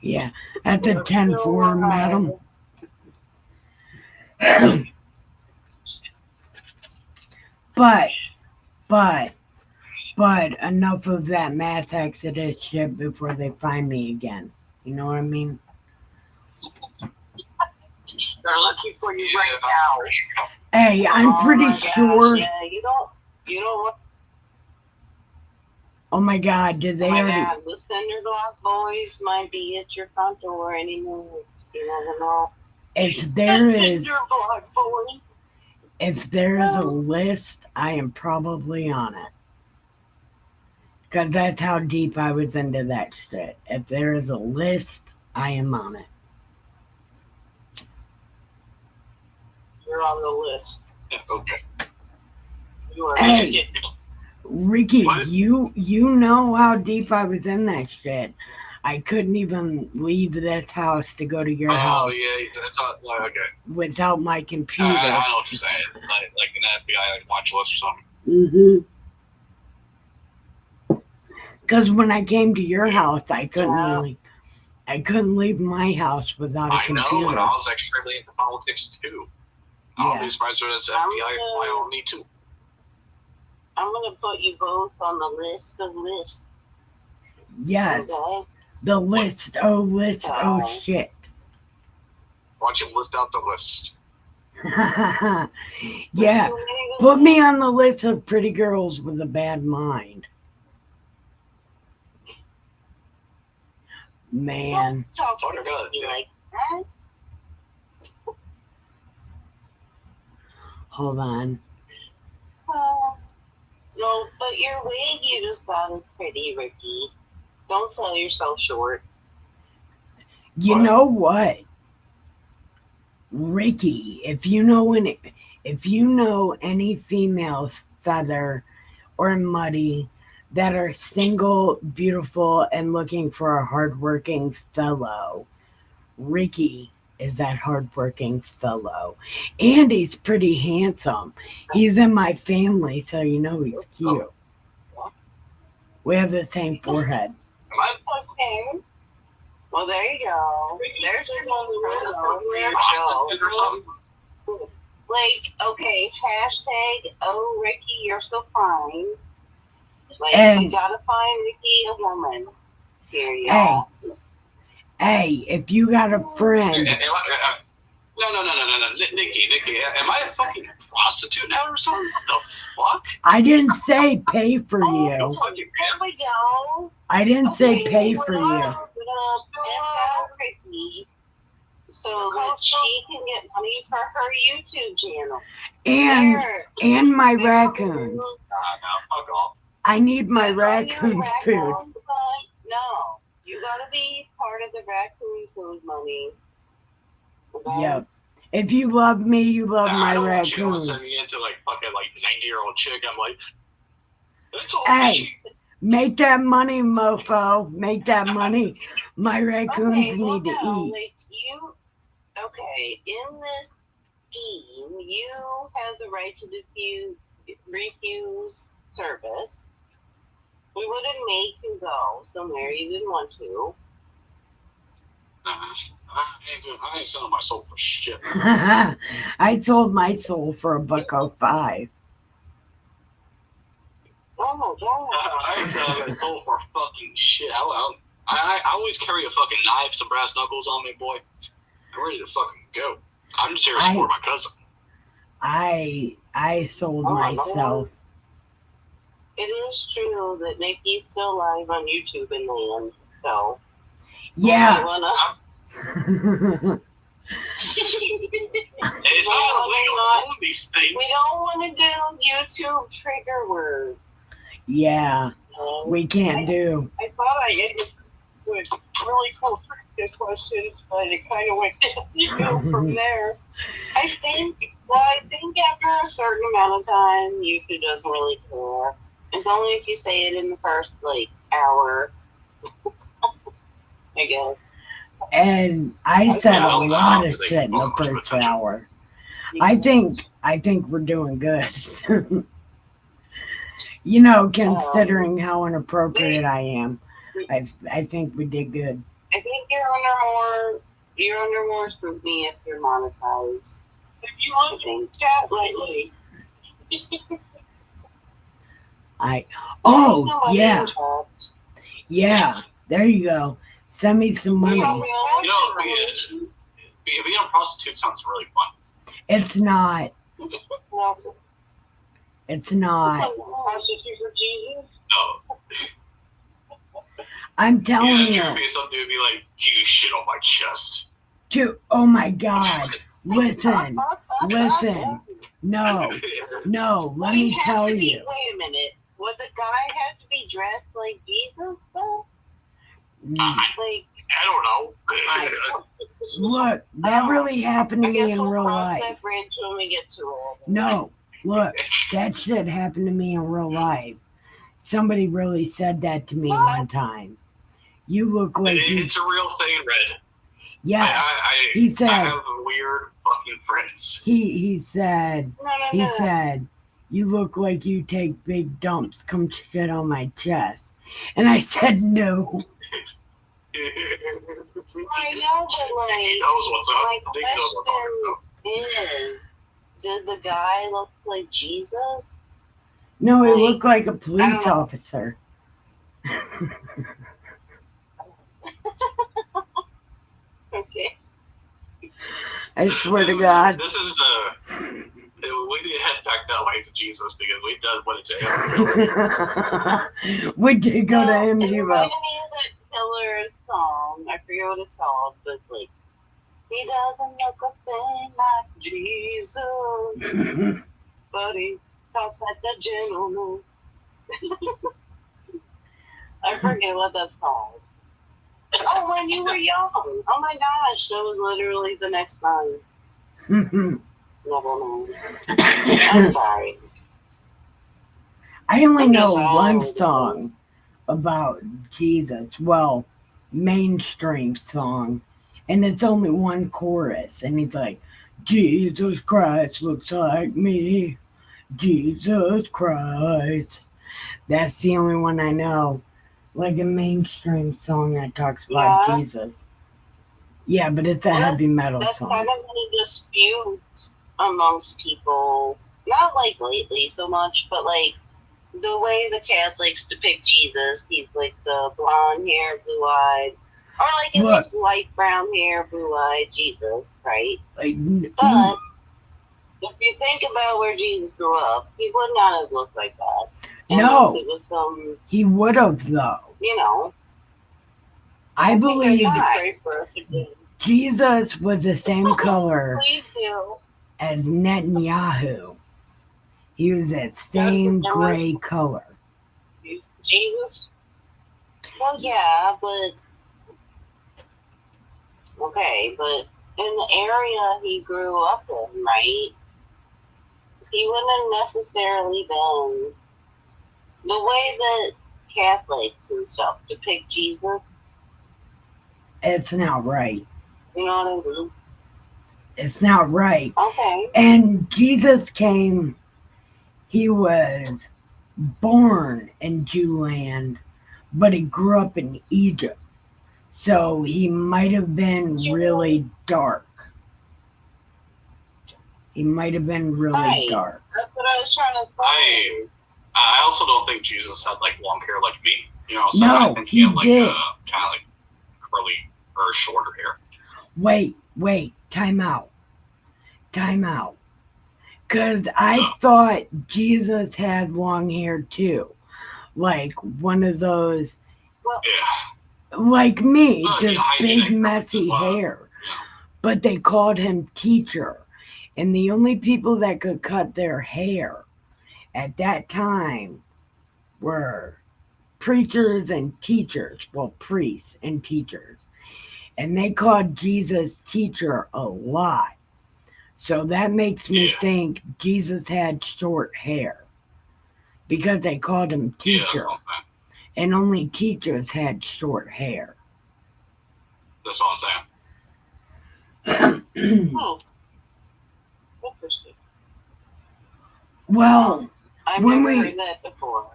Yeah. That's a 10-4, madam. But enough of that mass exodus shit before they find me again. You know what I mean? They're looking for you right now. Hey, I'm pretty sure. Yeah, you don't. Oh my God! Did they already? God, the Cinderblock boys might be at your front door any minute. You never know. If there is a list, I am probably on it. Because that's how deep I was into that shit. If there is a list, I am on it. You're on the list. Okay. You are Hey, Ricky, you know how deep I was in that shit. I couldn't even leave this house to go to your house. Oh yeah, that's all, okay. Without my computer. I know what you're saying. Like an FBI watch list or something. Because when I came to your house, I couldn't leave my house without a computer. I know, and I was extremely into politics too. I'll be surprised if it's FBI fly on me too. I'm gonna put you both on the list of lists. Yes. Okay. The list. Oh shit. Why don't you list out the list? Yeah. Put me on the list of pretty girls with a bad mind. Man. Hold on. No, but your wig you just got is pretty, Ricky. Don't sell yourself short. You know what? Ricky, if you know any females, Feather or Muddy, that are single, beautiful, and looking for a hardworking fellow, Ricky is that hardworking fellow. And he's pretty handsome. He's in my family, so you know he's cute. We have the same forehead. Okay. Well, there you go. There's like, okay, hashtag, oh, Ricky, you're so fine. Like, you gotta find Ricky a woman. Here you go. Hey, if you got a friend. No, Nikki, am I a fucking prostitute now or something? What the fuck? I didn't say pay for you. There we go. I didn't say pay for you. Ricky, so that she can get money for her YouTube channel. And my raccoons. I need my raccoons food. No, you gotta be part of the raccoon food money. Okay? Yep. If you love me, you love my raccoons. You don't send me into like fucking like 90-year-old chick. I'm like, hey, make that money, mofo. Make that money. My raccoons need to eat. Like in this scheme, you have the right to refuse service. We wouldn't make you go somewhere you didn't want to. I ain't selling my soul for shit. I sold my soul for $1.05. Oh my god. I ain't selling my soul for fucking shit. I always carry a fucking knife, some brass knuckles on me, boy. I'm ready to fucking go. I'm just here to support my cousin. I sold myself. It is true that Nikki's still live on YouTube in the end, so. Yeah. It's not illegal to own these things. We don't want to do YouTube trigger words. Yeah. We can't do. I thought I ended with really cool trivia questions, but it kind of went downhill from there. I think after a certain amount of time, YouTube doesn't really care. It's only if you say it in the first, hour. I guess. And I said a lot of shit in the first hour. I think we're doing good. Considering how inappropriate I am, I think we did good. I think you're under more scrutiny if you're monetized. If you look in chat lately. Yeah, there you go. Send me some money. Being a prostitute sounds really fun. It's not. It's not. Prostitute for Jesus? No. I'm telling you. Be some dude be like, you shit on my chest. Oh my God. Listen. No, let me tell you. Wait a minute. Would the guy have to be dressed like Jesus, though? I don't know. Look, that really happened to me in real life. No, look, that shit happened to me in real life. Somebody really said that to me one time. You look like it's a real thing, Red. Yeah, he said. I have weird fucking friends. He said. He said, you look like you take big dumps. Come shit on my chest. And I said no. I know, but he knows what's up. my question is, did the guy look like Jesus? No, he looked like a police officer. Okay. I swear to God. This is we need to head back that way to Jesus because we done went to him. We did go to him. It reminded me of that Killer's song. I forget what it's called, but he doesn't look a thing like Jesus, but he talks like a gentleman. I forget what that's called. Oh, when you were young. Oh my gosh, that was literally the next line. Never mind. I'm sorry. I only know one song about Jesus. Well, mainstream song. And it's only one chorus. And he's like, Jesus Christ looks like me. Jesus Christ. That's the only one I know. Like a mainstream song that talks about Jesus. Yeah, but it's a heavy metal that's song. That's kind of a dispute amongst people. Not lately so much, but the way the Catholics depict Jesus, he's the blonde hair, blue eyed, or it's just white, brown hair, blue eyed Jesus, right? But if you think about where Jesus grew up, he would not have looked like that. No, it was some. He would have though. I believe Jesus was the same color as Netanyahu. He was that same gray color. Jesus? Well, yeah, but okay, but in the area he grew up in, right? He wouldn't have necessarily been the way that Catholics and stuff depict Jesus. It's not right. You know what I mean? It's not right. Okay. And Jesus came, he was born in Jewland, but he grew up in Egypt. So he might have been really dark. He might have been really Right. dark. That's what I was trying to say. I also don't think Jesus had like long hair like me. You know, so No, I think he had like did. kind of like curly or shorter hair. Wait, time out. Because I So, thought Jesus had long hair too. Like one of those, yeah. like me, Well, just big messy hair. Yeah. But they called him teacher. And the only people that could cut their hair at that time were preachers and teachers. Well, priests and teachers. And they called Jesus teacher a lot. So that makes me think Jesus had short hair because they called him teacher. Yeah, And only teachers had short hair. that's what I'm saying. Oh, interesting. Well, I've when never we heard that before.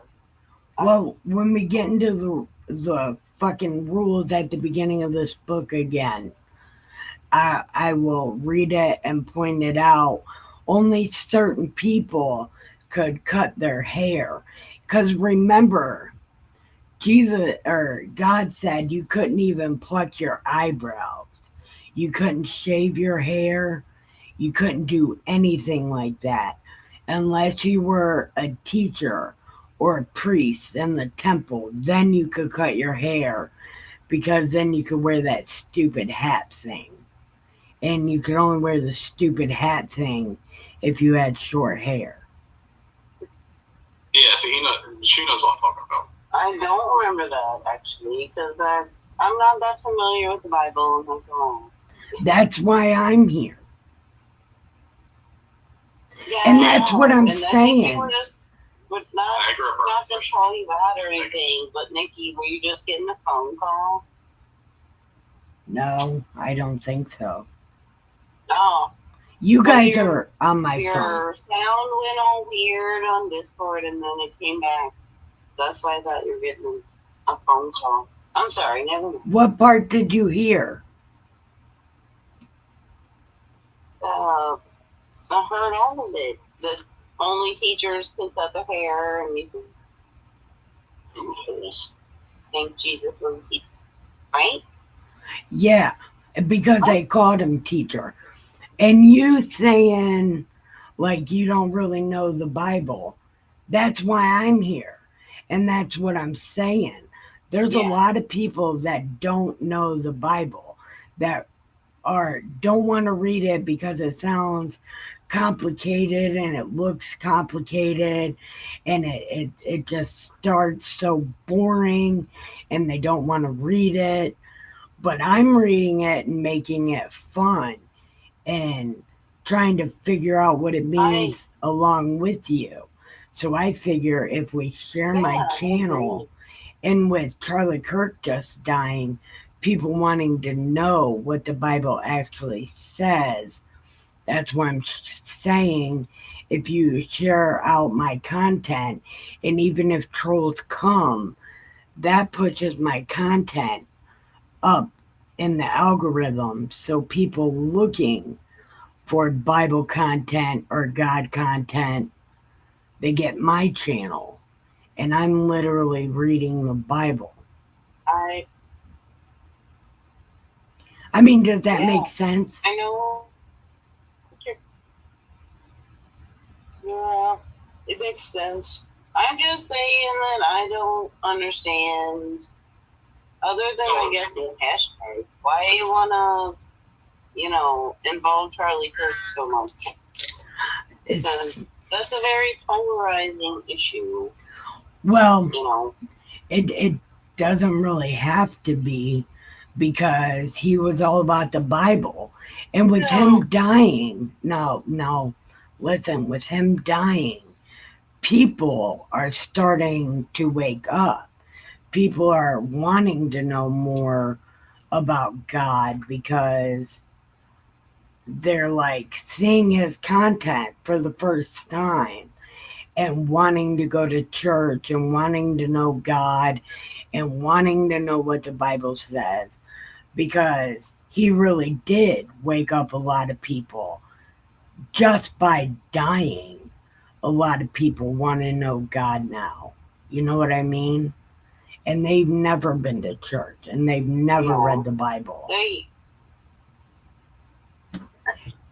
well, when we get into the fucking rules at the beginning of this book again, I will read it and point it out. Only certain people could cut their hair. Because remember, Jesus or God said you couldn't even pluck your eyebrows. You couldn't shave your hair. You couldn't do anything like that unless you were a teacher or a priest in the temple. Then you could cut your hair because then you could wear that stupid hat thing. And you could only wear the stupid hat thing if you had short hair. Yeah, so she knows what I'm talking about. I don't remember that actually because I'm not that familiar with the Bible. That's why I'm here. Yeah, And that's what I'm and saying. You were just, not to call you out or anything, but Nikki, were you just getting a phone call? No, I don't think so. No. You guys are on my your phone. Your sound went all weird on Discord and then it came back. So that's why I thought you were getting a phone call. I'm sorry, never mind. What part did you hear? I heard all of it. The only teachers can cut their hair and you think Jesus was a teacher, right? Yeah, because they called him teacher. And you saying like you don't really know the Bible. That's why I'm here. And that's what I'm saying. There's a lot of people that don't know the Bible, that don't want to read it because it sounds complicated and it looks complicated and it just starts so boring and they don't want to read it. But I'm reading it and making it fun and trying to figure out what it means along with you. So I figure if we share my channel, and with Charlie Kirk just dying, people wanting to know what the Bible actually says, that's why I'm saying if you share out my content, and even if trolls come, that pushes my content up in the algorithm. So people looking for Bible content or God content, they get my channel. And I'm literally reading the Bible. I mean, does that make sense? I know. Yeah, it makes sense. I'm just saying that I don't understand, other than I guess the hashtag, why you want to, involve Charlie Kirk so much. Because that's a very polarizing issue. Well, it doesn't really have to be, because he was all about the Bible. And with him dying, listen, with him dying, people are starting to wake up. People are wanting to know more about God because they're like seeing his content for the first time. and wanting to go to church and wanting to know God and wanting to know what the Bible says, because he really did wake up a lot of people just by dying. A lot of people want to know God now. You know what I mean? And they've never been to church and they've never read the Bible.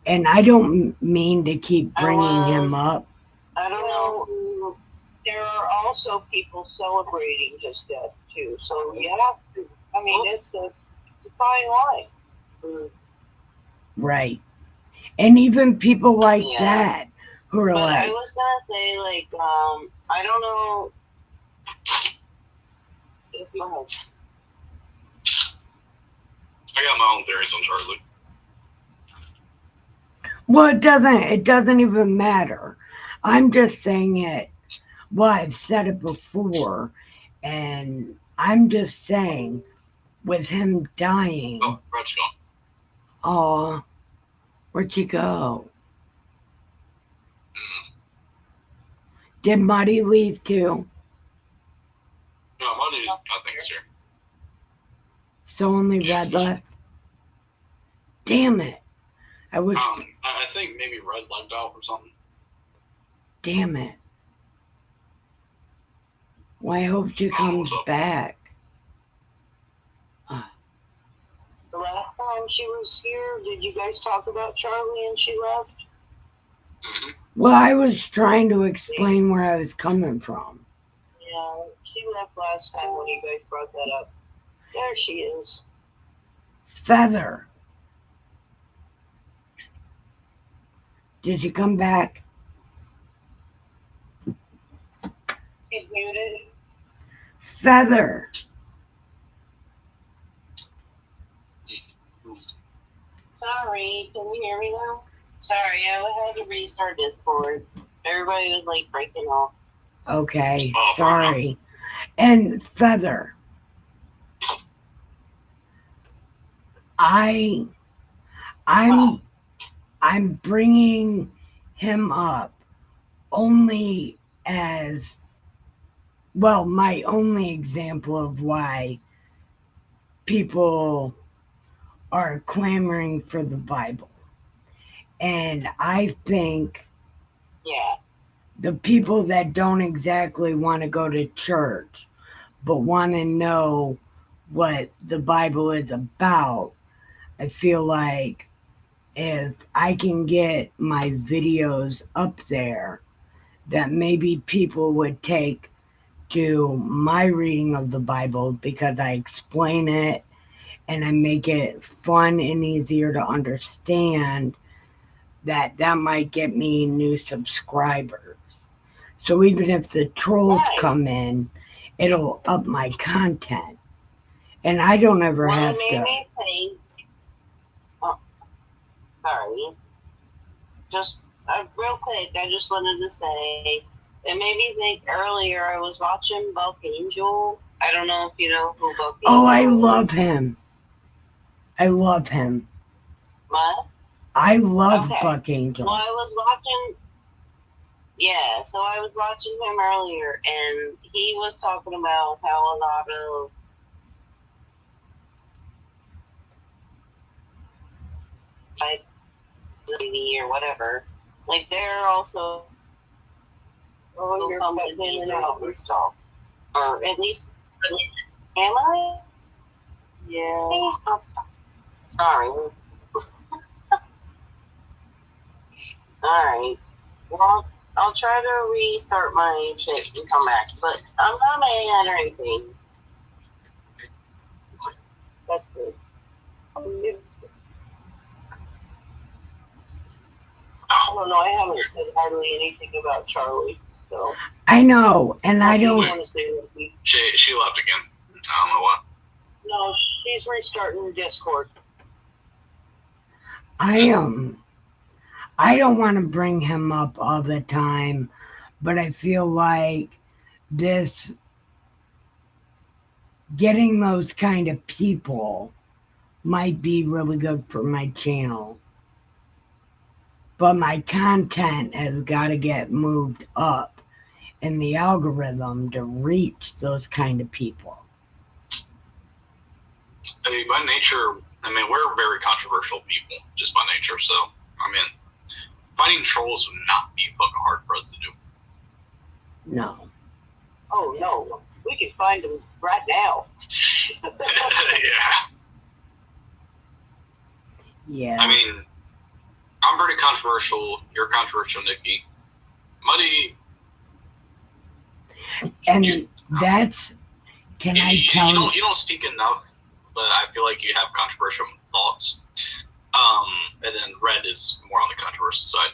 And I don't mean to keep bringing him up. I don't know. There are also people celebrating his death too. So you have to. I mean, it's a fine line. Right. And even people like that who are But like, I was gonna say, like, I don't know. Go ahead. I got my own theories on Charlie. well, it doesn't even matter. I'm just saying it. Well, I've said it before, and I'm just saying with him dying. Oh, Brad's gone. Aw, where'd you go? Did Muddy leave too? No, Money, I think, is here. So only Yeah. Red left? Damn it. I wish. I think maybe Red left out or something. Damn it. Well, I hope she comes back. The last time she was here, did you guys talk about Charlie and she left? Mm-hmm. Well, I was trying to explain where I was coming from. Yeah, she left last time when you guys brought that up. There she is. Feather. Did you come back? She's muted. Feather. Sorry, can you hear me now? Sorry, I had to restart Discord. Everybody was like breaking off. Okay, sorry. And Feather. I'm bringing him up only as, well, my only example of why people are clamoring for the Bible. And I think the people that don't exactly want to go to church but want to know what the Bible is about, I feel like if I can get my videos up there, that maybe people would take to my reading of the Bible because I explain it and I make it fun and easier to understand, that might get me new subscribers. So even if the trolls come in, it'll up my content. And I don't ever have It to. made me think. Oh, sorry. Just real quick, I just wanted to say it made me think earlier. I was watching Buck Angel. I don't know if you know who Buck Angel is. Oh, I love him. I love him. What? I love Buck Angel. Well, I was watching. Yeah, so I was watching him earlier, and he was talking about how a lot of like TV or whatever, like they're also You're cutting in and out. and stuff, or at least am I? Yeah. Sorry. Alright. Well, I'll try to restart my shit and come back, but I'm not mad or anything. That's good. I don't know. I haven't said hardly anything about Charlie, so. I know, and I I don't. want to say that She left again. I don't know why. no, she's restarting Discord. I don't want to bring him up all the time, but I feel like this, getting those kind of people might be really good for my channel. But my content has got to get moved up in the algorithm to reach those kind of people. Hey, by nature, I mean, we're very controversial people, just by nature. So, I mean, fighting trolls would not be fucking hard for us to do. No. Oh no, we can find them right now. Yeah. Yeah. I mean, I'm pretty controversial. You're controversial, Nikki. Muddy. And that's, can I tell you? You don't speak enough, but I feel like you have controversial thoughts. And then Red is more on the controversial side.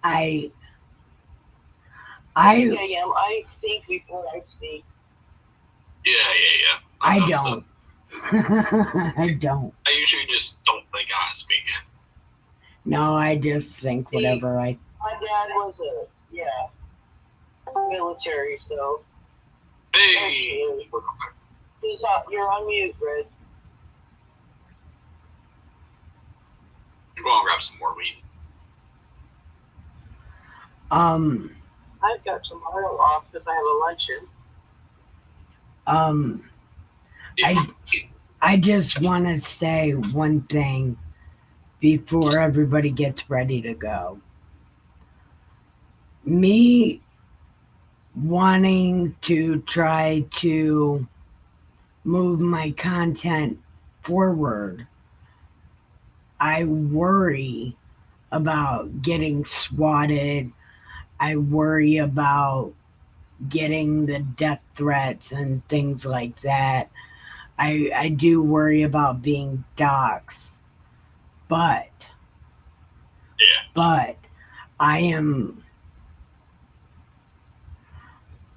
I think before I speak. Yeah. I don't. I don't. I usually just don't think I speak. No, I just think whatever My dad was military, so. Hey! You're on mute, Red. I'm going to grab some more weed. I've got some oil off because I have a luncheon. I just want to say one thing before everybody gets ready to go. Me wanting to try to move my content forward, I worry about getting swatted. I worry about getting the death threats and things like that. I do worry about being doxxed. But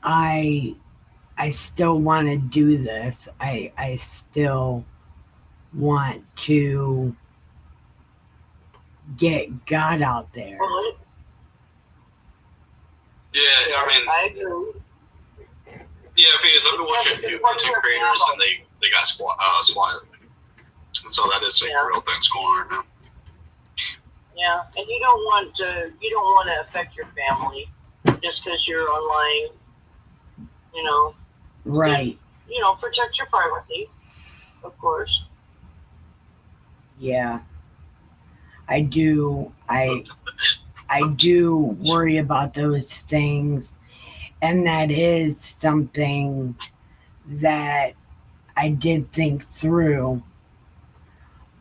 I still want to do this. I still want to get God out there. Yeah, I mean, I do. Yeah, because I've been watching two creators and they got swatted. So that is some real things going on right now. Yeah, and you don't want to affect your family just because you're online. You know. Right. Just, protect your privacy, of course. Yeah. I do. I do worry about those things, and that is something that I did think through.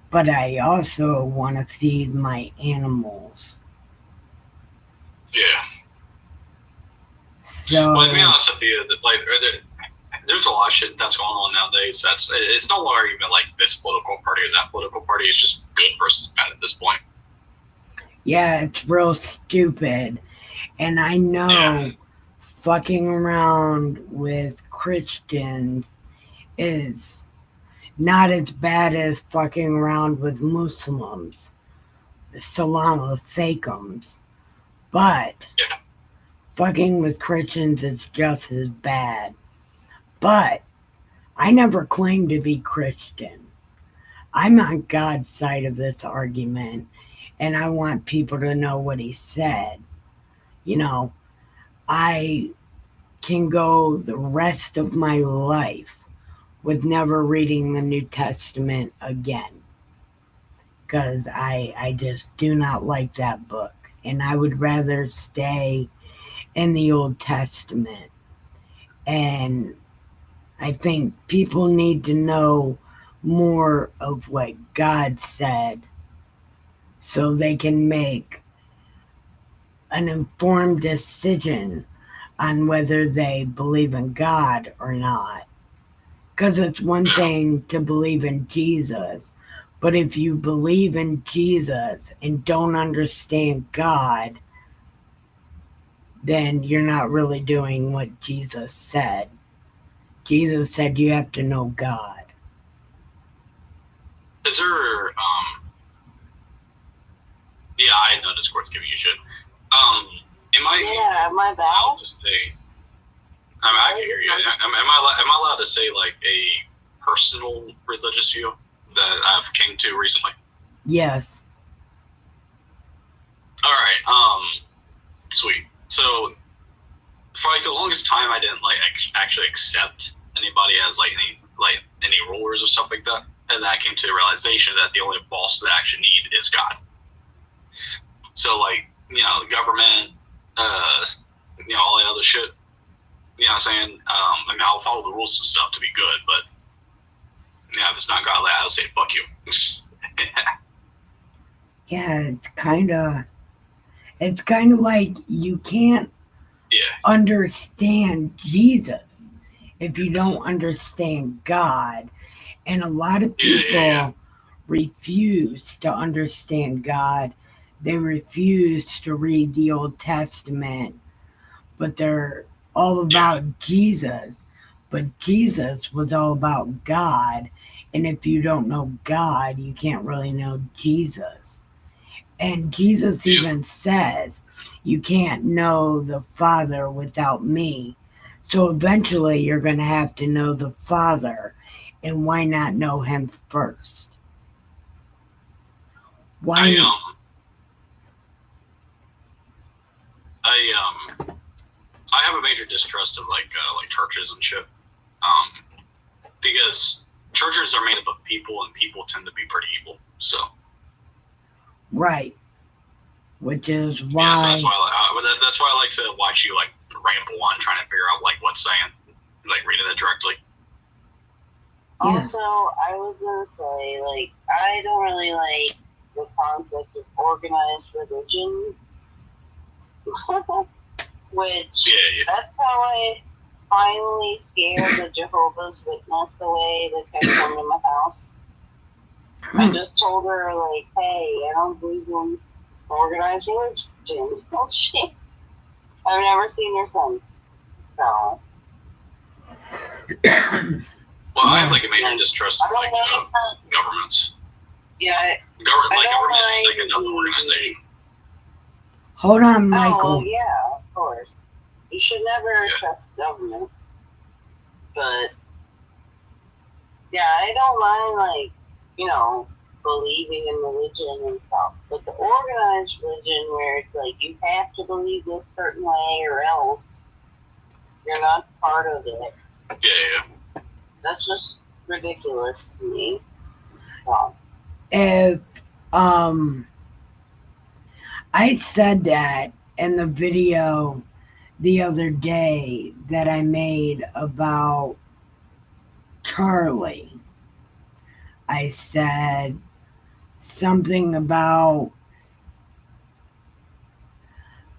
But I also want to feed my animals. Yeah. So. Well, to be honest with you, there's a lot of shit that's going on nowadays. It's no longer even like this political party or that political party. It's just good versus bad at this point. Yeah, it's real stupid. And I know fucking around with Christians is not as bad as fucking around with Muslims, Salam Alaikum. But fucking with Christians is just as bad. But I never claimed to be Christian. I'm on God's side of this argument, and I want people to know what he said. I can go the rest of my life with never reading the New Testament again, because I just do not like that book, and I would rather stay in the Old Testament. And I think people need to know more of what God said so they can make an informed decision on whether they believe in God or not. Because it's one thing to believe in Jesus, but if you believe in Jesus and don't understand God, then you're not really doing what Jesus said. Jesus said you have to know God. Is there, yeah, I know Discord's giving you shit. My bad. Allowed to say, I can hear you. Am I allowed to say, like, a personal religious view that I've came to recently? Yes. All right, sweet. So, for like the longest time, I didn't like actually accept anybody as like any rulers or stuff like that. And then I came to the realization that the only boss that I actually need is God. So like, government, all that other shit. You know what I'm saying? I mean, I'll follow the rules and stuff to be good, but if it's not godly, I'll say fuck you. Yeah, it's kind of like you can't understand Jesus if you don't understand God. And a lot of people refuse to understand God. They refuse to read the Old Testament, but they're all about Jesus. But Jesus was all about God. And if you don't know God, you can't really know Jesus. And Jesus even says, you can't know the Father without me. So eventually you're going to have to know the Father. And why not know him first? Why? I have a major distrust of like churches and shit, because churches are made up of people, and people tend to be pretty evil. So. Right. Which is why. Yeah, so that's why I like to watch you like ramble on trying to figure out like what's saying, like reading it directly. Yeah. Also, I was gonna say, like, I don't really like the concept of organized religion. Which, that's how I finally scared the Jehovah's Witness away that kept coming to my house. I just told her, like, hey, I don't believe in organized religion. I've never seen your son. So. Well, I have like a major distrust of like governments. Yeah. Government is just like another organization. Hold on, Michael. Oh, yeah, of course. You should never trust the government. But, yeah, I don't mind, like, believing in religion and stuff. But the organized religion where it's like you have to believe this certain way or else you're not part of it. Yeah. That's just ridiculous to me. So. If I said that in the video the other day that I made about Charlie. I said something about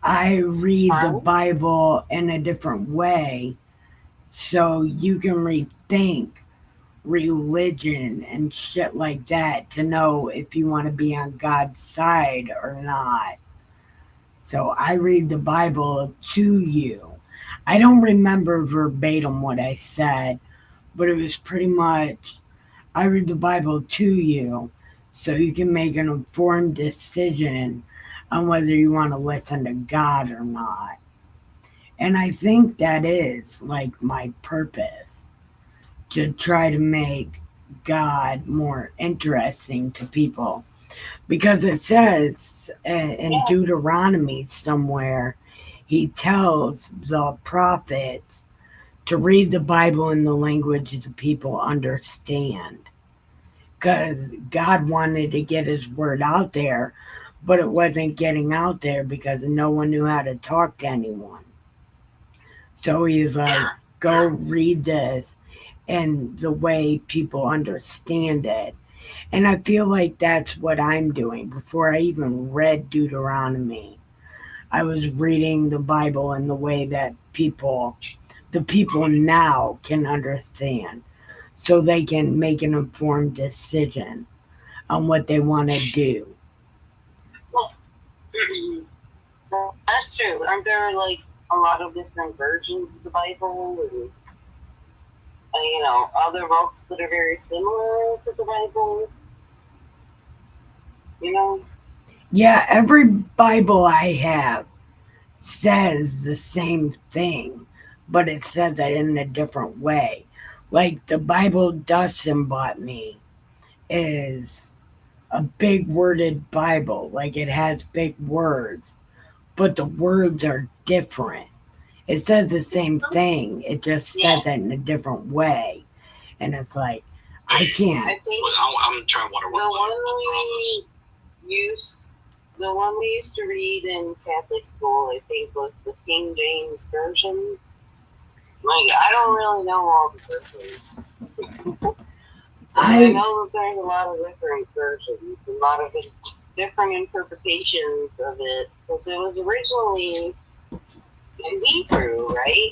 I read the Bible in a different way so you can rethink religion and shit like that to know if you want to be on God's side or not. So I read the Bible to you. I don't remember verbatim what I said, but it was pretty much, I read the Bible to you so you can make an informed decision on whether you want to listen to God or not. And I think that is like my purpose, to try to make God more interesting to people. Because it says in Deuteronomy somewhere, he tells the prophets to read the Bible in the language the people understand. Because God wanted to get his word out there, but it wasn't getting out there because no one knew how to talk to anyone. So he's like, go read this in the way people understand it. And I feel like that's what I'm doing. Before I even read Deuteronomy, I was reading the Bible in the way that the people now can understand, so they can make an informed decision on what they want to do. Well, that's true. Aren't there like a lot of different versions of the Bible and other books that are very similar to the Bible? Yeah, every Bible I have says the same thing, but it says it in a different way. Like the Bible Dustin bought me is a big worded Bible. Like it has big words, but the words are different. It says the same thing. It just Yeah. says it in a different way. And it's like, I can't. I think I'm trying to wonder the what one on we used to read in Catholic school, I think, was the King James version. Like, I don't really know all the versions. I know that there's a lot of different versions, a lot of different interpretations of it, because it was originally in Hebrew, right?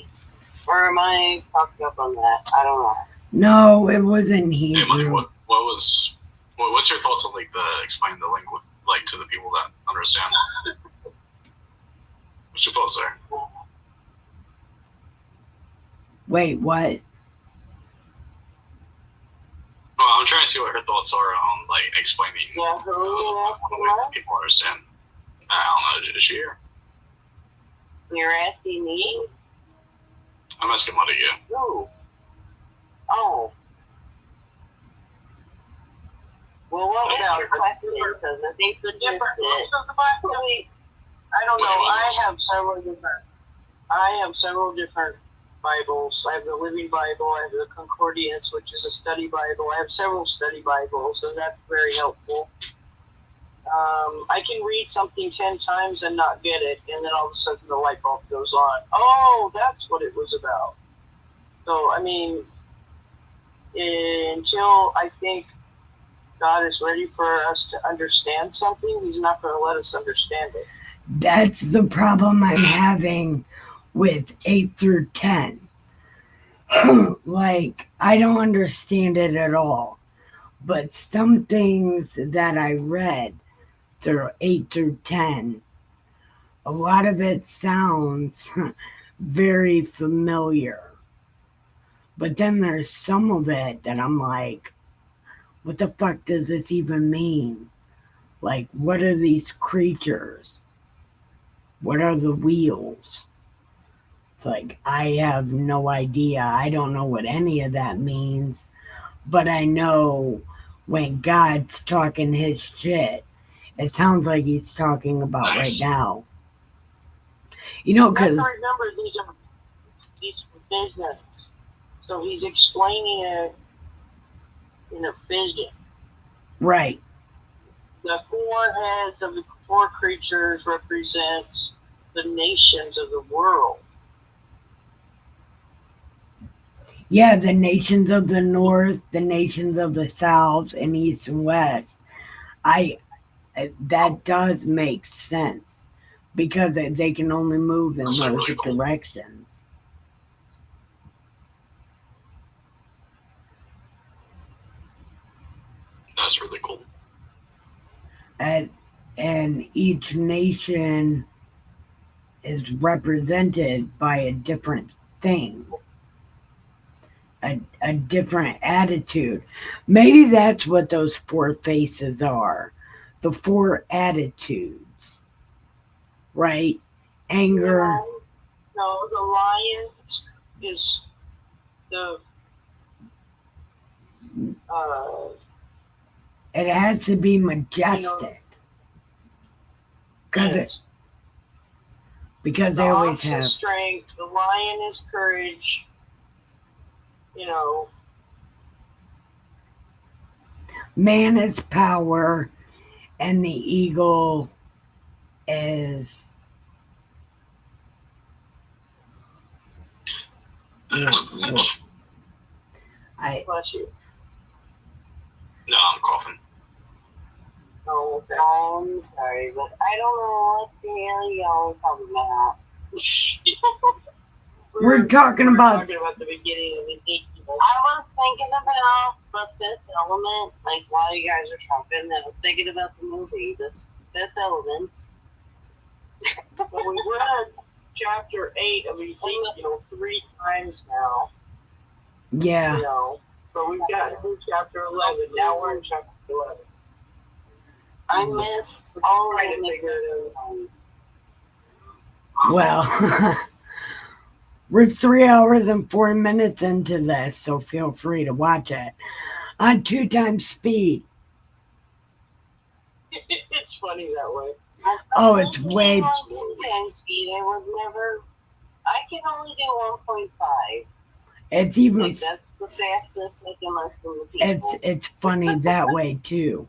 Or am I fucked up on that? I don't know. No, it wasn't Hey, Mike, Hebrew. what's your thoughts on like explaining the language like to the people that understand? What's your thoughts there? Wait, what? Well, I'm trying to see what her thoughts are on like explaining Yeah, who are you the asking way that that? people understand. I don't know. Is she here? You're asking me? I'm asking Muddy, yeah. Who? Oh. Well, what was your question? Because I think the Different that's books it. of the Bible? I don't know. I have several different Bibles. I have the Living Bible. I have the Concordance, which is a study Bible. I have several study Bibles, and that's very helpful. I can read something 10 times and not get it, and then all of a sudden the light bulb goes on. Oh, that's what it was about. So, I mean, until I think God is ready for us to understand something, He's not going to let us understand it. That's the problem I'm having with 8 through 10. Like, I don't understand it at all. But some things that I read through 8 through 10, a lot of it sounds very familiar. But then there's some of it that I'm like, what the fuck does this even mean? Like, what are these creatures? What are the wheels? It's like, I have no idea. I don't know what any of that means. But I know when God's talking his shit, it sounds like he's talking about right now. You know, You have because to remember these are visions. So He's explaining it in a vision. right, The four heads of the four creatures represents the nations of the world. yeah, the nations of the north, the nations of the south, and east and west. That does make sense because they can only move in That's those really cool. directions. That's really cool. And each nation is represented by a different thing, a different attitude. Maybe that's what those four faces are, the four attitudes, right? Anger. No, the lion is the It has to be majestic because the they always ox have is strength, the lion is courage. man is power, and the eagle is Bless you. No, I'm coughing. Oh, okay. I'm sorry, but I don't know what the hell y'all are talking about. We're talking about the beginning of Ezekiel. I was thinking about the Fifth Element, like while you guys were talking, I was thinking about the movie, the Fifth Element. Well, we read chapter 8 of Ezekiel 3 times now. yeah. So we've gotten through chapter 11. Now we're in chapter 11. I missed all Trying of to figure it out. Well, we're 3 hours and 4 minutes into this, so feel free to watch it on 2 times speed. It's funny that way. Oh, it's way. On 2 times speed. I was never I can only do 1.5. It's even Like, that's the fastest I can listen to people. it's funny that way too.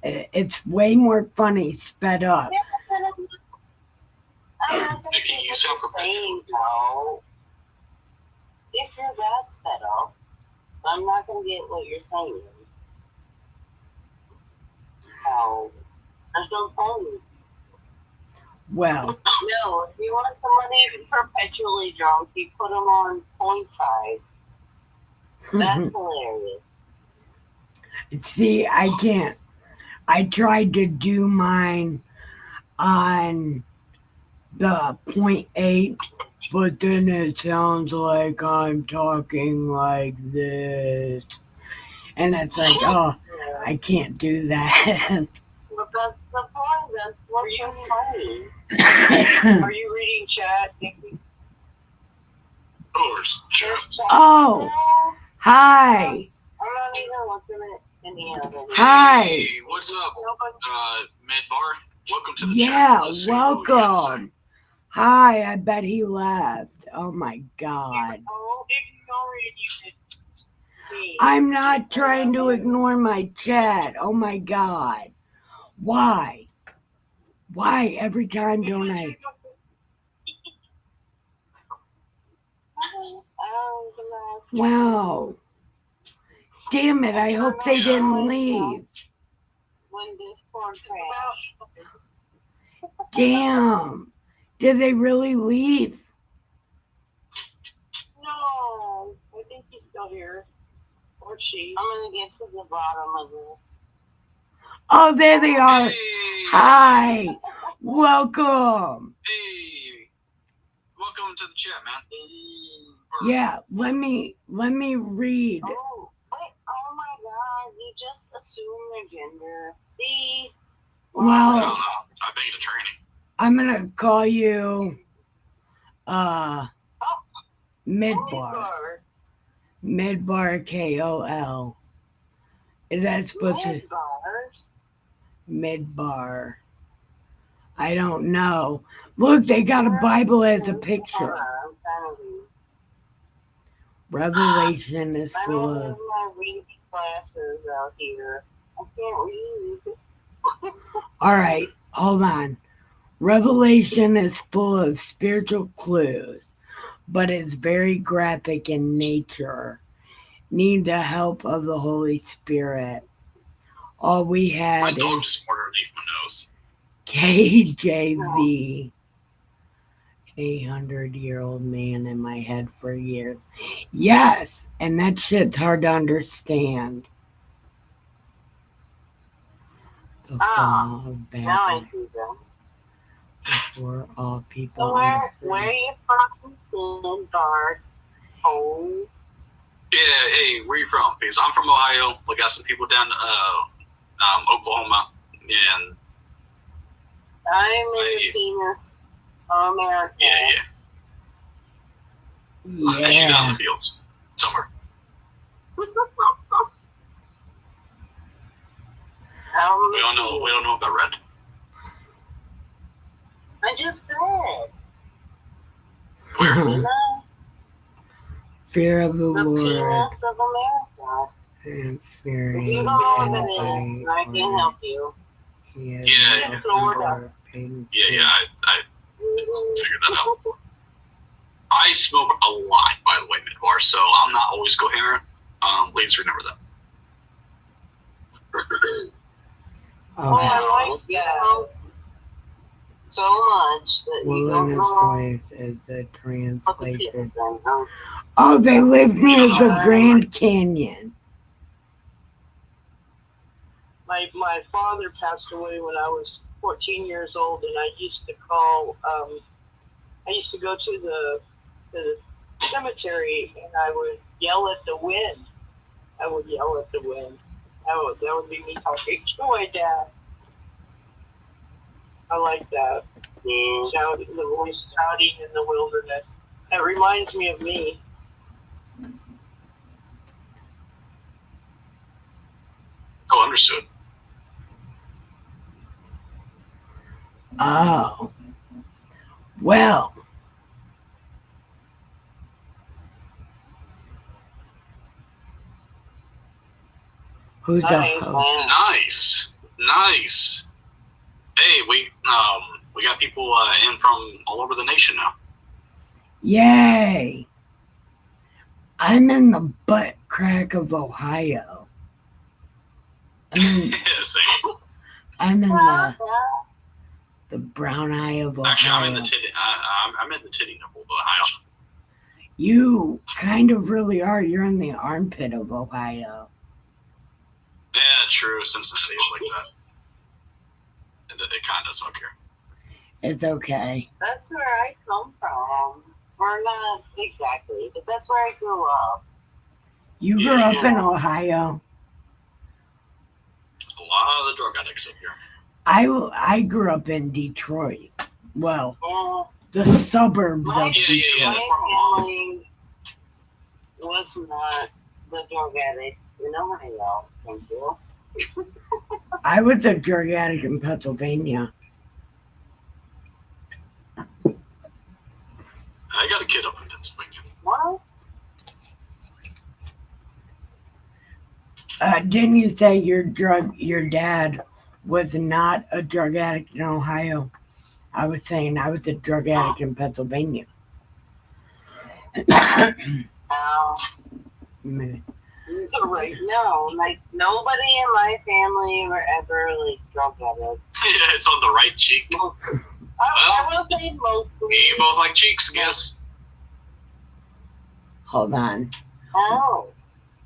It's way more funny sped up. Yeah, but I'm not going to Nikki, do you what sound you're saying, professional. though. If you're that sped up, I'm not going to get what you're saying. So, there's no point. Well, No, if you want somebody perpetually drunk, you put them on 0.5. That's hilarious. see, I can't. I tried to do mine on the 0.8, but then it sounds like I'm talking like this. And it's like, oh, Yeah. I can't do that. But that's the point. That's what's so funny. Are you reading chat, Nikki? Of course. Sure. There's chat Oh. now. Hi. I'm not even looking at any of it. Hi. Hey, what's up, Midbar? Welcome to the Yeah, chat. Let's see what we got to say. welcome. Hi, I bet he left. Oh my God. Oh, ignore it, you did. I'm not trying to ignore my chat. Oh my God. Why? Why every time don't I? Wow. Damn it, I hope they didn't leave. When Discord crashed. Damn. Did they really leave? No, I think he's still here. Or she. I'm going to get to the bottom of this. Oh, there they are. Hey. Hi. Welcome. Hey. Welcome to the chat, man. Yeah, let me read. Oh, wait, oh my God, you just assume their gender. See? I don't Well, know. I think the training. I'm gonna call you Midbar. Midbar KOL. Is that supposed to Midbars? Midbar? I don't know. Look, they got a Bible as a picture. Revelation is I full don't of. have my reading classes out here. I can't read. All right, hold on. Revelation is full of spiritual clues, but is very graphic in nature. Need the help of the Holy Spirit. All we My had dog is just smarter underneath my nose. KJV. An 800-year-old man in my head for years. Yes, and that shit's hard to understand. The fall of Now I Babel see them. before all people. So where are you from? Midbar. Oh. Yeah, hey, where you from? Because I'm from Ohio. We got some people down Oklahoma. And I'm in the penis of America. yeah. And she's out in the fields somewhere. We don't know about red. I just said. Where? Fear of the The Lord penis of America. and If fearing you don't know what it is, anybody I can help you. He is Yeah. Florida. Yeah, I figured that out. I smoke a lot, by the way, Midbar, so I'm not always coherent. Please remember that. Oh, Okay. I like you smoke so much that you don't Wilderness know Voice is a what the translation. penis then, huh? Oh, they live near the Grand Canyon. My father passed away when I was 14 years old, and I used to call. I used to go to the cemetery, and I would yell at the wind. I would yell at the wind. That would be me talking to my dad. I like that. Shouting, the voice shouting in the wilderness. That reminds me of me. Oh, understood. Oh. Well, Who's Nice, a man. Nice. Hey, we got people in from all over the nation now. Yay! I'm in the butt crack of Ohio. Same. I'm in Well, the brown eye of Ohio. Actually, I'm in the titty. I'm in the titty nipple of Ohio. You kind of really are. You're in the armpit of Ohio. Yeah, true. Cincinnati is like that. It kind of suck here. It's okay. that's where I come from. Or not exactly, but that's where I grew up. You grew up in Ohio. A lot of the drug addicts up here. I grew up in Detroit. Well, And the suburbs My- of Yeah, Detroit. yeah, that's where my mom. my family was not the drug addict in Ohio. Thank you. I was a drug addict in Pennsylvania. I got a kid up in Pennsylvania. Well, Didn't you say your dad was not a drug addict in Ohio? I was saying I was a drug addict in Pennsylvania. Right. no, like nobody in my family were ever like drug addicts. Yeah, it's on the right cheek. I will say mostly. You both like cheeks, I guess. Hold on. Oh,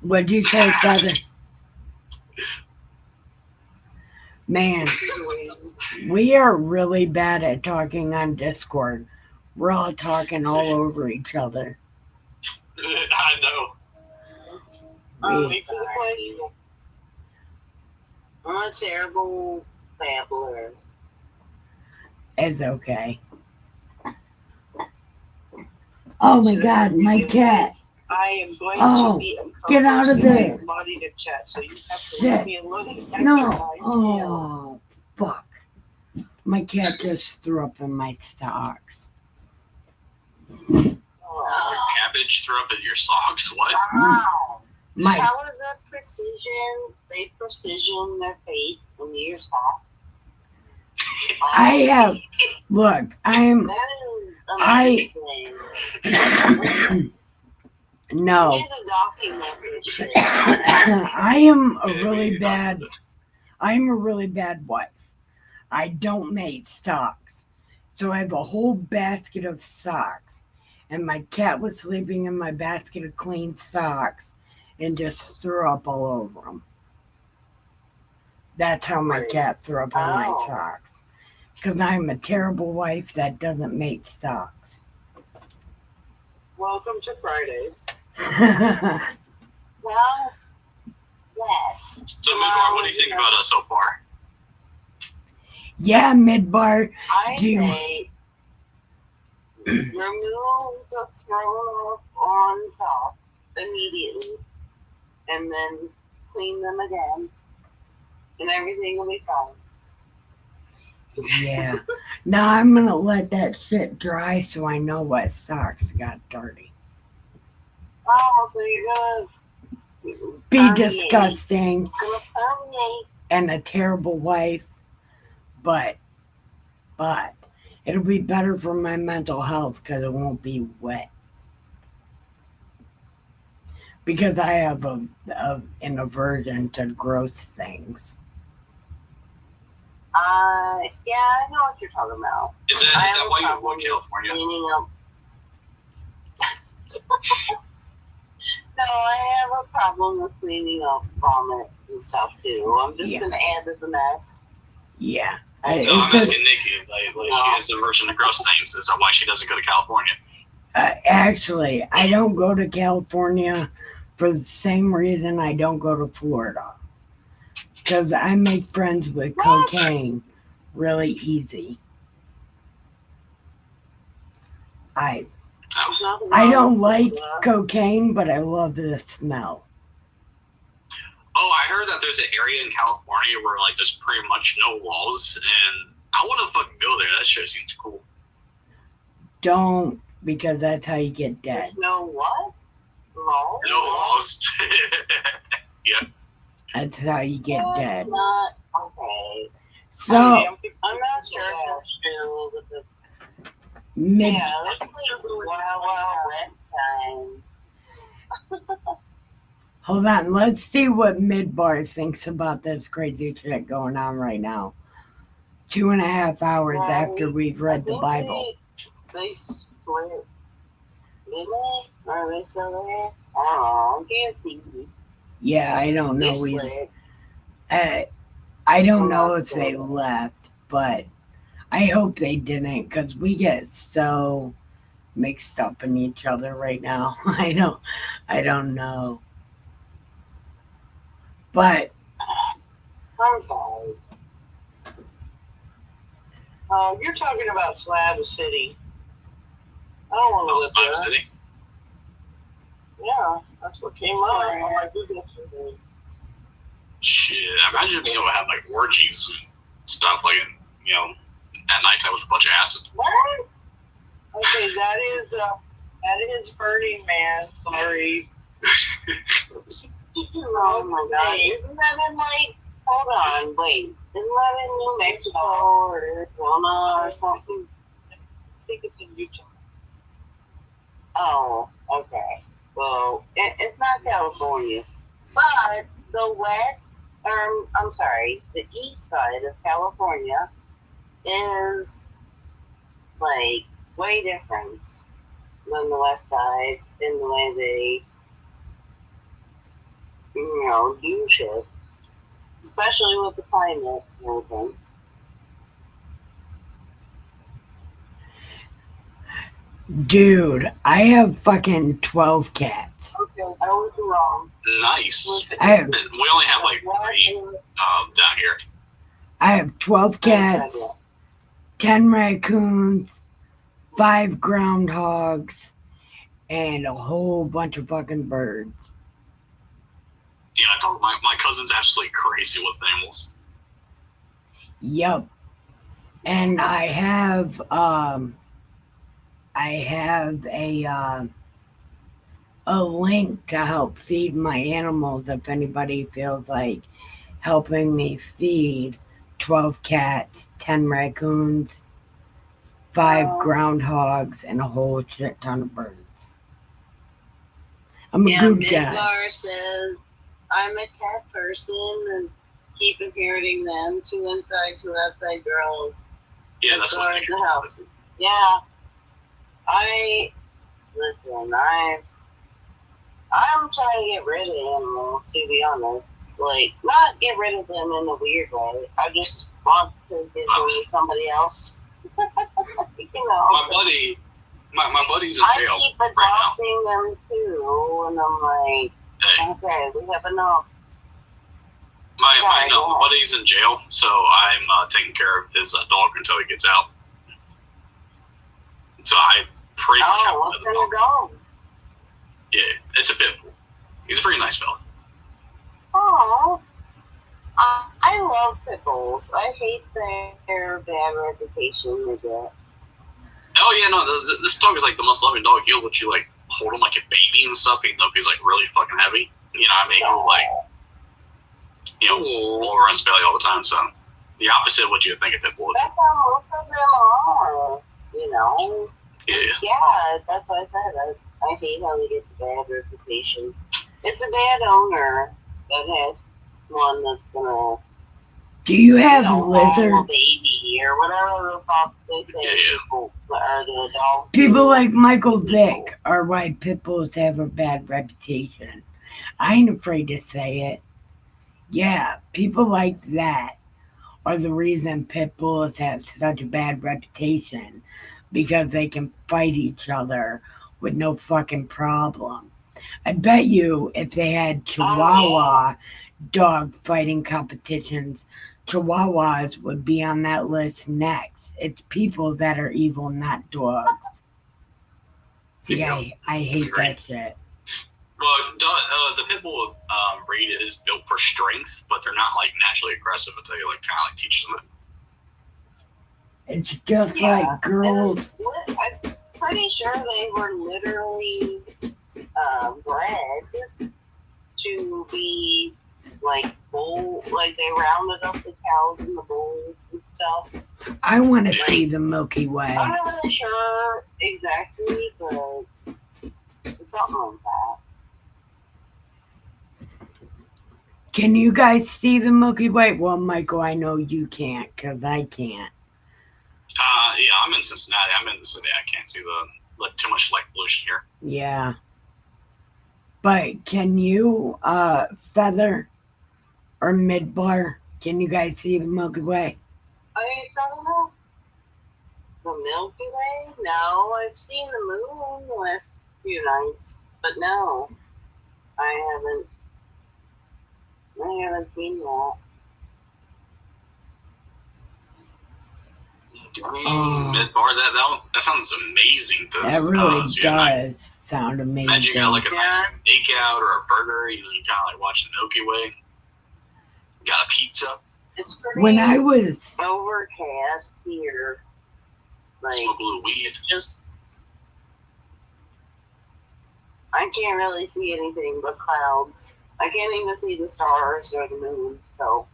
What'd you say, brother? Man, we are really bad at talking on Discord. We're all talking all over each other. I know. We, I'm a terrible babbler. it's okay. Oh my god, my cat. I am going Oh, to be get out of there. Body to chat, so you have to Shit. leave me alone. No. Oh, fuck. My cat just threw up in my socks. Cabbage threw up in your socks. What? Wow. My How is that precision? They precision their face in your sock. I have look, I'm That is I- amazing. no. You need to document this shit. I'm a really bad wife. I don't make socks. So I have a whole basket of socks. And my cat was sleeping in my basket of clean socks and just threw up all over them. That's how my cat threw up on my Oh. socks. Because I'm a terrible wife that doesn't make socks. Welcome to Friday. Well, yes. So, Midbar, what do you think about us so far? Yeah, Midbar. I Do you- say remove the thrown up on tops immediately and then clean them again and everything will be fine. Yeah. Now I'm going to let that shit dry so I know what socks got dirty. Oh, so you're gonna Be permeate. disgusting It's gonna permeate. and a terrible wife, but it'll be better for my mental health because it won't be wet. Because I have an aversion to gross things. Yeah, I know what you're talking about. Is that why you avoid California? Cleaning up. No, I have a problem with cleaning up vomit and stuff too. I'm just Yeah. gonna add to the mess. Yeah. No, I'm It's just, asking Nikki. Like she has an aversion to gross things. Is that why she doesn't go to California? actually, I don't go to California for the same reason I don't go to Florida. Because I make friends with cocaine really easy. I There's nothing I wrong don't with like that. cocaine, but I love the smell. Oh, I heard that there's an area in California where like there's pretty much no laws, and I want to fucking go there. That shit seems cool. Don't, because that's how you get dead. There's no what? Law? No laws. Yeah. That's how you get dead. Not okay. So I'm not sure if that's true with the mid. yeah, that's like Wild Wild West time. Hold on, let's see what Midbar thinks about this crazy shit going on right now. 2.5 hours Well, after we've read the think Bible. They split. Didn't they? Are they still there? I don't know. Can't see. Yeah, I don't They know either. split. I don't I'm know not if they sure. left, but I hope they didn't because we get so mixed up in each other right now. I don't know. But I'm sorry. You're talking about Slab City. I don't want to Oh, live Slab there. City. Yeah, that's what came up on my Google today. Shit, imagine being able to have like orgies and stuff like, you know, at nighttime with a bunch of acid. What? Okay, that is Burning Man. Sorry. Oh my god. Isn't that in like, hold on, wait. Isn't that in New Mexico or Arizona or something? I think it's in Utah. Oh, okay. Well, it's not California. But the west, I'm sorry, the east side of California is like way different than the west side in the way they, do shit. Especially with the climate and everything. dude, I have fucking 12 cats. Okay, I was wrong. Nice. I have We only have like 3 down here. I have 12 cats, 10 raccoons, 5 groundhogs, and a whole bunch of fucking birds. Yeah, my cousin's absolutely crazy with animals. Yep. And I have a link to help feed my animals if anybody feels like helping me feed 12 cats, 10 raccoons, 5 groundhogs, and a whole shit ton of birds. I'm a good guy. Midgar says, I'm a cat person and keep inheriting them. 2 inside, 2 outside girls. Yeah, that's what I the house. Yeah. I'm trying to get rid of animals, to be honest. It's like, not get rid of them in a weird way. I just want to give them to somebody else. My buddy's in jail. I keep adopting them too, and I'm like, okay, we have enough. My buddy's in jail, so I'm taking care of his dog until he gets out. So I pretty much have what's kind of dog? Yeah, it's a pit bull. He's a pretty nice fella. Oh, I love pit bulls. I hate their bad reputation they get. Oh yeah, no, this dog is like the most loving dog. He'll let you like hold him like a baby and stuff, even though he's like really fucking heavy. You know what I mean? He'll like, roll around his belly all the time. So the opposite of what you would think a pit bull would. That's how most of them are. Yeah, that's what I said. I hate how they get the bad reputation. It's a bad owner that has one that's gonna. Do you have lizards? A baby or whatever the fuck they say. People are the dogs. People like Michael Vick are why pit bulls have a bad reputation. I ain't afraid to say it. Yeah, people like that are the reason pit bulls have such a bad reputation because they can fight each other with no fucking problem. I bet you if they had Chihuahua dog fighting competitions, Chihuahuas would be on that list next. It's people that are evil, not dogs. See, I hate that shit. Well, the pit bull breed is built for strength, but they're not like naturally aggressive until you like kind of like teach them it. It's just like girls. I'm pretty sure they were literally bred to be like bowl, like they rounded up the cows in the bowls and stuff. I want to see the Milky Way. I'm not really sure exactly, but it's something like that. Can you guys see the Milky Way? Well, Michael, I know you can't because I can't. Yeah, I'm in Cincinnati. I'm in the city. I can't see too much light pollution here. Yeah. But can you, Feather or Midbar, can you guys see the Milky Way? I don't know. The Milky Way? No, I've seen the moon the last few nights, but no, I haven't seen that. Midbar, that sounds amazing to That really see at night. does sound amazing. Imagine you got like a nice steak out or a burger, you kind of like watching the Milky Way. You got a pizza. It's pretty When I was overcast here. Like, smoke a little weed. I can't really see anything but clouds. I can't even see the stars or the moon, so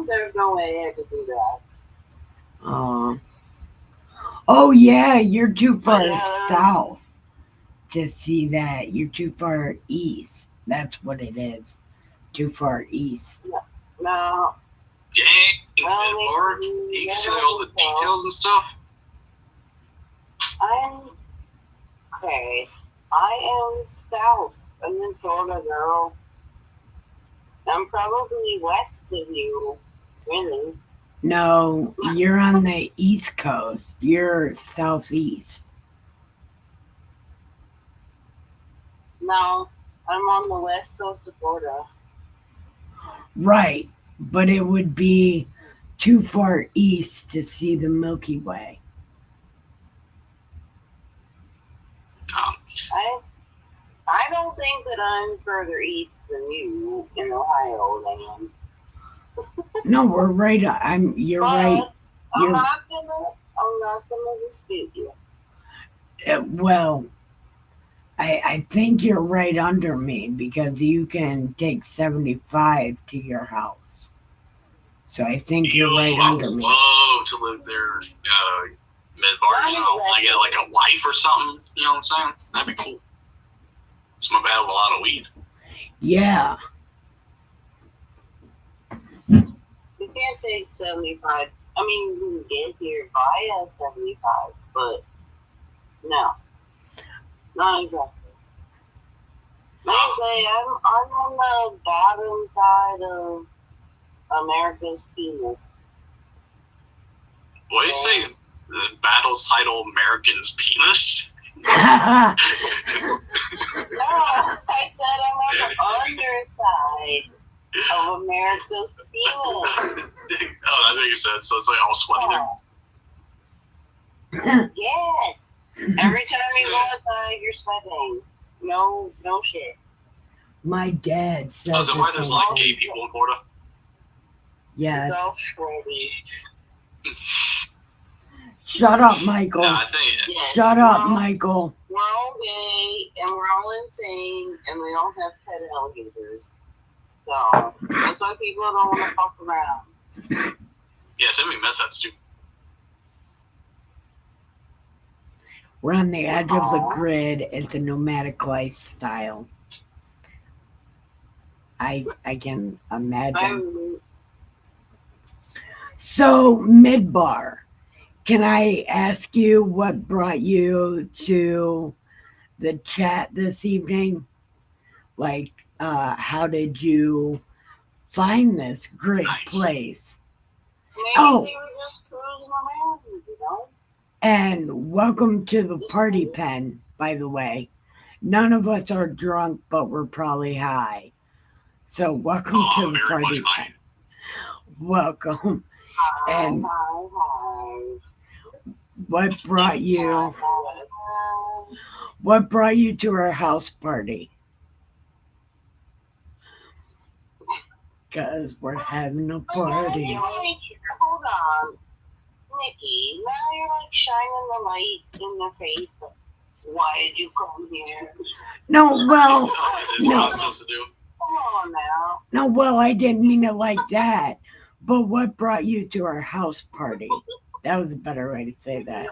there's no way I could do that. Oh yeah, you're too far Yeah. south to see that. You're too far east. That's what it is. Too far east. No, Dang, Well, Midbar. maybe- You can see all the details and stuff. I am south. I'm in Florida, girl. I'm probably west of you, really. No, you're on the east coast. You're southeast. No, I'm on the west coast of Florida. Right, but it would be too far east to see the Milky Way. I don't think that I'm further east than you in Ohio, then. No, we're right. You're But right. I'm not gonna dispute you. Well, I think you're right under me because you can take 75 to your house. So I think you're right under I would me. love to live there, Midbar. You know, I get like a wife or something. You know what I'm saying? That'd be cool. Smoke a hell of a lot of weed. Yeah. You can't take 75. I mean, you can get here via 75, but no, not exactly. Like I say, I'm on the bottom side of America's penis. What do you say? The battle-sidal American's penis? No, I said I'm on the underside of America's penis. Oh, that makes sense. So it's like all sweaty there. Yes. Every time you go outside, you're sweating. No shit. My dad says Oh, is that why the there's same like thing. gay people in Florida? Yes. It's all sweaty. Shut up, Michael. Yeah, I think. Yes. Shut up, Well, Michael. We're all gay and we're all insane and we all have pet alligators. So that's why people don't want to fuck around. Yeah, send me methods too. We're on the edge of the Aw. grid. It's a nomadic lifestyle. I can imagine. I'm So, Midbar, can I ask you what brought you to the chat this evening? Like, how did you find this great Nice. place? maybe Oh. they were just cruising around, you know? And welcome to the party pen, by the way. None of us are drunk, but we're probably high. So, welcome Oh, to the very party much pen. Welcome. Hi, And hi. what brought you? Hi. What brought you to our house party? Because we're having a party. Hold on. Nikki, now you're like shining the light in the face. Why did you come here? No, well, Oh, is this what no. I'm supposed to do? on now. No, well, I didn't mean it like that. But what brought you to our house party? That was a better way to say that.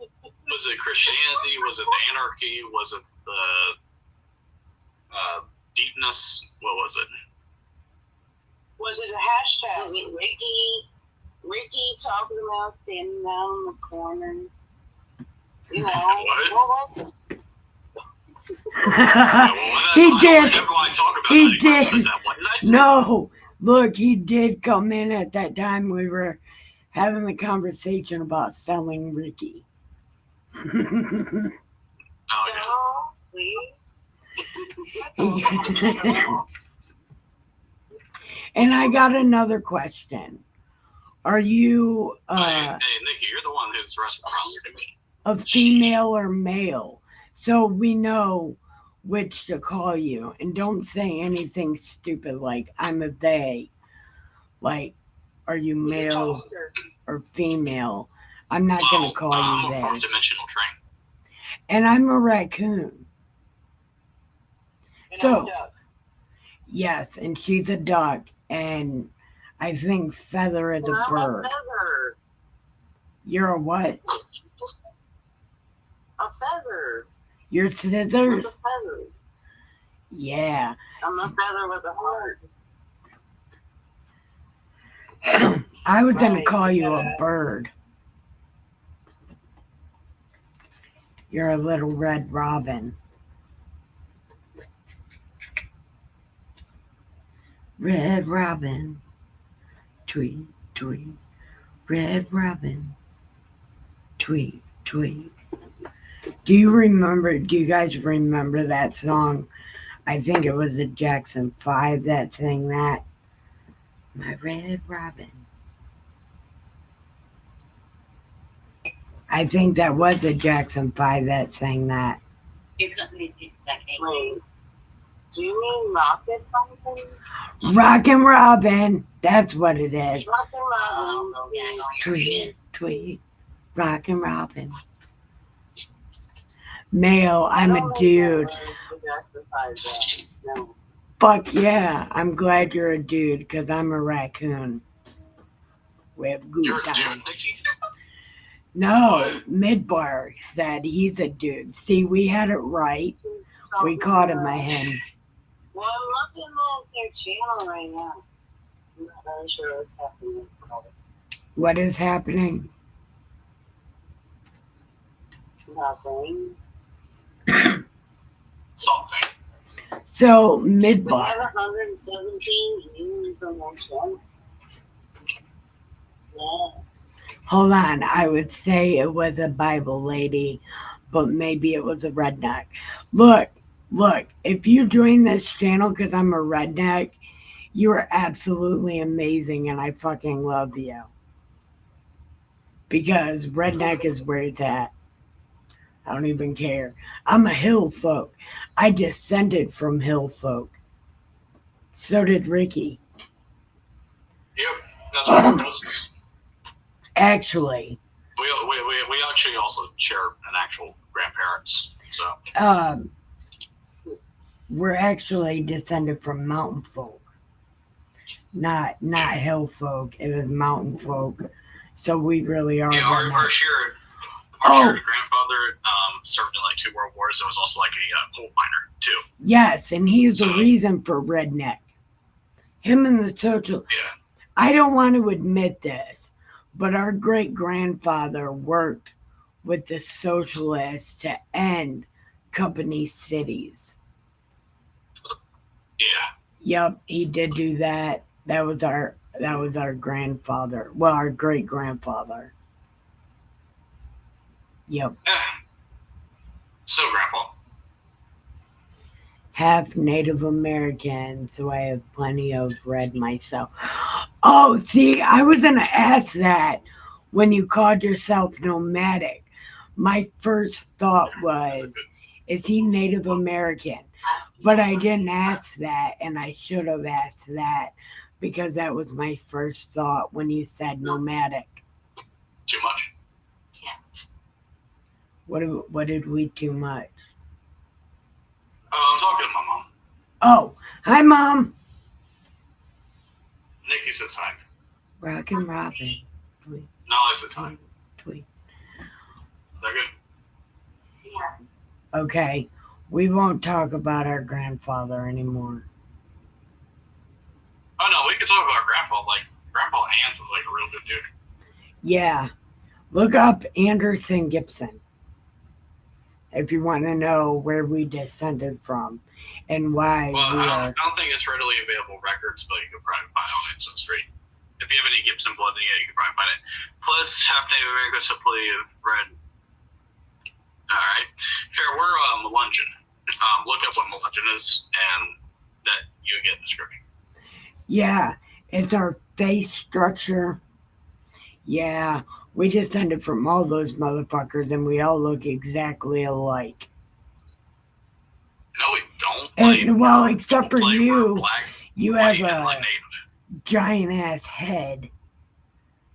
Was it Christianity? Was it the anarchy? Was it the deepness? What was it? Was it a hashtag? Was it Ricky talking about standing down in the corner? You know, what was it? He did. He did. That. No, look, he did come in at that time we were having the conversation about selling Ricky. Oh, And I got another question. Are you hey, Nikki, you're the one who's reciprocating me. A female or male? So we know which to call you. And don't say anything stupid like I'm a they. Like, are you male or female? I'm not going to call you I'm they. a fourth dimensional train. And I'm a raccoon. And So, I'm Doug. yes, and she's a duck. And I think Feather is a bird. Feather. You're a what? A feather. You're scissors? A feather. Yeah. I'm a feather with a heart. I was going to Right, call you yeah. a bird. You're a little red robin. Red robin. Tweet, tweet. Red robin. Tweet, tweet. Do you guys remember that song? I think it was the Jackson 5 that sang that. My red robin. I think that was the Jackson 5 that sang that. Wait. Do you mean rocket something? Rockin' Robin. That's what it is. Rocket Robin. Tweet, tweet. Rockin' Robin. Male, I'm a dude. No. Fuck yeah. I'm glad you're a dude because I'm a raccoon. We have good You're a time. dude, Nikki. No, Midbar said he's a dude. See, we had it right. We caught him ahead. Well, I'm looking at their channel right now. I'm not really sure what's happening. What is happening? Nothing. Something. So, We have Midbar. 117 views on their channel. Yeah. Hold on. I would say it was a Bible lady, but maybe it was a redneck. Look. If you join this channel because I'm a redneck, you are absolutely amazing and I fucking love you. Because redneck is where it's at. I don't even care. I'm a hill folk. I descended from hill folk. So did Ricky. Yep, that's what it does. Actually, We actually also share an actual grandparents. So we're actually descended from mountain folk. Not hill folk. It was mountain folk. So we really are. yeah, our redneck. shared grandfather served in like 2 world wars. It was also like a coal miner too. Yes, and he's the reason for redneck. Him and the social. Yeah. I don't want to admit this, but our great grandfather worked with the socialists to end company cities. Yeah. Yep, he did do that. That was our grandfather. Well, our great grandfather. Yep. Yeah. So, Grandpa. Half Native American, so I have plenty of red myself. Oh, see, I was going to ask that when you called yourself nomadic. My first thought was, is he Native American? But I didn't ask that, and I should have asked that because that was my first thought when you said nomadic. Too much? What did we too much? I'm talking to my mom. Oh, hi, Mom. Nikki says hi. Rockin' Robin. Tweet, No, I says hi. tweet, tweet. Is that good? Okay, we won't talk about our grandfather anymore. Oh no, we could talk about Grandpa. Like Grandpa Hans was like a real good dude. Yeah, look up Anderson Gibson if you want to know where we descended from and why Well, we I are. don't think it's readily available records, but you could probably find it on Ancestry Street. If you have any Gibson blood, then yeah, you can probably find it. Plus, half Native Americans have plenty of red. All right, here we're Melungeon. Look up what Melungeon is, and that you get the description. Yeah, it's our face structure. Yeah, we descended from all those motherfuckers and we all look exactly alike. No, we don't. And, well, we're- except for we're you, black, you white, have and like a Native. giant ass head.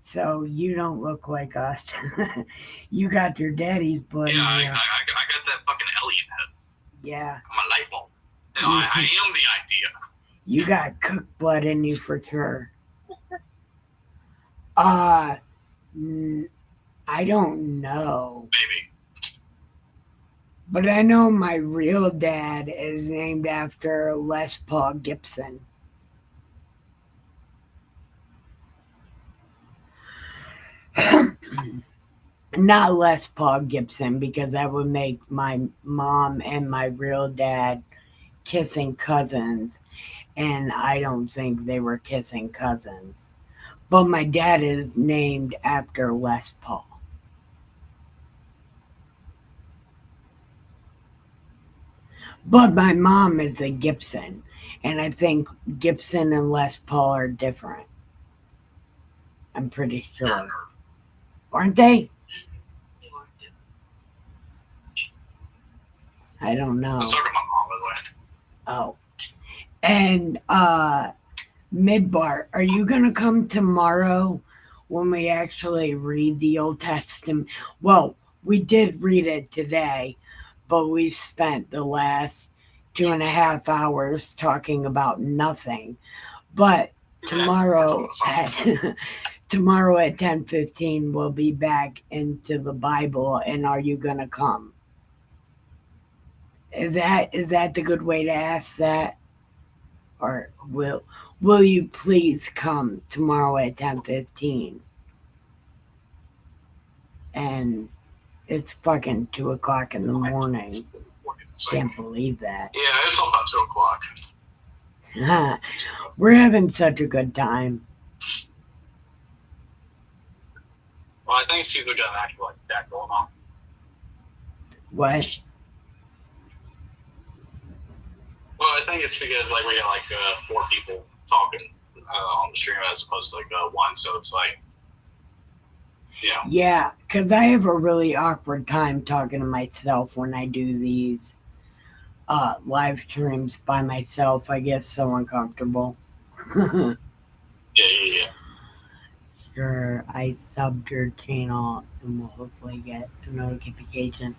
So you don't look like us. You got your daddy's blood Yeah, I in there. got that fucking alien head. Yeah, I'm a light bulb. You know, I am the idea. you got cooked blood in you for sure. I don't know. Maybe. But I know my real dad is named after Les Paul Gibson. Not Les Paul Gibson, because that would make my mom and my real dad kissing cousins, and I don't think they were kissing cousins. But my dad is named after Les Paul. But my mom is a Gibson, and I think Gibson and Les Paul are different. I'm pretty sure. Aren't they? I don't know. Let's talk about my mom, by the way. Oh. And Midbar, are you going to come tomorrow when we actually read the Old Testament? Well, we did read it today, but we've spent the last 2.5 hours talking about nothing. But tomorrow at tomorrow at 10:15 we'll be back into the Bible, and are you going to come? Is that the good way to ask that? Or will you please come tomorrow at 10:15? And it's fucking 2:00 in the morning. Can't believe that. Yeah, it's about 2:00. We're having such a good time. Well, I think it's because we got an actual like that going on. What? Well, I think it's because like we got like 4 people talking on the stream as opposed to like one, so it's like, you know. Yeah, because I have a really awkward time talking to myself when I do these live streams by myself. I get so uncomfortable. Yeah. Sure, I subbed your channel and will hopefully get a notification.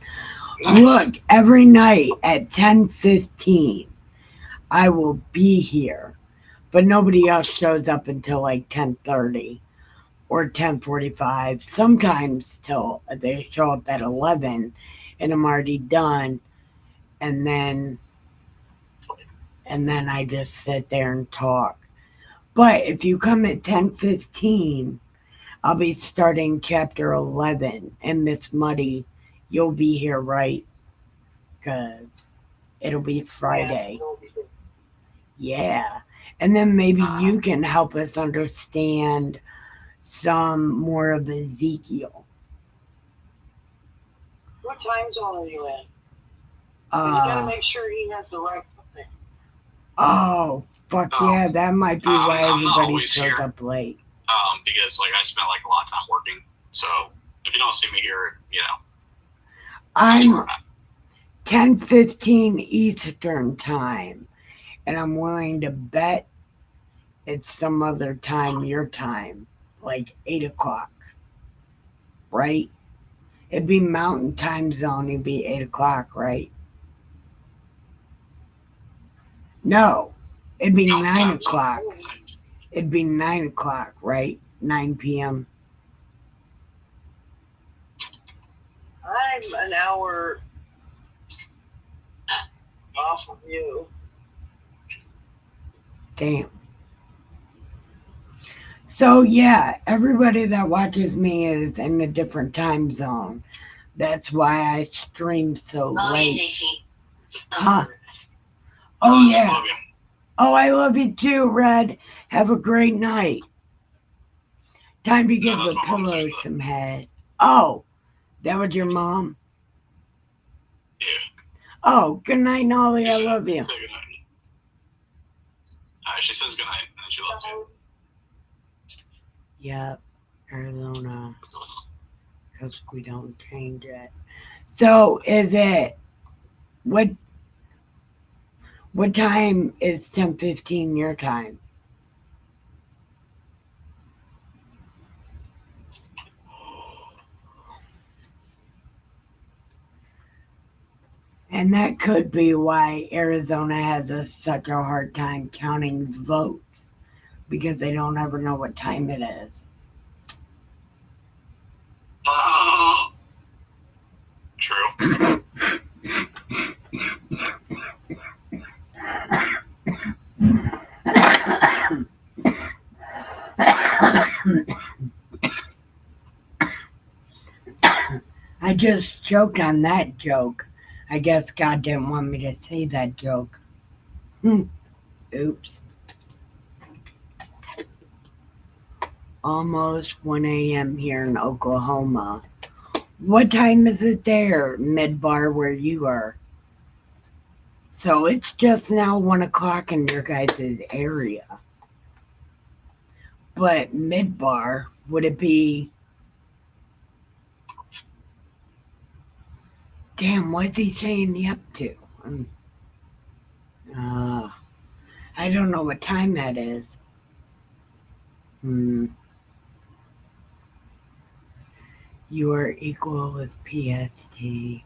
Nice. Look, every night at 10:15, I will be here, but nobody else shows up until like 10:30 or 10:45. Sometimes till they show up at 11, and I'm already done, and then I just sit there and talk. But if you come at 10:15, I'll be starting chapter 11, and Miss Muddy, you'll be here, right? Because it'll be Friday. Yeah. And then maybe you can help us understand some more of Ezekiel. What time zone are you in? You gotta make sure he has the right thing. Oh, fuck yeah. That might be why I'm not everybody always shows here. up late. Because like I spent like a lot of time working, so if you don't see me here, you know. I'm 10:15 Eastern time, and I'm willing to bet it's some other time your time, like 8:00, right? It'd be Mountain Time Zone. It'd be 8:00, right? No, it'd be No, 9 it's o'clock. night. It'd be 9 o'clock, right? 9 p.m. I'm an hour off of you. Damn. So, yeah, everybody that watches me is in a different time zone. That's why I stream so late. Huh? Oh, yeah. Love you. Oh, I love you too, Red. Have a great night. Time to give Yeah, the that's my mom pillow saying that. some head. Oh, that was your mom? Yeah. Oh, good night, Nolly. I She love you. said good night. She says good night and she loves you. Yep, Arizona. Because we don't change it. So, is it what time is 10:15 your time? And that could be why Arizona has such a hard time counting votes, because they don't ever know what time it is. True. I just choked on that joke. I guess God didn't want me to say that joke. Oops. Almost 1 a.m. here in Oklahoma. What time is it there, Midbar, where you are? So it's just now 1 o'clock in your guys' area. But Midbar, would it be... Damn, what's he saying yep to? I don't know what time that is. You are equal with PST.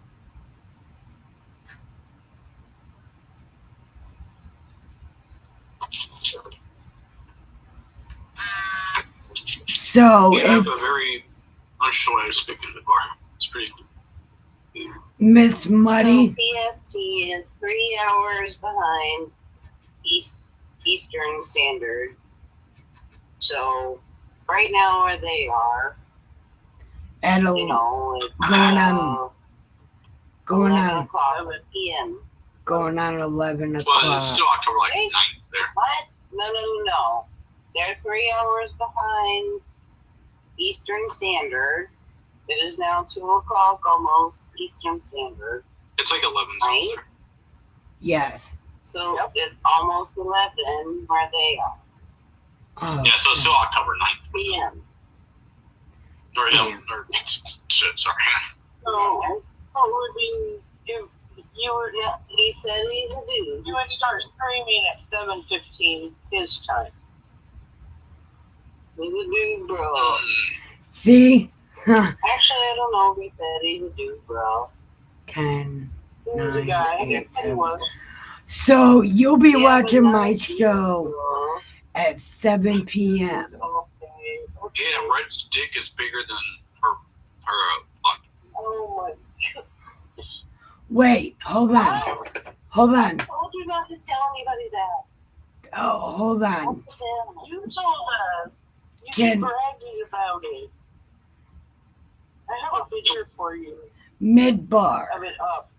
So You have a it's very unsure way of speaking to the bar. It's pretty cool. Miss Muddy. So PST is 3 hours behind Eastern Standard. So right now where they are, At you know, it's going 11 on o'clock p.m. going on 11 Well, o'clock. it's still October like 9th there. What? No. They're 3 hours behind Eastern Standard. It is now 2 o'clock almost Eastern Standard. It's like 11 Right? something. Yes. So it's almost 11 where they are. Oh, Yeah, so it's still October 9th. p.m. Or, Damn. shit, sorry. So, what would be if you were not, He said he's a dude. you would start streaming at 7:15 his time. He's a dude, bro. see? Actually, I don't know if he said he's a dude, bro. 10, He was a 9, guy. 8, He 7. was. So you'll be Yeah, watching but my not show bro. at 7 p.m. Okay. Yeah, Red's dick is bigger than her fuck. Oh Wait, hold on. Hold on. I told you not to tell anybody that. Oh, hold on. Don't tell my! me. You told us. You Can- keep bragging about it. I have a picture for you Midbar. of it up,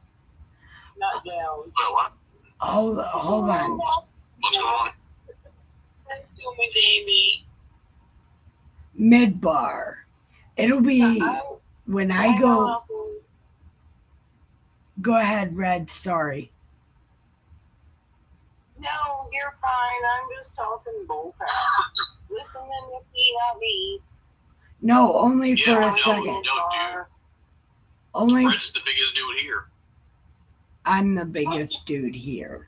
not down. Wait, what? Hold on. What's going on? Do me, Davey. Midbar. It'll be when I go. Go ahead, Red. Sorry. No, you're fine. I'm just talking bullcrap. Listen to Nikki, not me. No, only for Yeah, a no, second. no, dude. Only Red's the biggest dude here. I'm the biggest dude here.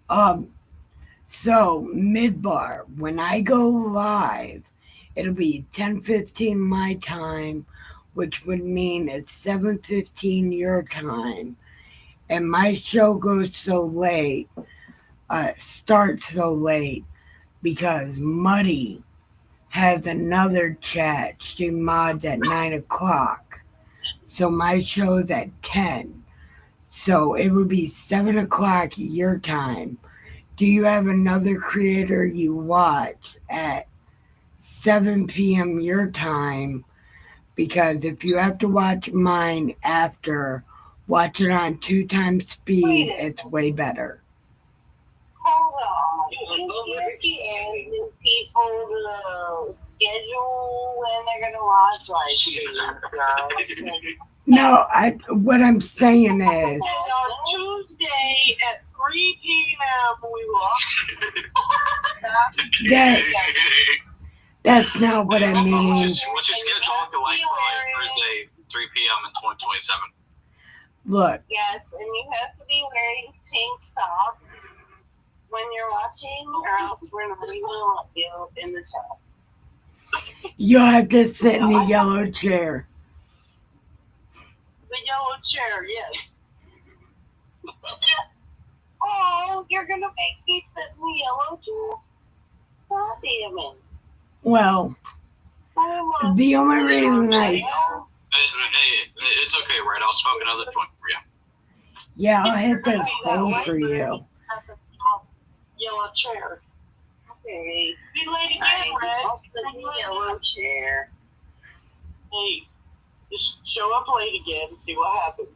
Yeah. So Midbar, when I go live, it'll be 10:15 my time, which would mean it's 7:15 your time. And my show goes so late, starts so late because Muddy has another chat. She mods at 9 o'clock. So my show's at 10. So it would be 7 o'clock your time. Do you have another creator you watch at 7 p.m. your time? Because if you have to watch mine after, watch it on 2 times speed. It's way better. Hold on. You can't ask people to schedule when they're going to watch live streams, guys. No, what I'm saying is, And on Tuesday at 3 p.m. we will. that's not what I mean. What's your schedule look like for Thursday, 3 p.m. in 2027? Look, Yes, and you have to be wearing pink socks when you're watching, or else we're not even going to let you in the chat. you have to sit in the yellow chair. The yellow chair, yes. Oh, you're going to make me sit in the yellow chair? God damn it. Well, the only reason Hey, it's okay, right? I'll smoke another joint for you. yeah, I'll hit this hole for you. Yellow chair. Okay. Be late I again, Red. will sit in the yellow chair. Hey, just show up late again and see what happens.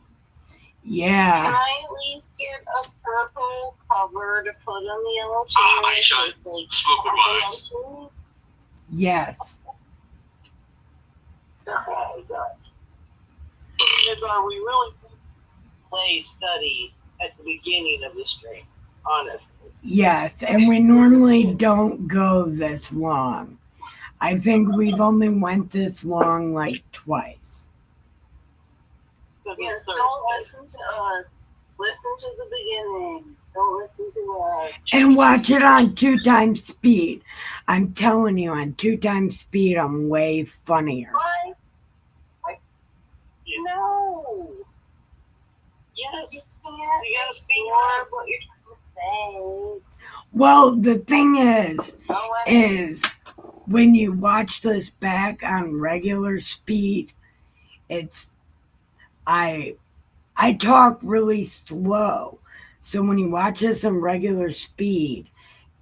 Can Yeah, I at least get a purple cover to put on the yellow chair? I shot smoke with my eyes. yes. Okay, good. Because are we really play study at the beginning of the stream? Honestly. Yes, and we normally don't go this long. I think we've only went this long like twice. Because Yes, it's don't Thursday. listen to us. Listen to the beginning. Don't listen to us. And watch it on 2 times speed. I'm telling you, on 2 times speed, I'm way funnier. Why? No. Yes. You can't You gotta speak absorb what you're trying to say. Well, the thing is, Don't let me. when you watch this back on regular speed, it's I talk really slow. So when you watch this on regular speed,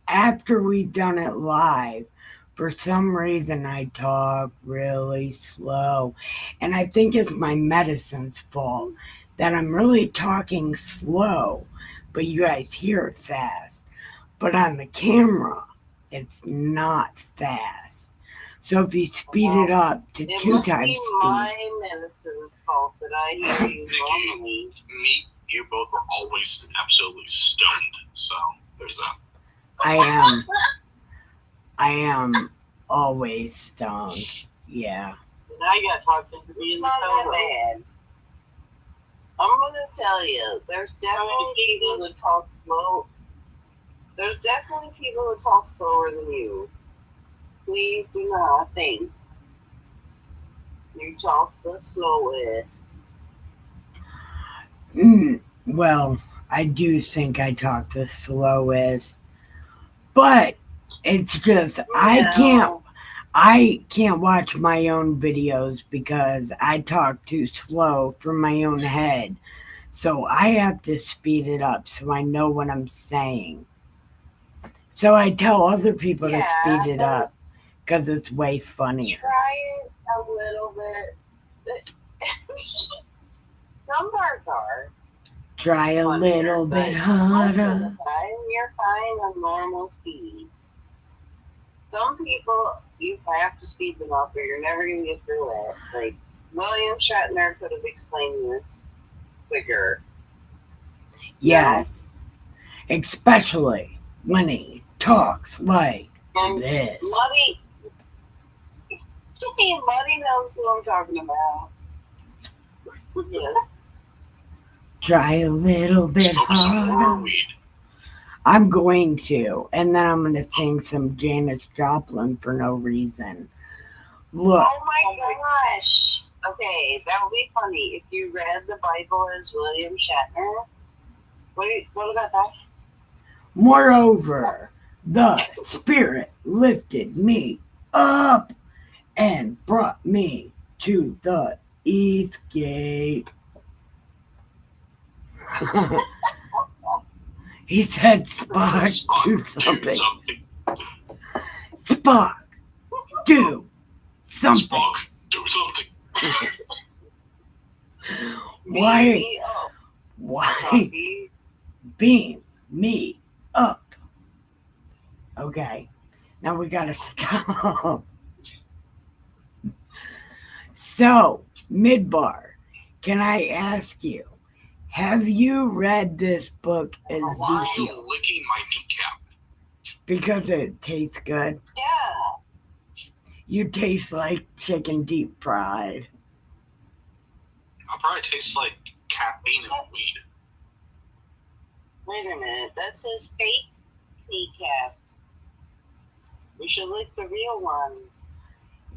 after we've done it live, for some reason I talk really slow. And I think it's my medicine's fault that I'm really talking slow, but you guys hear it fast. But on the camera, it's not fast. So if you speed it up to It 2 must times be speed, my medicine's fault that I hear you normally. Me, you both are always absolutely stoned. So there's that. I am always stoned. Yeah. Now you gotta talk to me It's in the not that photo. bad. I'm gonna tell you, there's definitely people that talk slow. There's definitely people that talk slower than you. Please do not think you talk the slowest. Well, I do think I talk the slowest, but it's just I can't watch my own videos because I talk too slow for my own head. So I have to speed it up so I know what I'm saying. So I tell other people to speed it up because it's way funnier. Try it a little bit. Some parts are. Try a little bit Most of harder. the time, you're fine on normal speed. Some people, you have to speed them up or you're never going to get through it. Like, William Shatner could have explained this quicker. Yes. Especially when he talks like And this. Muddy knows who I'm talking about. Yes. Try a little bit Smoke some more harder. weed. I'm going to. And then I'm going to sing some Janis Joplin for no reason. Look, Oh my gosh. Okay, that would be funny if you read the Bible as William Shatner Wait, what about that? Moreover, the Spirit lifted me up and brought me to the east gate. He said, Spock, do something. Spock, do something. Spock, do something. Why beam me up? Okay, now we gotta stop. So, Midbar, can I ask you, have you read this book, Why are you Ezekiel? licking my kneecap? Because it tastes good. Yeah. You taste like chicken deep fried. I probably taste like caffeine and weed. Wait a minute. That's his fake kneecap. We should lick the real one.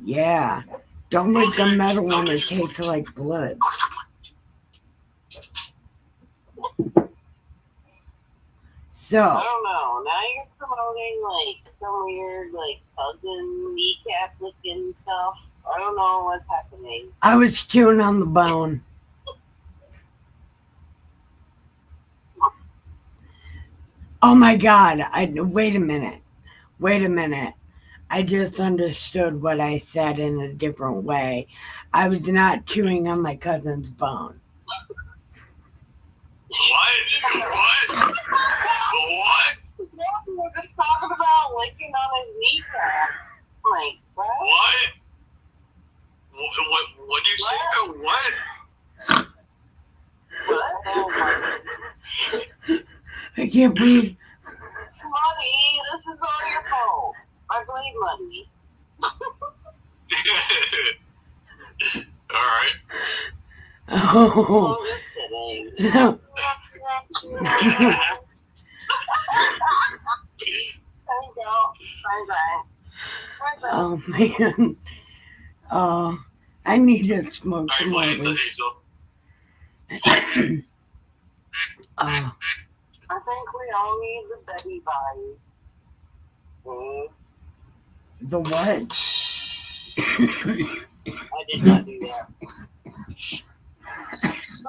Yeah. Don't lick the metal one that tastes like blood. So, I don't know. Now you're promoting like some weird like cousin kneecap licking stuff. I don't know what's happening. I was chewing on the bone. Oh my God. Wait a minute. I just understood what I said in a different way. I was not chewing on my cousin's bone. What? What? No, we were just talking about licking on his kneecap. Like, what? What do you say about what? What? Oh my. I can't breathe. Money, this is all your fault. I blame money. Alright. Oh. I'm just kidding. Oh man. I need to smoke some more Alright, weed. Hazel. I think we all need the Betty body. The what? I did not do that.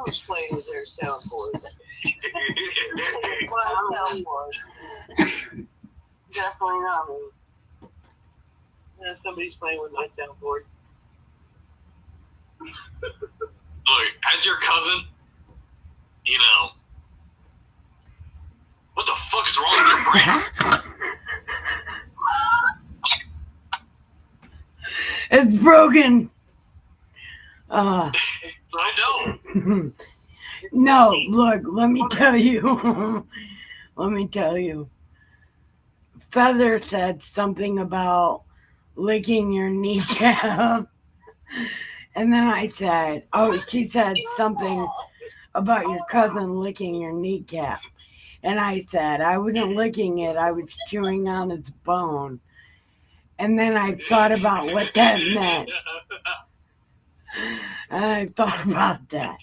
Who's playing with their soundboard? My soundboard. Definitely not me. Yeah, somebody's playing with my soundboard. Look, as your cousin, you know, what the fuck's wrong with your brain? It's broken. I know. No, look, let me tell you. Feather said something about licking your kneecap. And then I said, she said something about your cousin licking your kneecap. And I said, I wasn't licking it, I was chewing on its bone. And then I thought about what that meant. And I thought about that.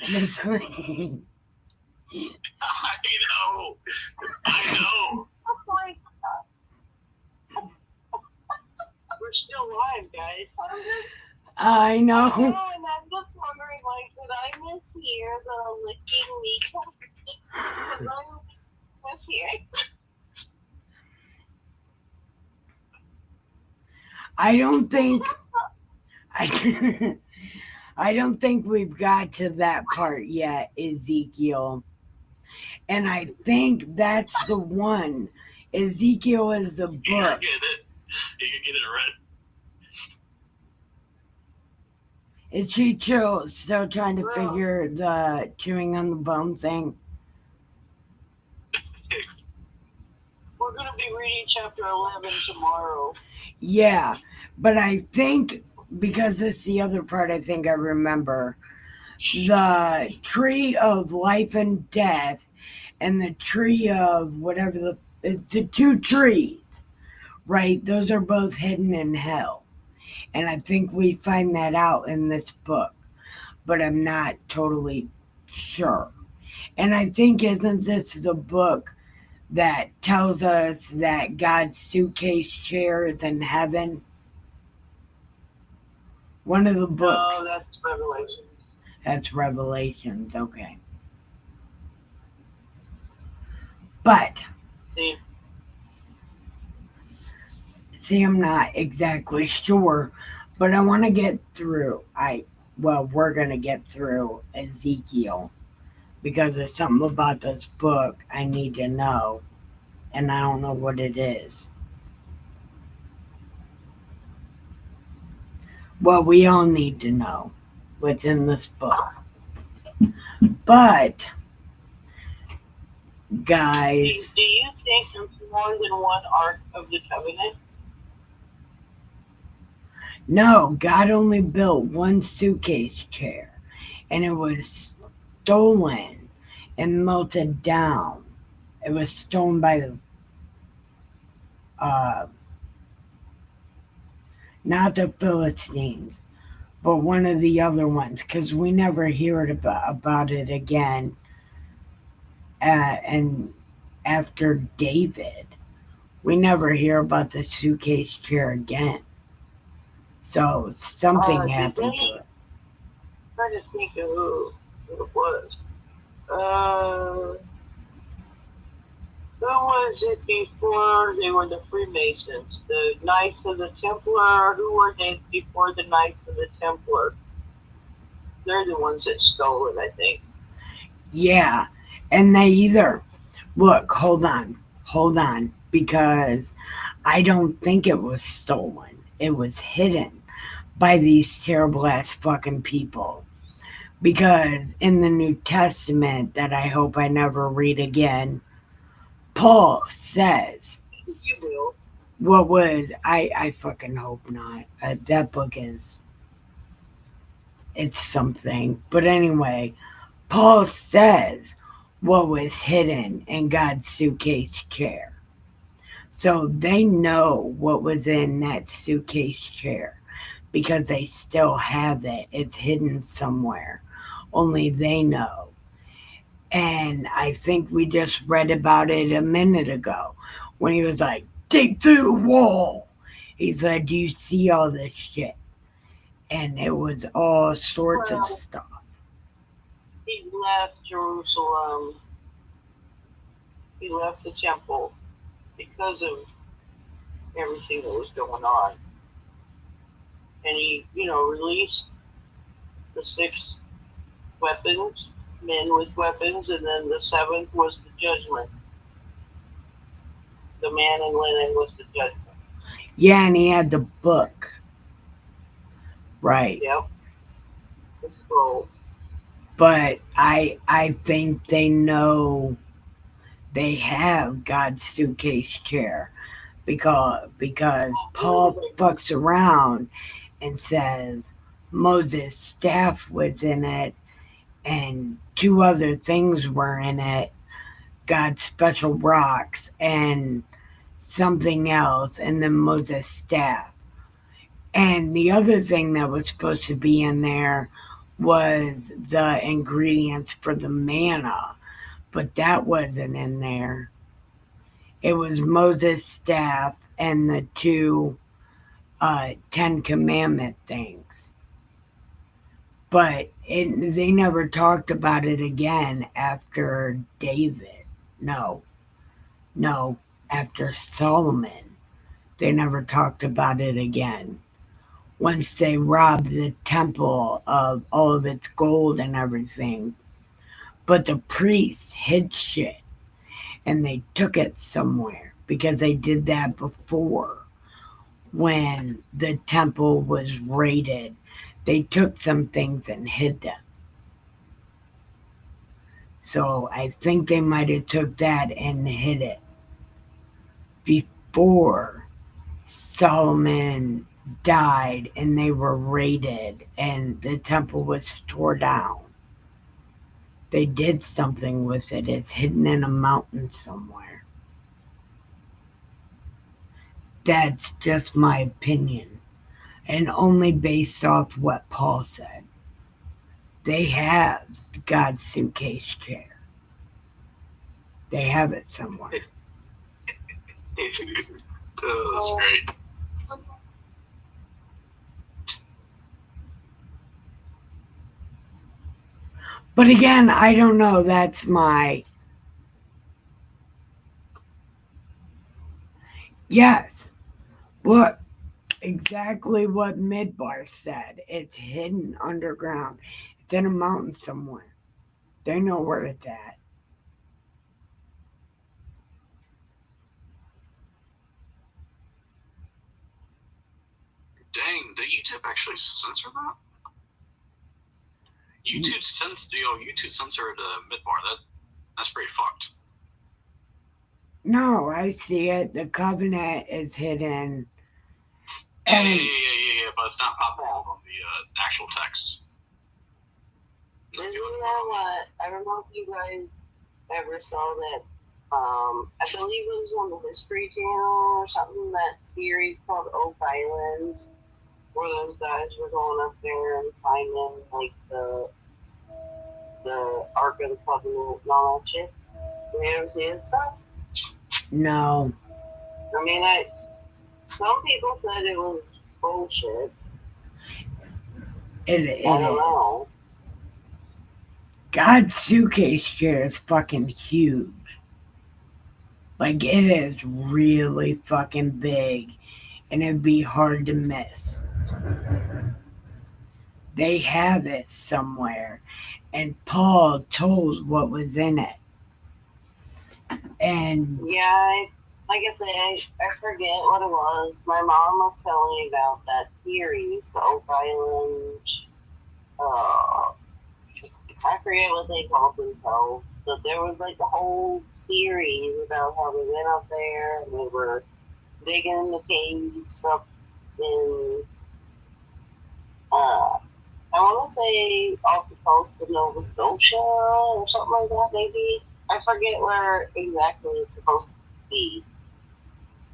And it's like, I know. We're still live, guys. I know. And I'm just wondering, like, did I mishear the licking kneecap? Did I mishear it? I don't think we've got to that part yet, Ezekiel. And I think that's the one. Ezekiel is a book. You can get it right. Is she still trying to figure the chewing on the bone thing? We're going to be reading chapter 11 tomorrow. Yeah, but I think, because it's the other part I think I remember, the tree of life and death and the tree of whatever the two trees, right? Those are both hidden in hell. And I think we find that out in this book, but I'm not totally sure. And I think, isn't this the book that tells us that God's suitcase chair is in heaven? One of the No, books. that's Revelation. That's Revelations, okay. But, See, see, I'm not exactly sure, but I want to get through. We're going to get through Ezekiel because there's something about this book I need to know, and I don't know what it is. Well, we all need to know what's in this book. But, guys, do you think there's more than one Ark of the Covenant? no, God only built one suitcase chair, and it was stolen and melted down. It was stolen by the, uh, not the Philistines, but one of the other ones, because we never heard about it again. And after David, we never hear about the suitcase chair again. So something happened to it. I'm trying to think of who it was. Uh, who was it before they were the Freemasons? The Knights of the Templar? Who were they before the Knights of the Templar? They're the ones that stole it, I think. Yeah. And they either, look, hold on, because I don't think it was stolen. It was hidden by these terrible ass fucking people. Because in the New Testament, that I hope I never read again, Paul says, You will. what was, I fucking hope not. That book is, it's something. But anyway, Paul says what was hidden in God's suitcase chair. So they know what was in that suitcase chair because they still have it. It's hidden somewhere. Only they know. And I think we just read about it a minute ago when he was like, dig through the wall. He said, do you see all this shit? And it was all sorts of stuff. He left Jerusalem. He left the temple because of everything that was going on. And he, released the 6 weapons, men with weapons, and then the 7th was the judgment. The man in linen was the judgment. Yeah, and he had the book. Right. Yep. The scroll. But I think they know they have God's suitcase chair because Paul fucks around and says Moses' staff was in it and 2 other things were in it, God's special rocks and something else, and then Moses' staff. And the other thing that was supposed to be in there was the ingredients for the manna, but that wasn't in there. It was Moses' staff and the 2 Ten Commandment things. But they never talked about it again after David. No, after Solomon. They never talked about it again. Once they robbed the temple of all of its gold and everything. But the priests hid shit and they took it somewhere because they did that before when the temple was raided. They took some things and hid them. So I think they might have took that and hid it before Solomon died and they were raided and the temple was tore down. They did something with it. It's hidden in a mountain somewhere. That's just my opinion, and only based off what Paul said. They have God's suitcase chair. They have it somewhere. That's great. But again, I don't know. That's my. Yes. What? Exactly what Midbar said. It's hidden underground. It's in a mountain somewhere. They know where it's at. Dang, did YouTube actually censor that? YouTube censored Midbar. That's pretty fucked. No, I see it. The covenant is hidden. Yeah, but it's not popping up on the actual text. Isn't that what? I don't know if you guys ever saw that. I believe it was on the History Channel or something. That series called Oak Island, where those guys were going up there and finding like the Ark of the Covenant and all that shit. You ever see that stuff? No. I mean, some people said it was bullshit. It I don't is. know. God's suitcase share is fucking huge. Like, it is really fucking big. And it'd be hard to miss. They have it somewhere. And Paul told what was in it. And Yeah, like I said, I forget what it was. My mom was telling me about that series, the Oak Island. I forget what they called themselves, but there was like a whole series about how they went up there and they were digging in the caves up in, I want to say off the coast of Nova Scotia or something like that, maybe. I forget where exactly it's supposed to be.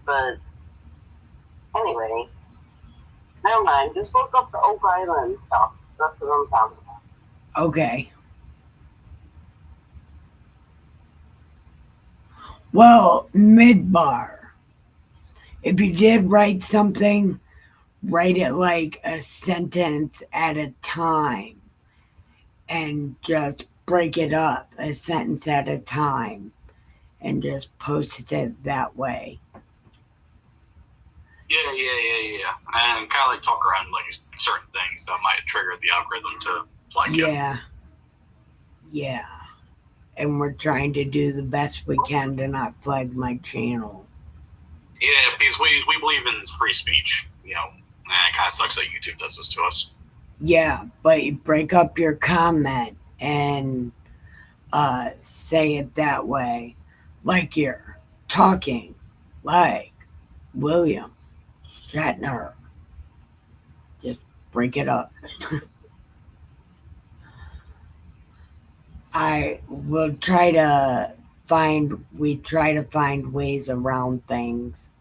But anyway, never mind. Just look up the Oak Island stuff. That's what I'm talking about. okay. Well, Midbar. If you did write something, write it like a sentence at a time and just break it up a sentence at a time and just post it that way. Yeah. And kind of like talk around like certain things that might trigger the algorithm to like it. Yeah. And we're trying to do the best we can to not flag my channel. Yeah, because we believe in free speech. You know, and it kind of sucks that YouTube does this to us. Yeah, but you break up your comment and say it that way. Like you're talking like William Shatner. Just break it up. We try to find ways around things.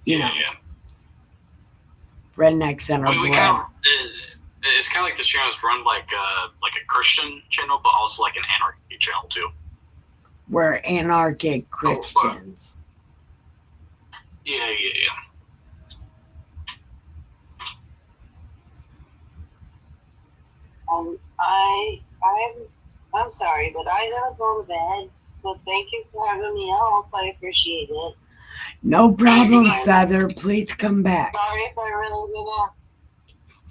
You know, rednecks in our blood. It's kind of like this channel is run like a Christian channel, but also like an anarchy channel too. We're anarchic Christians. Yeah. I'm sorry, but I gotta go to bed. But thank you for having me out. I appreciate it. No problem, Feather. Please come back. Sorry if I really didn't.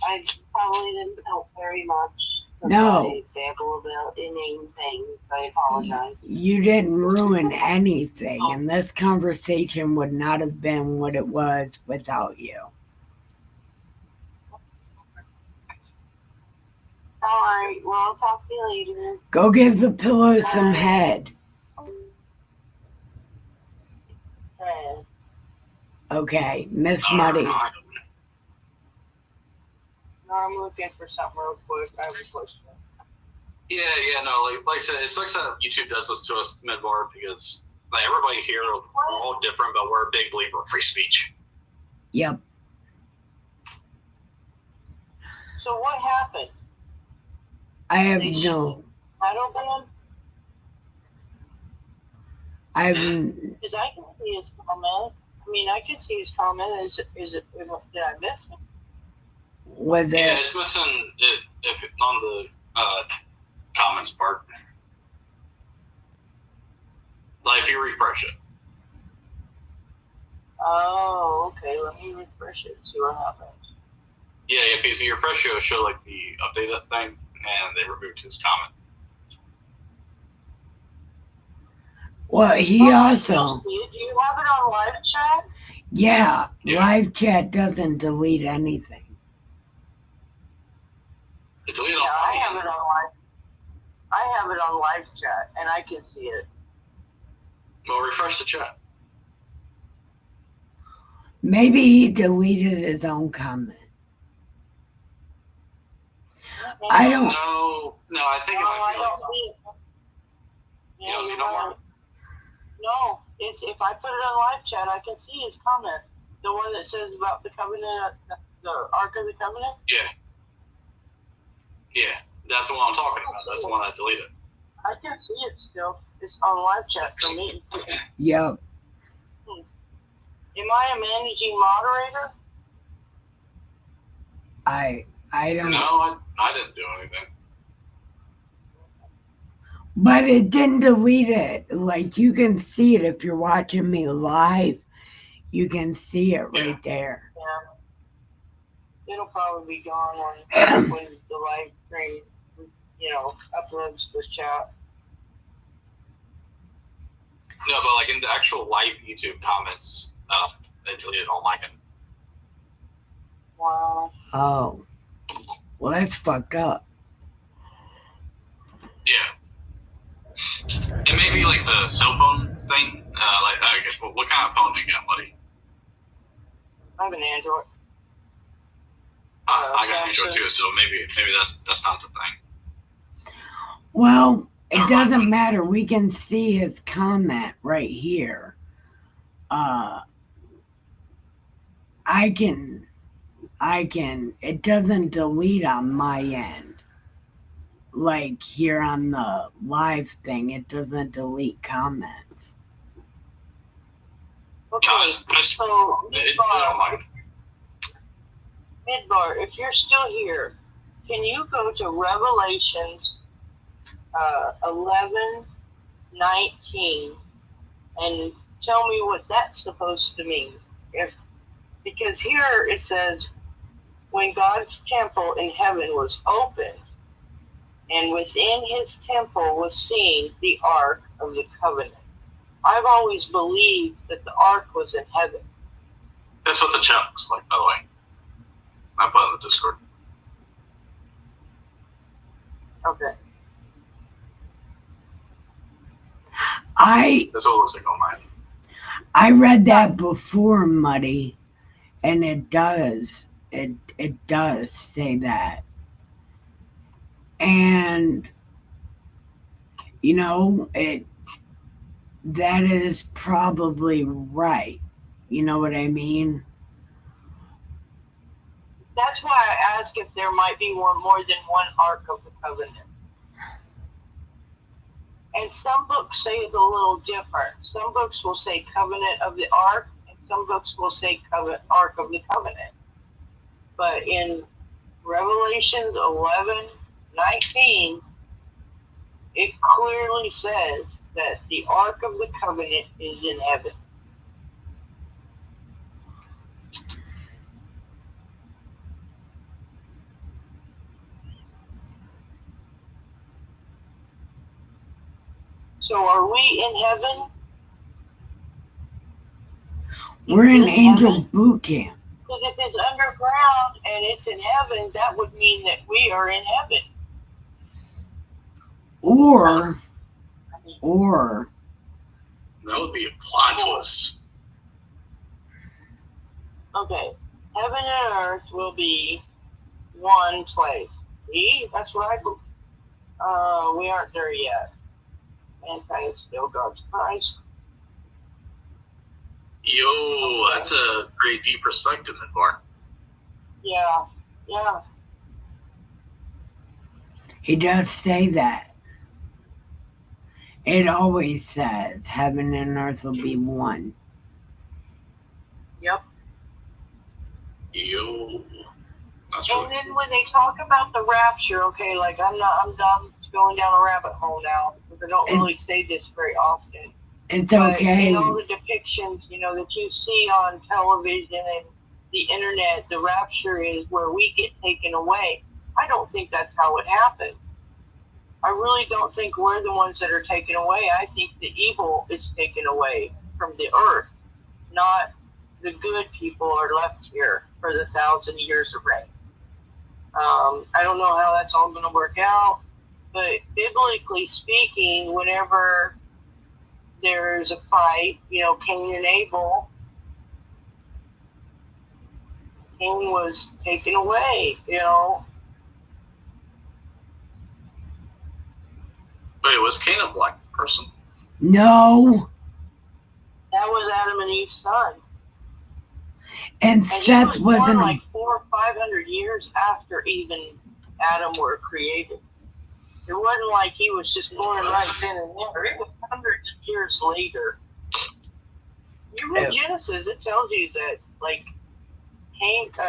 I probably didn't help very much. No. I babble about inane things. I apologize. You didn't ruin anything, and this conversation would not have been what it was without you. Alright, well, I'll talk to you later. Go give the pillow some head. Okay, Miss Muddy. No, I'm looking for something real quick. I have a question. Yeah, no, like I said, it sucks that YouTube does this to us mid-bar because like everybody here are all different, but we're a big believer of free speech. Yep. So what happened? I have no. Shadow ban? I've Because I can see his comment. I mean, I can see his comment. Is it? Did I miss it? was Yeah, it it's missing it if on the comments part. Like if you refresh it. Oh, okay. Let me refresh it. See what happens. Yeah, because you refresh it, it'll show like the updated thing, and they removed his comment. well he I also do you have it on live chat? yeah, Yeah. live chat doesn't delete anything. It deleted Yeah, all I have it on live. I have it on live chat, and I can see it. Well, refresh the chat. Maybe he deleted his own comment. I don't No, I think it No, might I be don't like. see it. You don't see you're no right. more? No, it's if I put it on live chat, I can see his comment. The one that says about the covenant, the Ark of the Covenant. Yeah, that's the one I'm talking about. That's the one I deleted. I can see it still. It's on live chat for me. Yep. Am I a managing moderator? I don't No, I didn't do anything. But it didn't delete it. Like you can see it if you're watching me live. You can see it right there. Yeah. It'll probably be gone when the live stream, uploads the chat. No, but like in the actual live YouTube comments, they deleted all mine. Wow. Oh. Well, that's fucked up. Yeah. And maybe like the cell phone thing. Like I guess what kind of phone do you got, buddy? I have an Android. I got an Android too, so maybe that's not the thing. Well, it doesn't matter. We can see his comment right here. I can. It doesn't delete on my end. Like here on the live thing, it doesn't delete comments. Okay, so Midbar, if you're still here, can you go to Revelations 11:19 and tell me what that's supposed to mean? Because here it says, when God's temple in heaven was opened, and within his temple was seen the Ark of the Covenant. I've always believed that the Ark was in heaven. That's what the chat looks like, by the way. I put it in the Discord. Okay. That's what it looks like on mine. I read that before, Muddy, and it does. It does say that. And that is probably right. You know what I mean? That's why I ask if there might be more than one Ark of the Covenant. And some books say it a little different. Some books will say Covenant of the Ark, and some books will say Ark of the Covenant. But in Revelations 11:19, it clearly says that the Ark of the Covenant is in heaven. So are we in heaven? We're in Angel Boot Camp. Because if it's underground and it's in heaven, that would mean that we are in heaven. Or that would be a plot twist. Okay, heaven and earth will be one place. See, that's what I believe. We aren't there yet. Mankind is still God's Christ. Yo, that's a pretty deep perspective, Midbar. Yeah. He does say that. It always says heaven and earth will be one. Yep. Yo. That's And really then when they talk about the rapture, okay, like I'm done going down a rabbit hole now because I don't really say this very often. It's But okay. in all the depictions, that you see on television and the internet, the rapture is where we get taken away. I don't think that's how it happens. I really don't think we're the ones that are taken away. I think the evil is taken away from the earth, not the good people are left here for the 1,000 years of reign. I don't know how that's all going to work out, but biblically speaking, whenever there's a fight, Cain and Abel, Cain was taken away, Wait, was Cain a black person? No. That was Adam and Eve's son. And And he Seth was born wasn't like 400 or 500 years after Eve and Adam were created. It wasn't like he was just born right then and there. It was hundreds of years later. You read Genesis, it tells you that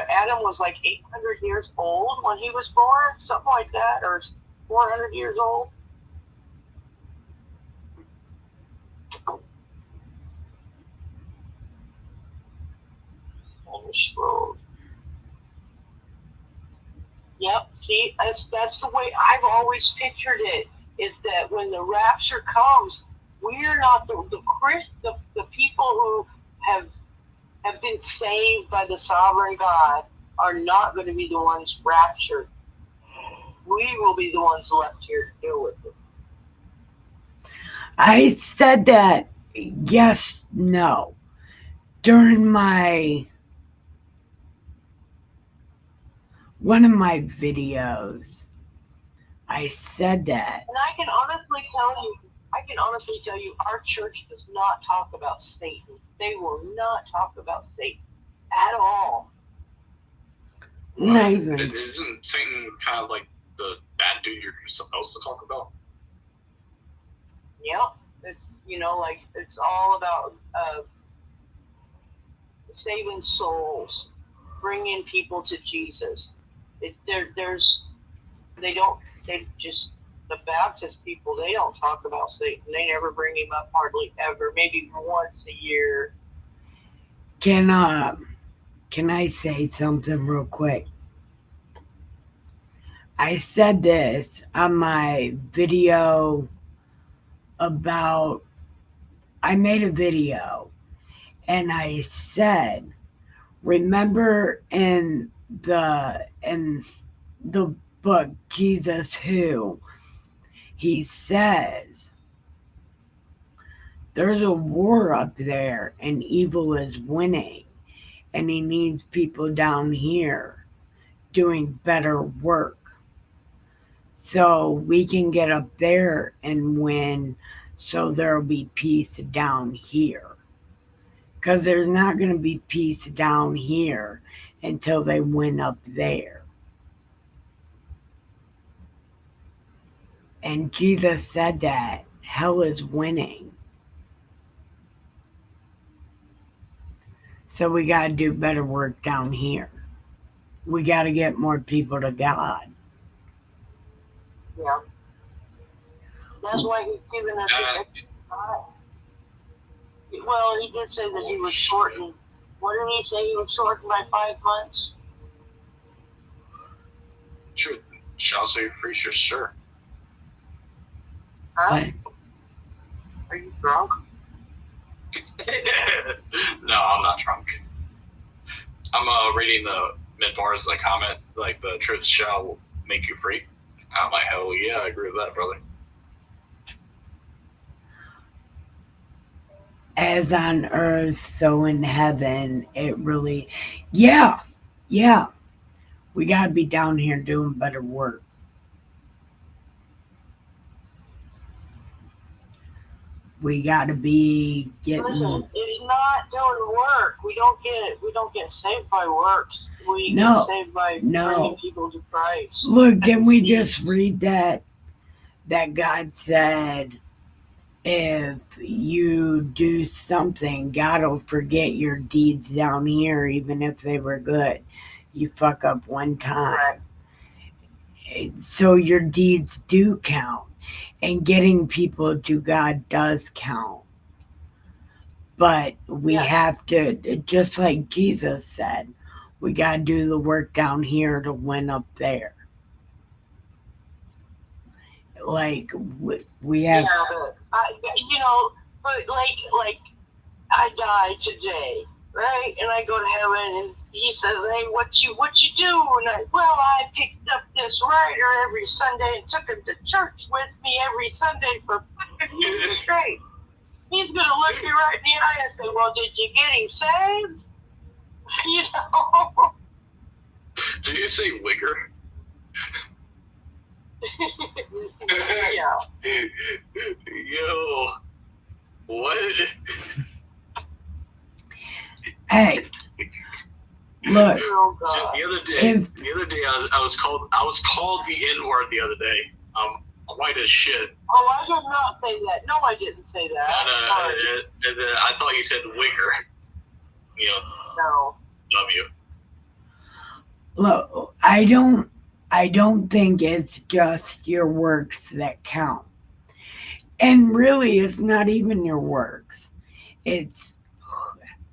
Adam was like 800 years old when he was born, something like that, or 400 years old. Road. Yep. See, that's the way I've always pictured it. Is that when the rapture comes, we're not the people who have been saved by the sovereign God are not going to be the ones raptured. We will be the ones left here to deal with it. I said that yes, no. During one of my videos, I said that. And I can honestly tell you, our church does not talk about Satan. They will not talk about Satan at all. Not even. Isn't Satan kind of like the bad dude you're supposed to talk about? Yep. It's it's all about saving souls, bringing people to Jesus. The Baptist people, they don't talk about Satan. They never bring him up hardly ever. Maybe once a year. Can I say something real quick? I said this on my video I made a video and I said, remember in the book Jesus Who, he says there's a war up there and evil is winning and he needs people down here doing better work so we can get up there and win, so there'll be peace down here. Because there's not going to be peace down here until they win up there. And Jesus said that hell is winning. So we got to do better work down here. We got to get more people to God. Yeah. That's why he's given us this extra time. Well, he did say that he was shortened. What did he say? He was shortened by 5 months? Sure. Shall say preacher, sure. Huh? What? Are you drunk? No, I'm not drunk. I'm reading the mid-bars that comment, like, the truth shall make you free. I'm like, hell yeah, I agree with that, brother. As on earth, so in heaven. It really, yeah. We got to be down here doing better work. We got to be getting. Listen, it's not doing work. We don't get saved by works. We No, get saved by no. bringing people to Christ. Look, can we just read that God said, if you do something, God will forget your deeds down here, even if they were good. You fuck up one time. So your deeds do count. And getting people to God does count. But we have to, just like Jesus said, we got to do the work down here to win up there. Like, we have. Yeah, but like I die today, right? And I go to heaven, and he says, "Hey, what you do?" And I picked up this writer every Sunday and took him to church with me every Sunday for 5 years straight. He's gonna look me right in the eye and say, "Well, did you get him saved?" You know. Did you say wigger? Yeah. Yo, what? Hey, look. Oh, God. The other day, I was called the N-word the other day. I'm white as shit. Oh, I did not say that. No, I didn't say that. And I thought you said wigger. You know. No. Love you. Look, I don't think it's just your works that count. And really, it's not even your works. It's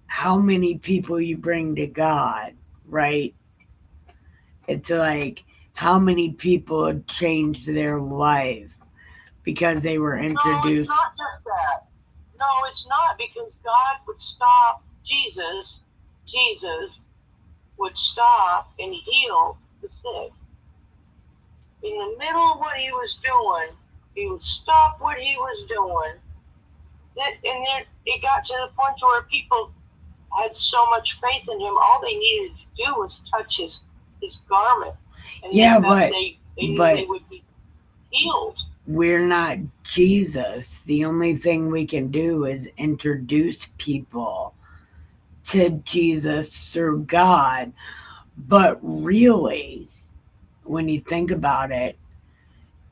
how many people you bring to God, right? It's like how many people have changed their life because they were introduced. No, it's not just that. No, it's not, because God would stop Jesus would stop and heal the sick. In the middle of what he was doing, he would stop what he was doing. And then it got to the point where people had so much faith in him, all they needed to do was touch his garment. And they knew they would be healed. We're not Jesus. The only thing we can do is introduce people to Jesus through God. But really, when you think about it,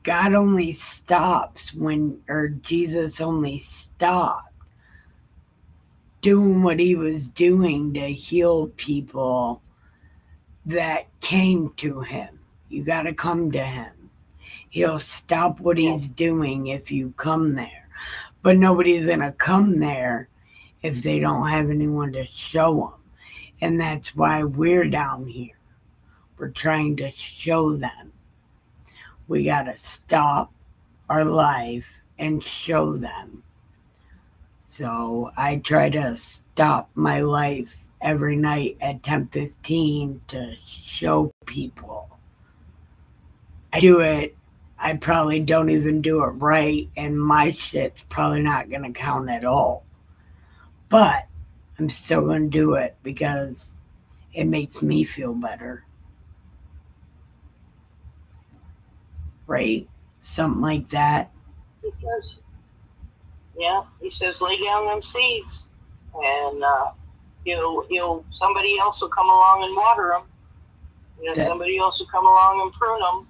God only stops or Jesus only stopped doing what he was doing to heal people that came to him. You got to come to him. He'll stop what he's doing if you come there. But nobody's going to come there if they don't have anyone to show them. And that's why we're down here. We're trying to show them. We got to stop our life and show them. So I try to stop my life every night at 10:15 to show people. I do it. I probably don't even do it right, and my shit's probably not going to count at all. But I'm still going to do it because it makes me feel better. Right? Something like that. He says, he says, lay down them seeds, and somebody else will come along and water them. Somebody else will come along and prune them,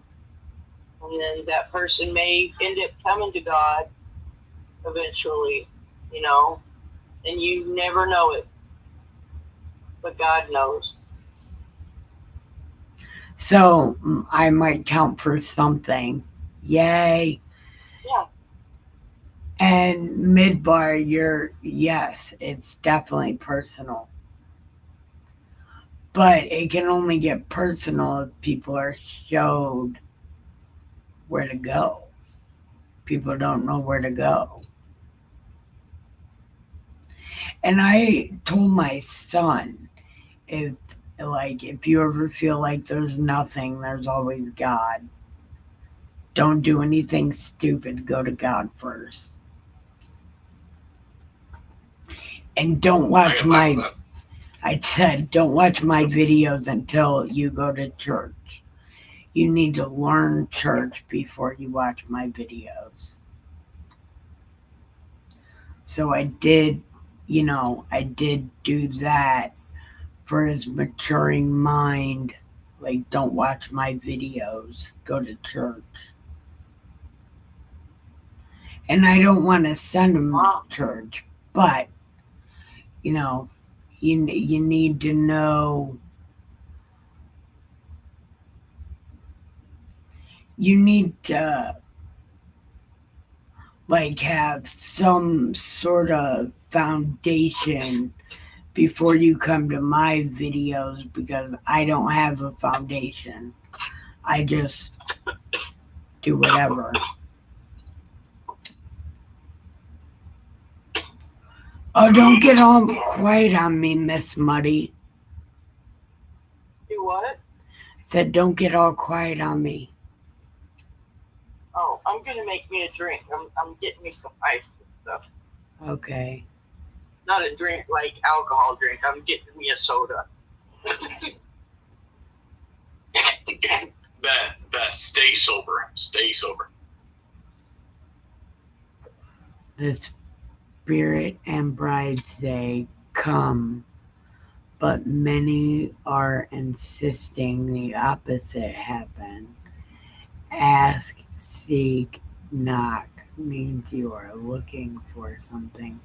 and then that person may end up coming to God eventually, and you never know it, but God knows. So I might count for something. Yay. Yeah. And Midbar, yes, it's definitely personal. But it can only get personal if people are showed where to go. People don't know where to go. And I told my son, if you ever feel like there's nothing, there's always God. Don't do anything stupid. Go to God first. And don't watch I said, don't watch my videos until you go to church. You need to learn church before you watch my videos. So I did do that for his maturing mind. Like, don't watch my videos. Go to church. And I don't want to send them to church, but you know, you need to know. You need to like have some sort of foundation before you come to my videos because I don't have a foundation. I just do whatever. Oh, don't get all quiet on me, Miss Muddy. Do what? I said, don't get all quiet on me. Oh, I'm gonna make me a drink. I'm getting me some ice and stuff. Okay. Not a drink like alcohol drink. I'm getting me a soda. Bet. Stay sober. Stay sober. The Spirit and bride say, come, but many are insisting the opposite happen. Ask, seek, knock means you are looking for something.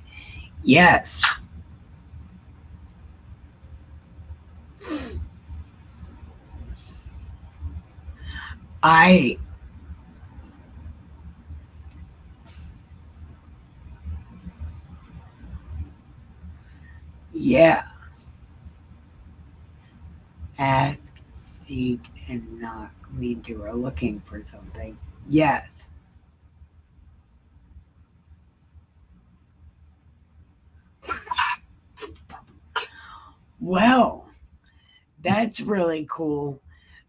Yes. Yeah. Ask, seek, and knock means you are looking for something. Yes. Well, that's really cool.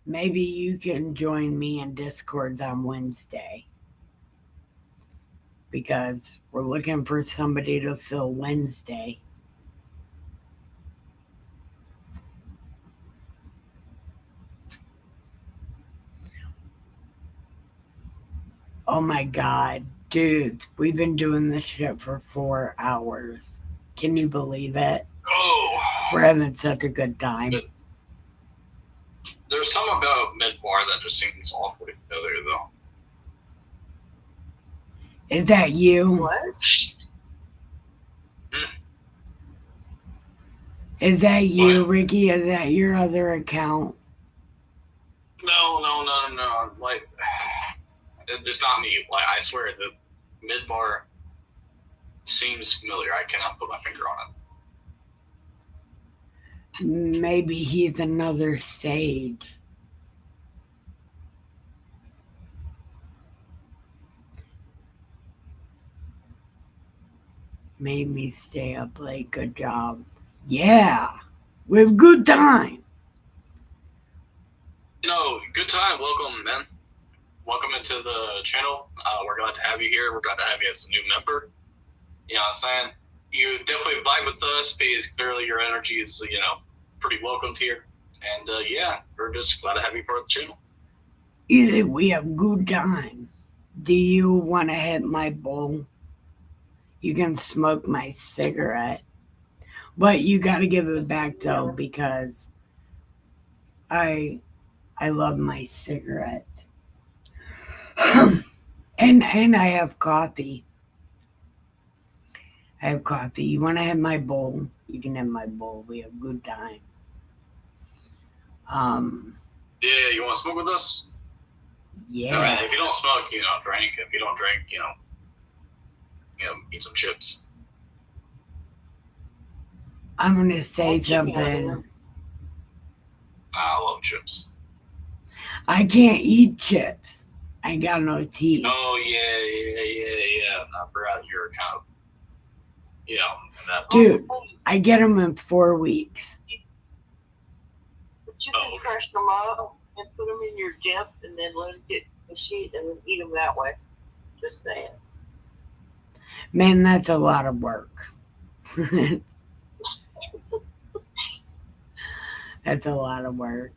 Maybe you can join me in Discords on Wednesday because we're looking for somebody to fill Wednesday. Oh my God, dudes, we've been doing this shit for 4 hours. Can you believe it? Oh. We're having such a good time. There's something about Midbar that just seems awfully familiar, though. Is that you? What? Is that you, What? Ricky? Is that your other account? No. Like, it's not me. Like, I swear, the Midbar seems familiar. I cannot put my finger on it. Maybe he's another sage. Made me stay up late. Good job. Yeah. We have a good time. Good time. Welcome, man. Welcome into the channel. We're glad to have you here. We're glad to have you as a new member. You know what I'm saying? You definitely vibe with us because clearly your energy is, pretty welcomed here. And yeah, we're just glad to have you part of the channel. Either we have good time. Do you want to hit my bowl? You can smoke my cigarette. But you got to give it back though because I love my cigarette. and I have coffee. I have coffee. You want to have my bowl? You can have my bowl. We have a good time. Yeah, you want to smoke with us? Yeah. All right, if you don't smoke, drink. If you don't drink, eat some chips. I'm going to say something. I love chips. I can't eat chips. I got no teeth. Oh, yeah. I forgot you're kind of, that. Dude, I get them in 4 weeks. But you can crush them up and put them in your dip and then let it get the sheet and then eat them that way. Just saying. Man, that's a lot of work. That's a lot of work.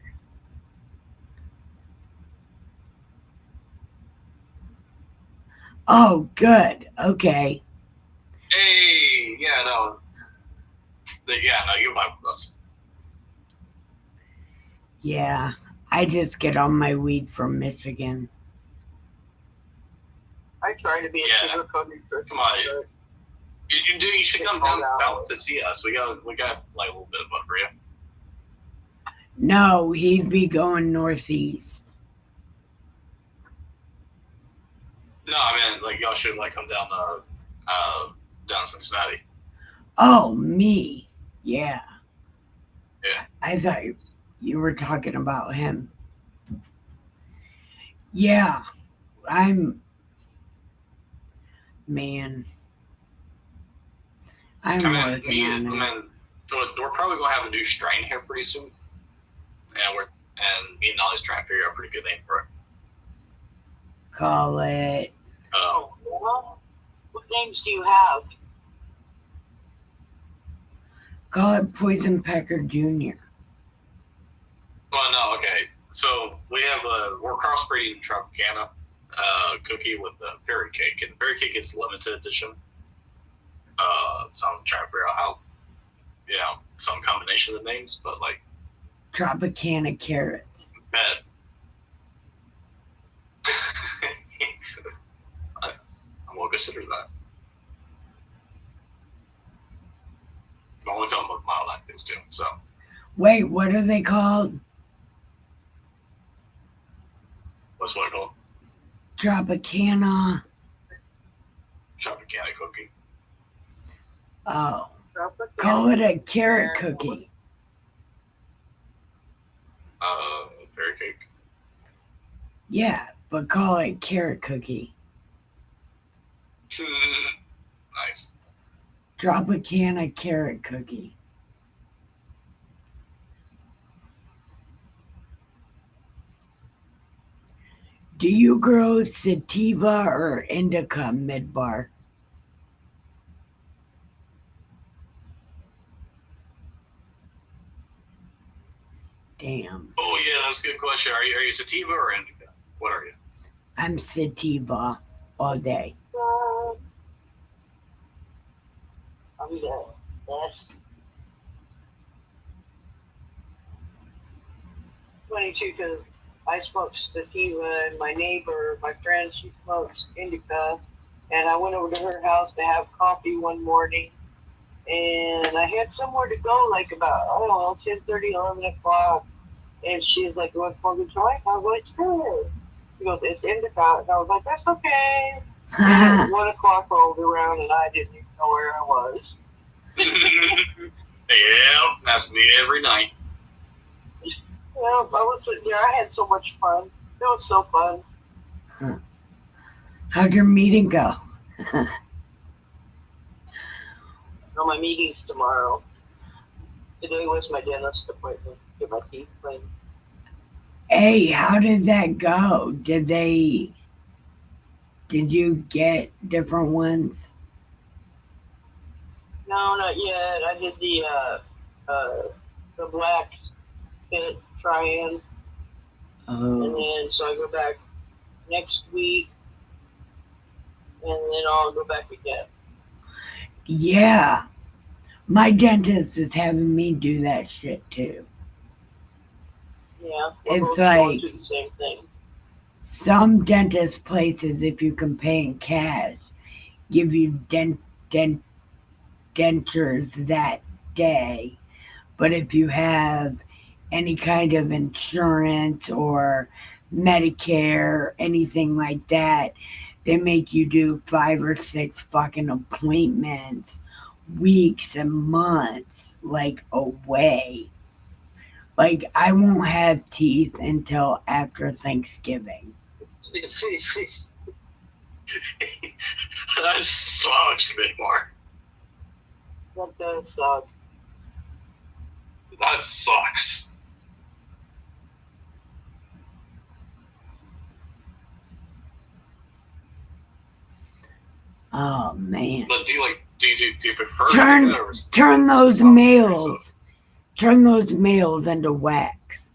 Oh, good. Okay. Hey, yeah, no, you vibe with us. Yeah, I just get all my weed from Michigan. I try to be a Yeah. sugar nutrition. Come on. You should come down south to see us. We got like a little bit of fun for you. No, he'd be going northeast. No, I mean like y'all should like come down down Cincinnati. Oh, me. Yeah. Yeah. I thought you were talking about him. Yeah. Man. I'm working on it. We're probably gonna have a new strain here pretty soon. And me and Nolly's trying to figure out a pretty good name for it. Call it. Well, what names do you have? Call it Poison Pecker Jr. Well, no, okay. So we're crossbreeding Tropicana cookie with the fairy cake, and fairy cake is limited edition. So I'm trying to figure out how, some combination of names, but like Tropicana carrots. bet. I'm gonna consider that. I'm only coming with mild actors too, so. Wait, what are they called? What's what called? Tropicana. Tropicana cookie. Oh. Call it a carrot cookie. Fairy cake. Yeah, but call it carrot cookie. Nice. Tropicana carrot cookie. Do you grow sativa or indica midbar? Damn. Oh yeah, that's a good question. Are you sativa or indica? What are you? I'm sativa all day. I'm the best. 22 because I smoke sativa and my neighbor, my friend, she smokes indica. And I went over to her house to have coffee one morning. And I had somewhere to go like about, I don't know, 10:30, 11 o'clock. And she's like, you want to smoke a joint? I was like, sure. She goes, it's indica. And I was like, that's okay. And 1 o'clock rolled around and I didn't even know where I was. Yeah, that's me every night. Well, I was sitting there. I had so much fun. It was so fun. How'd your meeting go? No, my meeting's tomorrow. Today was my dentist appointment to get my teeth cleaned. Hey, how did that go? Did you get different ones? No, not yet. I did the black fit try-in, and Oh, then so I go back next week, and then I'll go back again. yeah. My dentist is having me do that shit too. Yeah, It's both going like- through the same thing. Some dentist places, if you can pay in cash, give you dentures that day. But if you have any kind of insurance or Medicare, anything like that, they make you do 5 or 6 fucking appointments, weeks and months, like away. Like, I won't have teeth until after Thanksgiving. That sucks, Midbar. That does suck. That sucks. Oh man. But do you prefer Turn- it, or is- Turn those Oh, males. Turn those males into wax.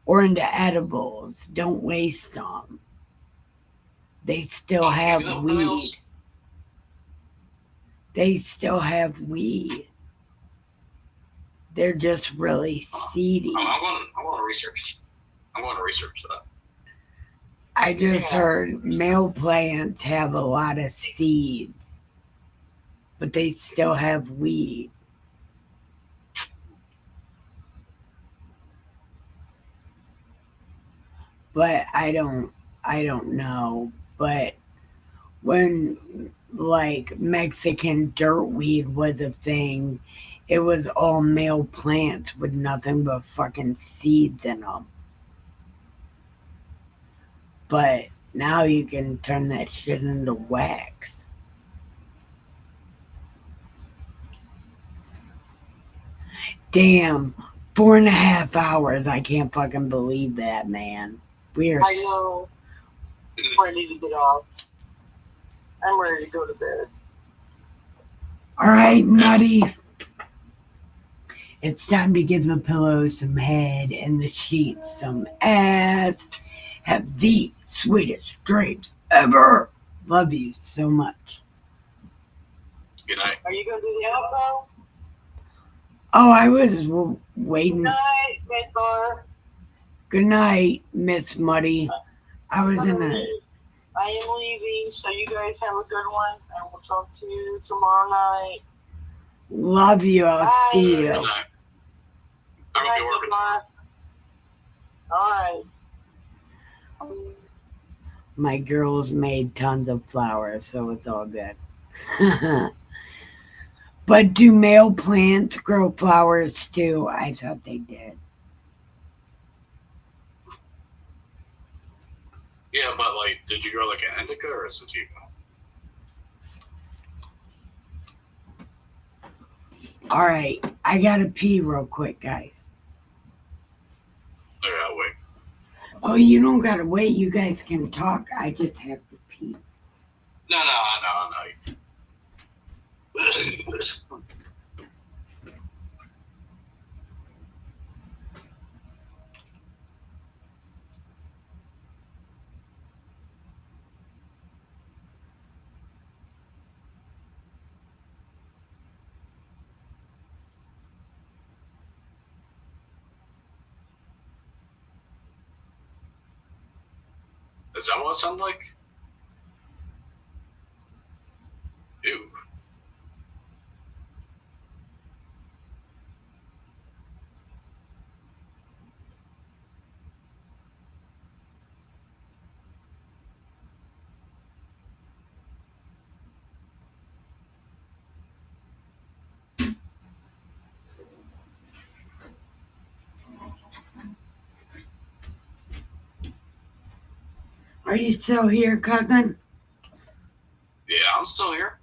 Or into edibles. Don't waste them. They still Oh, have you know, weed. males? They still have weed. They're just really seedy. I want to research. I want to research that. I just heard male plants have a lot of seeds, but they still have weed. But I don't know. But when like Mexican dirtweed was a thing, it was all male plants with nothing but fucking seeds in them. But now you can turn that shit into wax. Damn, 4.5 hours. I can't fucking believe that, man. We're I know. I'm ready to get off. I'm ready to go to bed. all right, Muddy. It's time to give the pillows some head and the sheets some ass. Have the sweetest dreams ever. Love you so much. Good night. Are you going to do the outro? Oh, I was Good waiting. night, Bedbar. Good night, Miss Muddy. I was in a. I am leaving, so you guys have a good one, and we'll talk to you tomorrow night. Love you. I'll Bye. see Good you. night. I Good will be night, working. Bedbar. All right. My girls made tons of flowers, so it's all good. But do male plants grow flowers too? I thought they did. Yeah, but like, did you grow like an indica or a sativa? All right, I gotta pee real quick, guys. Okay, I'll wait. Oh, you don't gotta wait. You guys can talk. I just have to pee. No, I know. Is that what it sounds like? Ew. Are you still here, cousin? Yeah, I'm still here.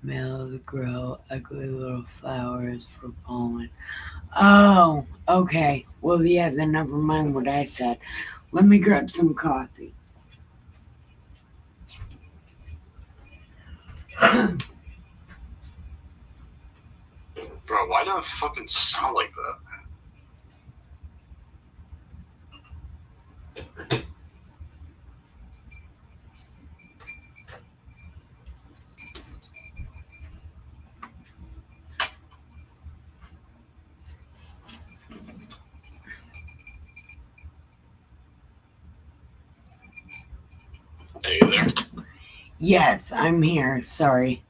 Males grow ugly little flowers for pollen. Oh, okay. Well, yeah, then never mind what I said. Let me grab some coffee. Bro, why do I fucking sound like that? Hey, you there? Yes, I'm here. Sorry.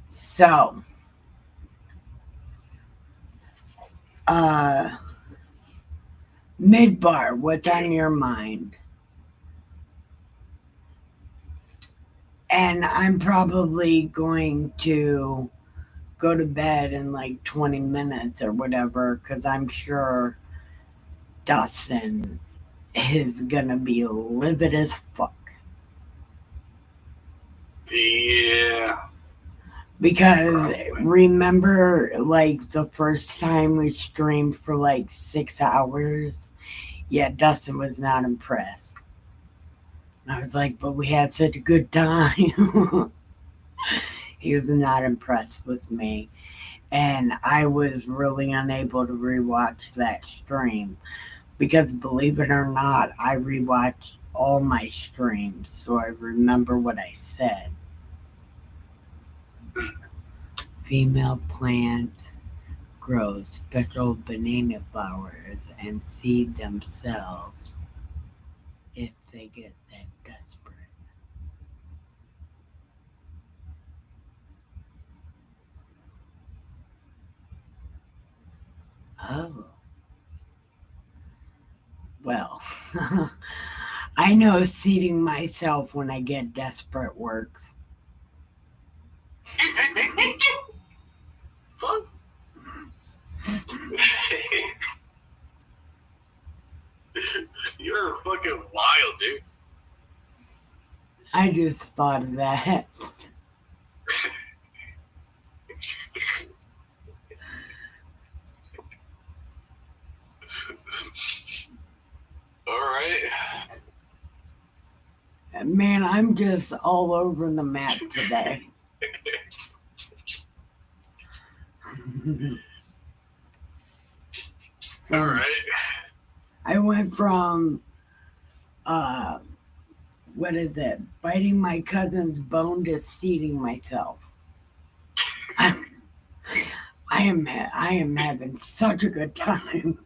So, Midbar, what's on your mind? And I'm probably going to go to bed in like 20 minutes or whatever, because I'm sure Dustin is gonna be livid as fuck. Yeah. Because remember, like the first time we streamed for like 6 hours? Yeah, Dustin was not impressed. And I was like, but we had such a good time. He was not impressed with me. And I was really unable to rewatch that stream. Because believe it or not, I rewatched all my streams, so I remember what I said. Female plants grow special banana flowers and seed themselves if they get that desperate. Oh, well, I know seeding myself when I get desperate works. What? You're fucking wild, dude. I just thought of that. All right. Man, I'm just all over the map today. All right. I went from what is it? Biting my cousin's bone to seeding myself. I am having such a good time.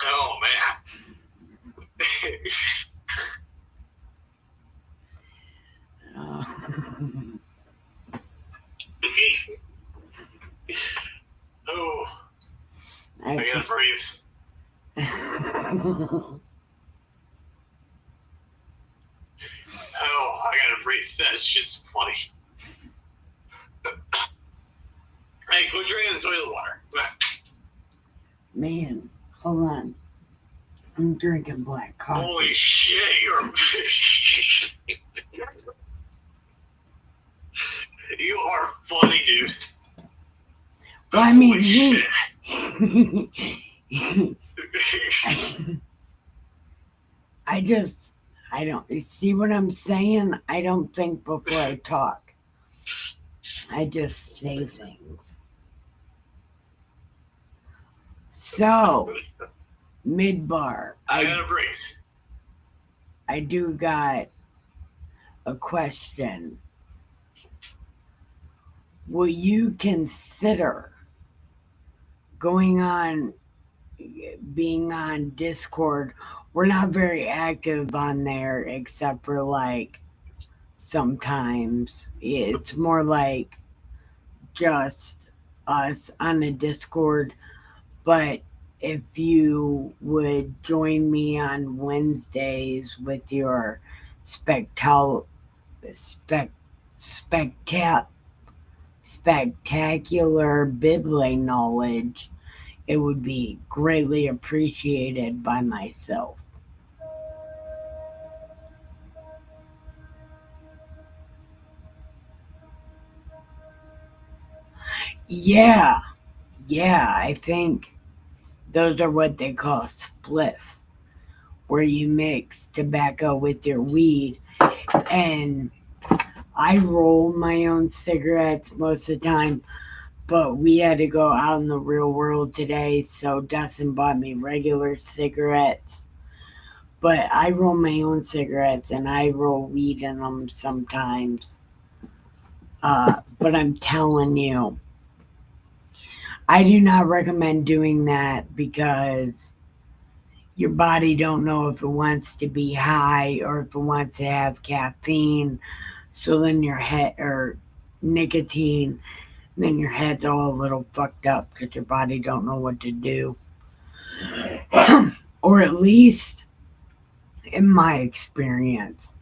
Oh man. Uh, Oh, I I gotta breathe. Oh, I gotta breathe. That shit's funny. Hey, quit drinking the toilet water. Come on. Man, hold on. I'm drinking black coffee. Holy shit, you're. You are funny, dude. Well, I mean, Holy shit. I don't see what I'm saying. I don't think before I talk. I just say things. So, mid-bar, I gotta breathe. I do got a question. Will you consider being on Discord? We're not very active on there except for like sometimes. It's more like just us on a Discord. But if you would join me on Wednesdays with your spectacular Bible knowledge, it would be greatly appreciated by myself. Yeah, I think those are what they call spliffs, where you mix tobacco with your weed. And I roll my own cigarettes most of the time, but we had to go out in the real world today, so Dustin bought me regular cigarettes. But I roll my own cigarettes and I roll weed in them sometimes. But I'm telling you, I do not recommend doing that because your body don't know if it wants to be high or if it wants to have caffeine. So then your head or nicotine, then your head's all a little fucked up because your body don't know what to do. Or at least in my experience,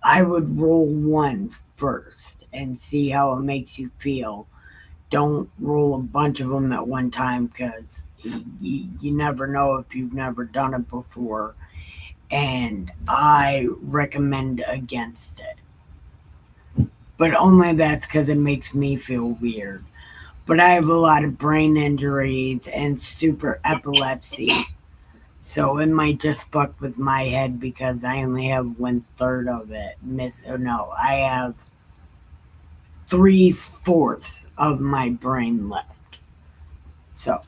I would roll one first and see how it makes you feel. Don't roll a bunch of them at one time because you never know if you've never done it before. And I recommend against it. But only that's because it makes me feel weird. But I have a lot of brain injuries and super epilepsy. So it might just fuck with my head because I only have 1/3 of it. I have 3/4 of my brain left. So,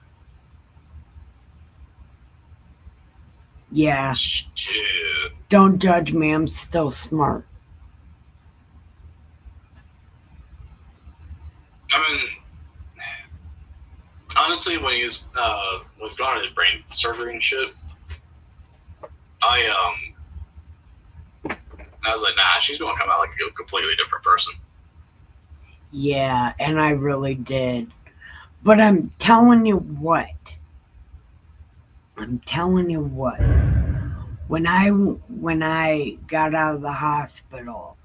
yeah. Shit. Don't judge me, I'm still smart. I mean, honestly, when he was going to brain surgery and shit, I was like, nah, she's gonna come out like a completely different person. Yeah, and I really did. But I'm telling you what. When I got out of the hospital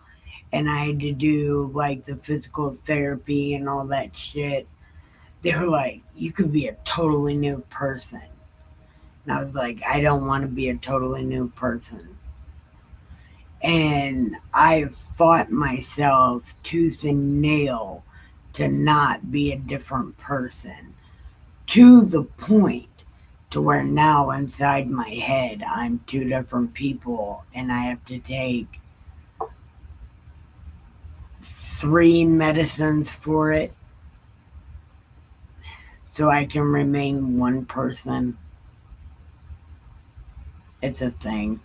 and I had to do like the physical therapy and all that shit, they were like, you could be a totally new person. And I was like, I don't want to be a totally new person. And I fought myself tooth and nail to not be a different person, to the point to where now inside my head I'm two different people and I have to take 3 medicines for it so I can remain one person. It's a thing.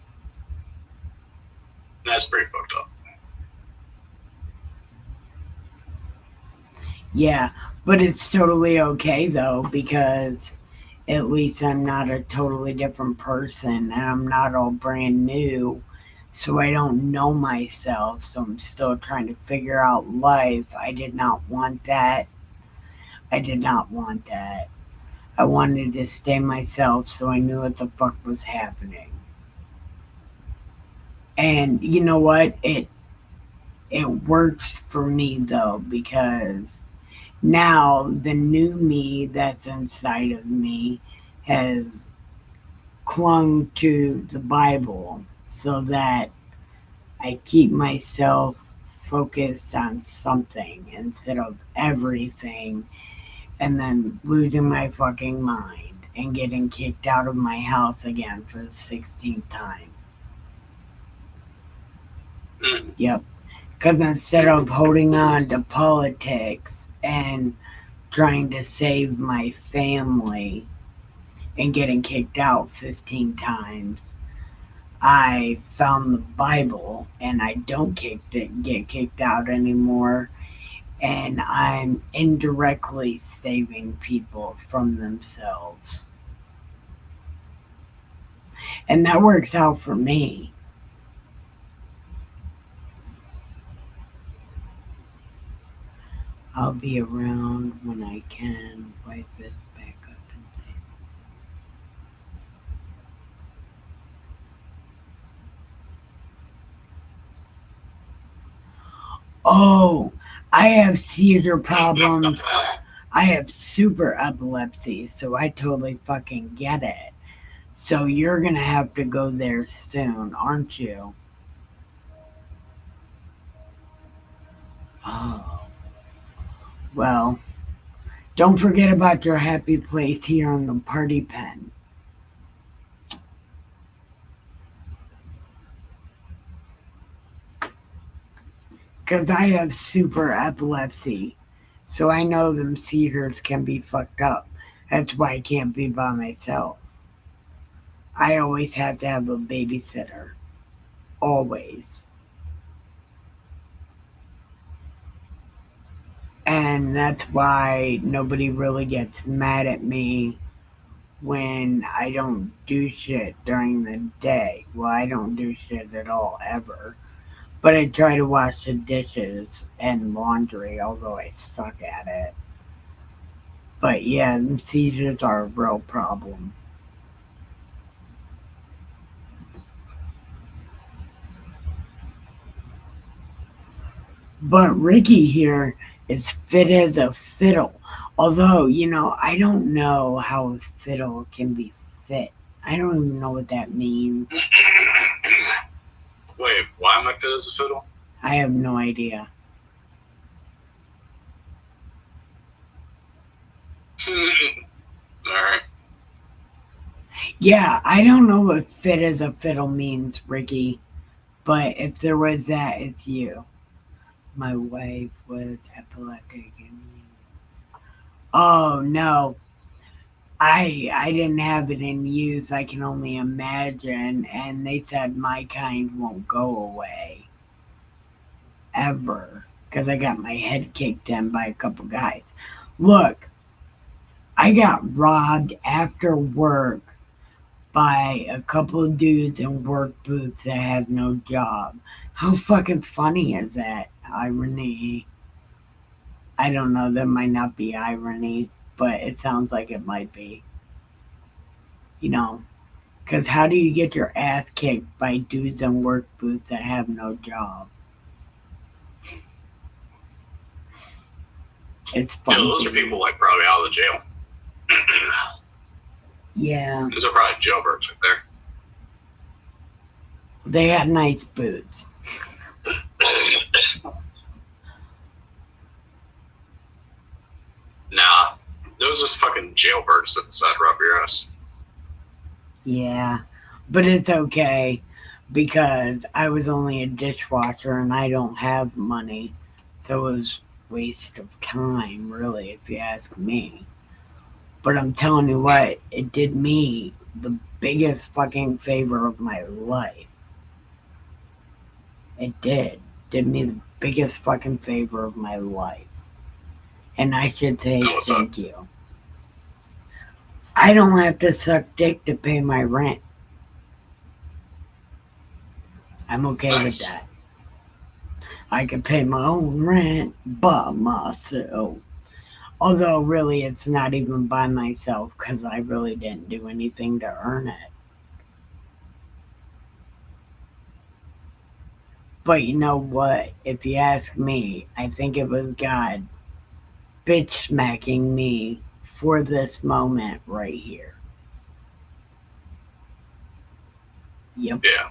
That's pretty fucked up. Yeah, but it's totally okay though, because at least I'm not a totally different person and I'm not all brand new. So I don't know myself. So I'm still trying to figure out life. I did not want that. I did not want that. I wanted to stay myself so I knew what the fuck was happening. And you know what? It works for me though, because now the new me that's inside of me has clung to the Bible so that I keep myself focused on something instead of everything and then losing my fucking mind and getting kicked out of my house again for the 16th time. Yep. Because instead of holding on to politics and trying to save my family and getting kicked out 15 times, I found the Bible and I don't get kicked out anymore. And I'm indirectly saving people from themselves. And that works out for me. I'll be around when I can. Wipe it back up and say, oh, I have seizure problems. I have super epilepsy, so I totally fucking get it. So you're gonna have to go there soon, aren't you? Oh, well, don't forget about your happy place here in the party pen. Because I have super epilepsy, so I know them seizures can be fucked up. That's why I can't be by myself. I always have to have a babysitter. Always. And that's why nobody really gets mad at me when I don't do shit during the day. Well, I don't do shit at all, ever. But I try to wash the dishes and laundry, although I suck at it. But yeah, seizures are a real problem. But Ricky here is fit as a fiddle. Although, I don't know how a fiddle can be fit. I don't even know what that means. Wait, why am I fit as a fiddle? I have no idea. Alright. Yeah, I don't know what fit as a fiddle means, Ricky. But if there was that, it's you. My wife was epileptic. Oh no, I didn't have it in use. I can only imagine. And they said my kind won't go away ever because I got my head kicked in by a couple guys. Look, I got robbed after work by a couple of dudes in work boots that have no job. How fucking funny is that? Irony. I don't know. There might not be irony, but it sounds like it might be. You know, because how do you get your ass kicked by dudes in work boots that have no job? It's Yeah, fun. those are people like probably out of the jail. Yeah, Those are probably jailbirds right there. they had nice boots. Nah, those are just fucking jailbirds that decide to rub your ass. Yeah, but it's okay because I was only a dishwasher and I don't have money, so it was waste of time, really, if you ask me. But I'm telling you what, it did me the biggest fucking favor of my life. It did me the biggest fucking favor of my life, and I should say Oh, what's up? thank you. I don't have to suck dick to pay my rent. I'm okay with Nice. that. I can pay my own rent by myself. Although, really, it's not even by myself because I really didn't do anything to earn it. But you know what? If you ask me, I think it was God bitch smacking me for this moment right here. Yep. Yeah.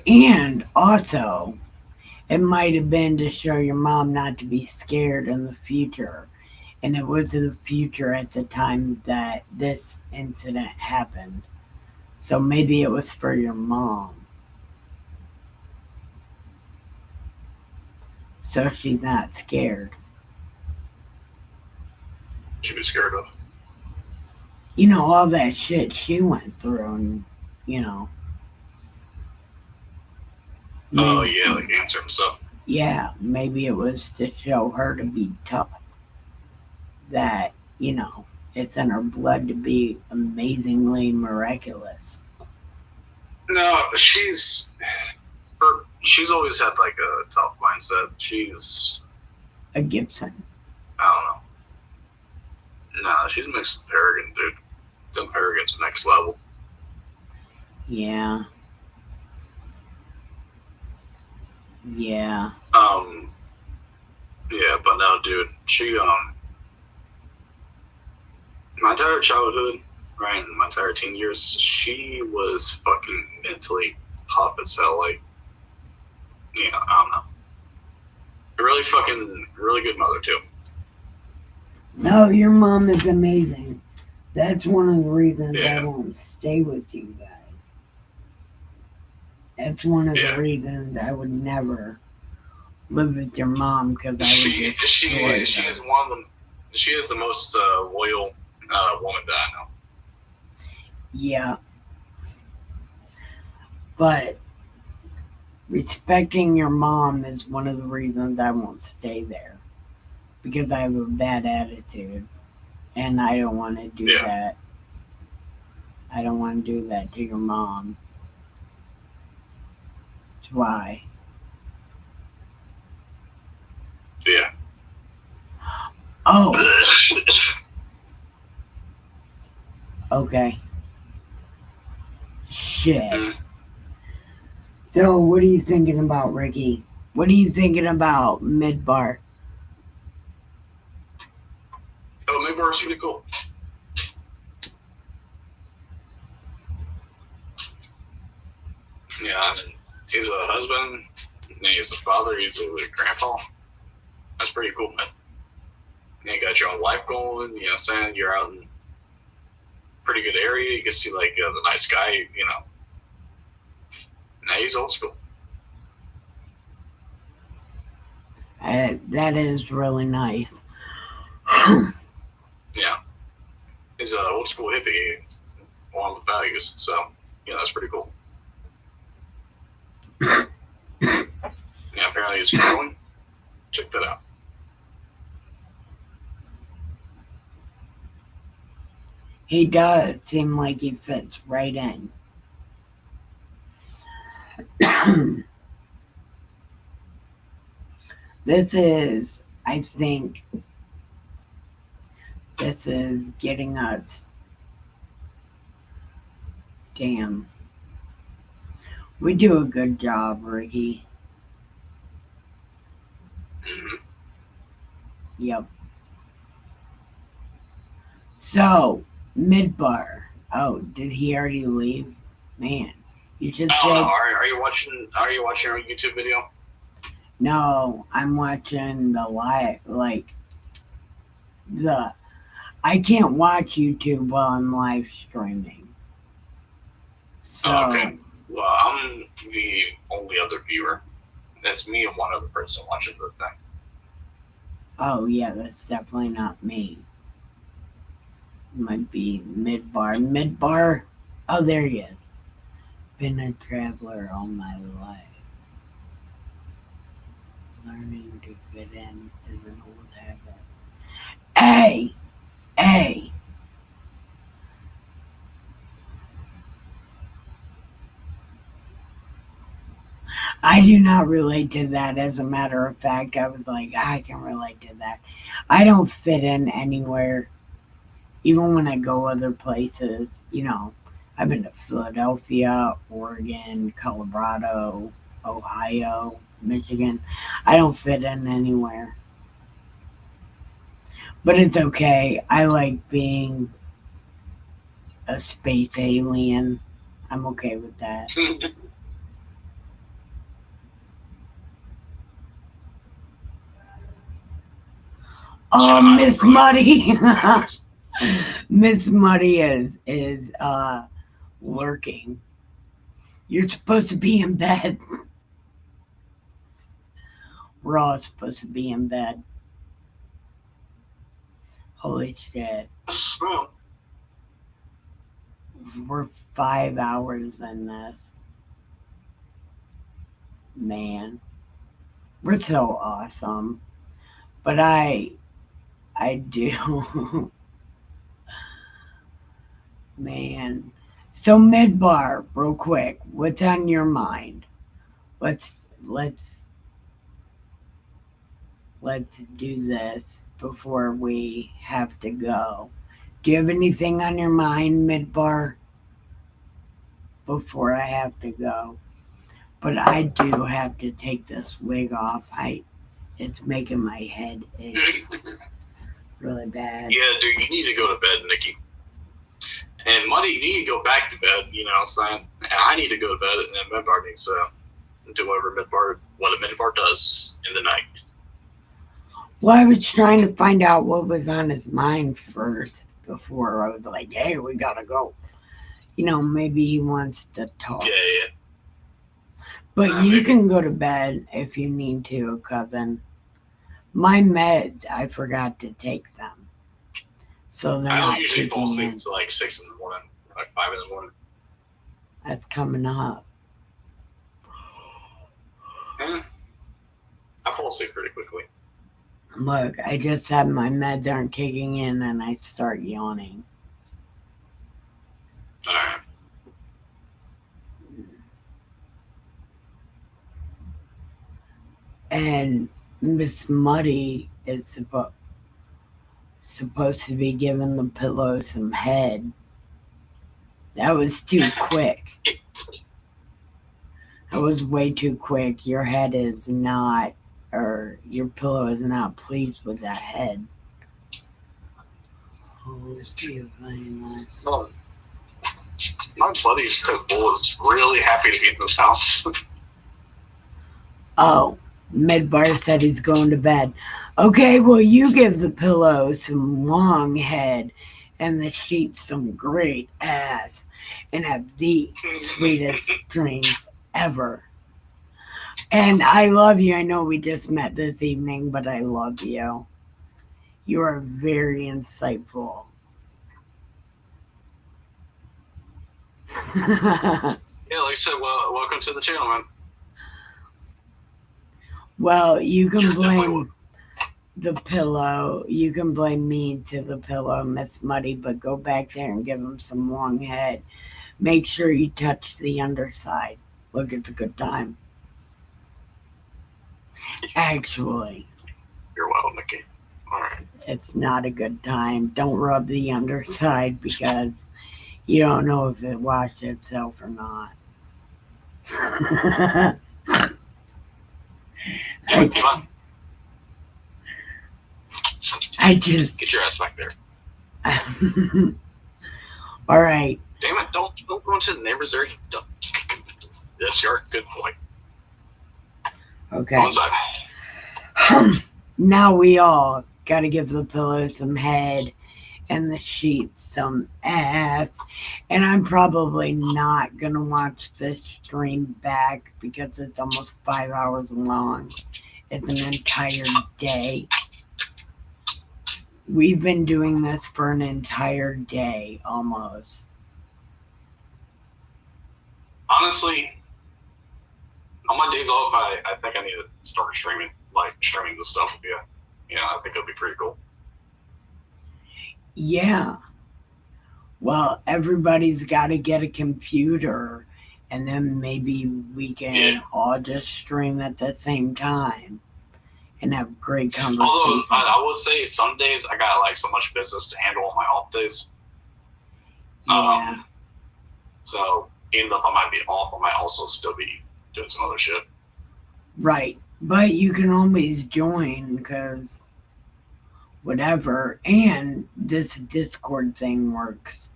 And also, it might have been to show your mom not to be scared in the future. And it was in the future at the time that this incident happened. So maybe it was for your mom. So she's not scared. Should be scared of. You know, all that shit she went through, and, you know. Oh, Maybe, yeah, like cancer and stuff. yeah, maybe it was to show her to be tough. That, you know, it's in her blood to be amazingly miraculous. No, she's always had like a tough mindset. She's, A Gibson. I don't know. Nah, she's mixed with arrogant, dude. Them arrogant's next level. Yeah. Yeah. Yeah, but no, dude. She my entire childhood, right, my entire teen years, she was fucking mentally tough as hell. Like, you know, I don't know. A really good mother too. No, your mom is amazing. That's one of the reasons Yeah. I won't stay with you guys. That's one of Yeah. the reasons I would never live with your mom because I would She destroy her. is one of them. She is the most loyal woman that I know. Yeah. But respecting your mom is one of the reasons I won't stay there. Because I have a bad attitude. And I don't want to do Yeah. that. I don't want to do that to your mom. That's why. Yeah. Oh, okay. Shit. Mm. So, what are you thinking about, Ricky? What are you thinking about Midbar? Oh, maybe we're pretty cool. Yeah, I mean, he's a husband, he's a father, he's a grandpa. That's pretty cool, man. You got your own life going, you know what I'm saying? You're out in a pretty good area, you can see like the nice guy, you know. Now he's old school. That is really nice. Yeah, he's an old school hippie along with values. So yeah, that's pretty cool. Yeah, apparently he's growing. Check that out. He does seem like he fits right in. This is, I think, this is getting us. Damn. We do a good job, Ricky. Mm-hmm. Yep. So, Midbar. Oh, did he already leave? Man, you should I say. don't know. Are you watching? Are you watching our YouTube video? No, I'm watching the live. Like, the. I can't watch YouTube while I'm live streaming. So. Oh, okay. Well, I'm the only other viewer. That's me and one other person watching the thing. Oh, yeah, that's definitely not me. Might be Midbar. Midbar? Oh, there he is. Been a traveler all my life. Learning to fit in is an old habit. Hey! Hey! I do not relate to that. As a matter of fact, I was like, I can relate to that. I don't fit in anywhere. Even when I go other places, I've been to Philadelphia, Oregon, Colorado, Ohio, Michigan. I don't fit in anywhere. But it's okay. I like being a space alien. I'm okay with that. Oh, Miss Muddy. Miss Muddy is lurking. You're supposed to be in bed. We're all supposed to be in bed. Holy shit. We're 5 hours in this. Man. We're so awesome. But I do. Man. So Midbar, real quick, what's on your mind? Let's do this before we have to go. Do you have anything on your mind, Midbar? Before I have to go. But I do have to take this wig off. It's making my head ache really bad. Yeah, dude, you need to go to bed, Nikki. And Muddy, you need to go back to bed, you know what I'm saying? And I need to go to bed, and then Midbar needs to do what a Midbar does in the night. Well, I was trying to find out what was on his mind first before I was like, hey, we gotta go. Maybe he wants to talk. Yeah. But you can go to bed if you need to, cousin. My meds, I forgot to take them. So they're I not don't usually fall kicking asleep in. until like 6 in the morning, like 5 in the morning. That's coming up. I fall asleep pretty quickly. Look, I just said my meds aren't kicking in and I start yawning. Alright. And Miss Muddy is supposed to be giving the pillow some head. That was too quick. That was way too quick. Your head is not, or your pillow is not pleased with that head. Oh, So, my buddy's pit bull is really happy to be in this house. Oh, Midbar said he's going to bed. Okay, well, you give the pillow some long head and the sheets some great ass and have the sweetest dreams ever. And I love you. I know we just met this evening, but I love you. You are very insightful. Yeah, like I said, well, welcome to the channel, man. Well, you can You're definitely blame the pillow. You can blame me to the pillow, Miss Muddy, but go back there and give him some long head. Make sure you touch the underside. Look, it's a good time. Actually, You're welcome, Nikki. All right. it's not a good time. Don't rub the underside because you don't know if it washed itself or not. Yeah, come on. I just. Get your ass back there. All right. Damn it! Don't go into the neighbor's area. Don't. Yes, you're a good boy. Okay. Go inside. Now we all got to give the pillow some head and the sheets some ass. And I'm probably not going to watch this stream back because it's almost 5 hours long. It's an entire day. We've been doing this for an entire day almost. Honestly, on my days off, I think I need to start streaming the stuff with you. Yeah, I think it'll be pretty cool. Yeah. Well, everybody's got to get a computer, and then maybe we can all just stream at the same time and have great conversation. Although I will say, some days I got like so much business to handle on my off days. Yeah. So even though I might be off, I might also still be doing some other shit. Right. But you can always join because whatever. And this Discord thing works.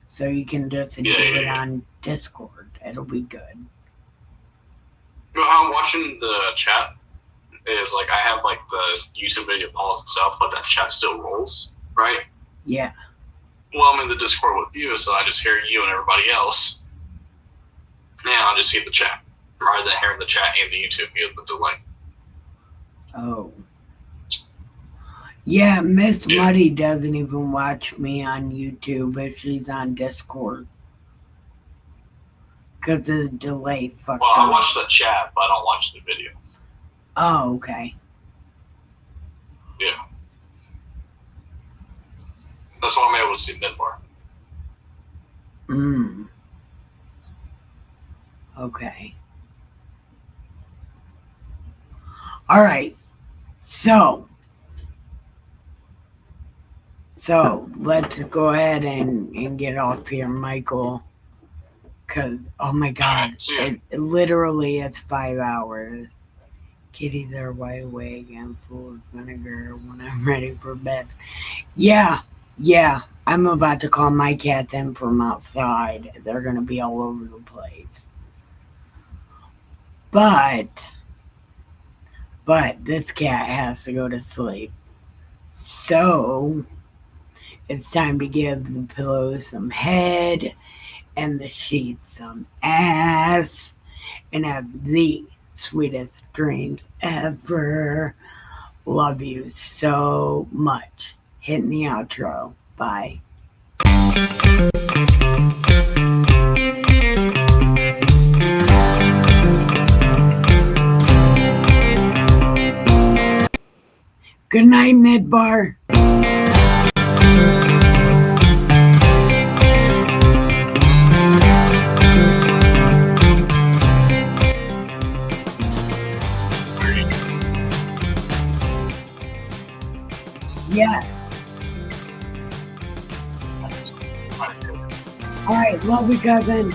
So you can just do it on Discord. It'll be good. You know how I'm watching the chat is like I have like the YouTube video paused and stuff, but that chat still rolls, right? Yeah. Well, I'm in the Discord with you, so I just hear you and everybody else. Yeah, I'll just see the chat. Rather than hearing the chat and the YouTube because of the delay. Oh. Yeah, Miss Muddy doesn't even watch me on YouTube if she's on Discord. Because of the delay. Well, I watch the chat, but I don't watch the video. Oh, okay. Yeah. That's why I'm able to see Midbar. Okay. All right. So let's go ahead and get off here, Michael. Because, oh my God, it literally is 5 hours. Kitties are wide awake and full of vinegar when I'm ready for bed. Yeah. I'm about to call my cats in from outside. They're going to be all over the place. But this cat has to go to sleep. So it's time to give the pillow some head and the sheets some ass and have the sweetest dreams ever. Love you so much. Hitting the outro. Bye. Good night, Midbar. Yes. All right, love you, cousin.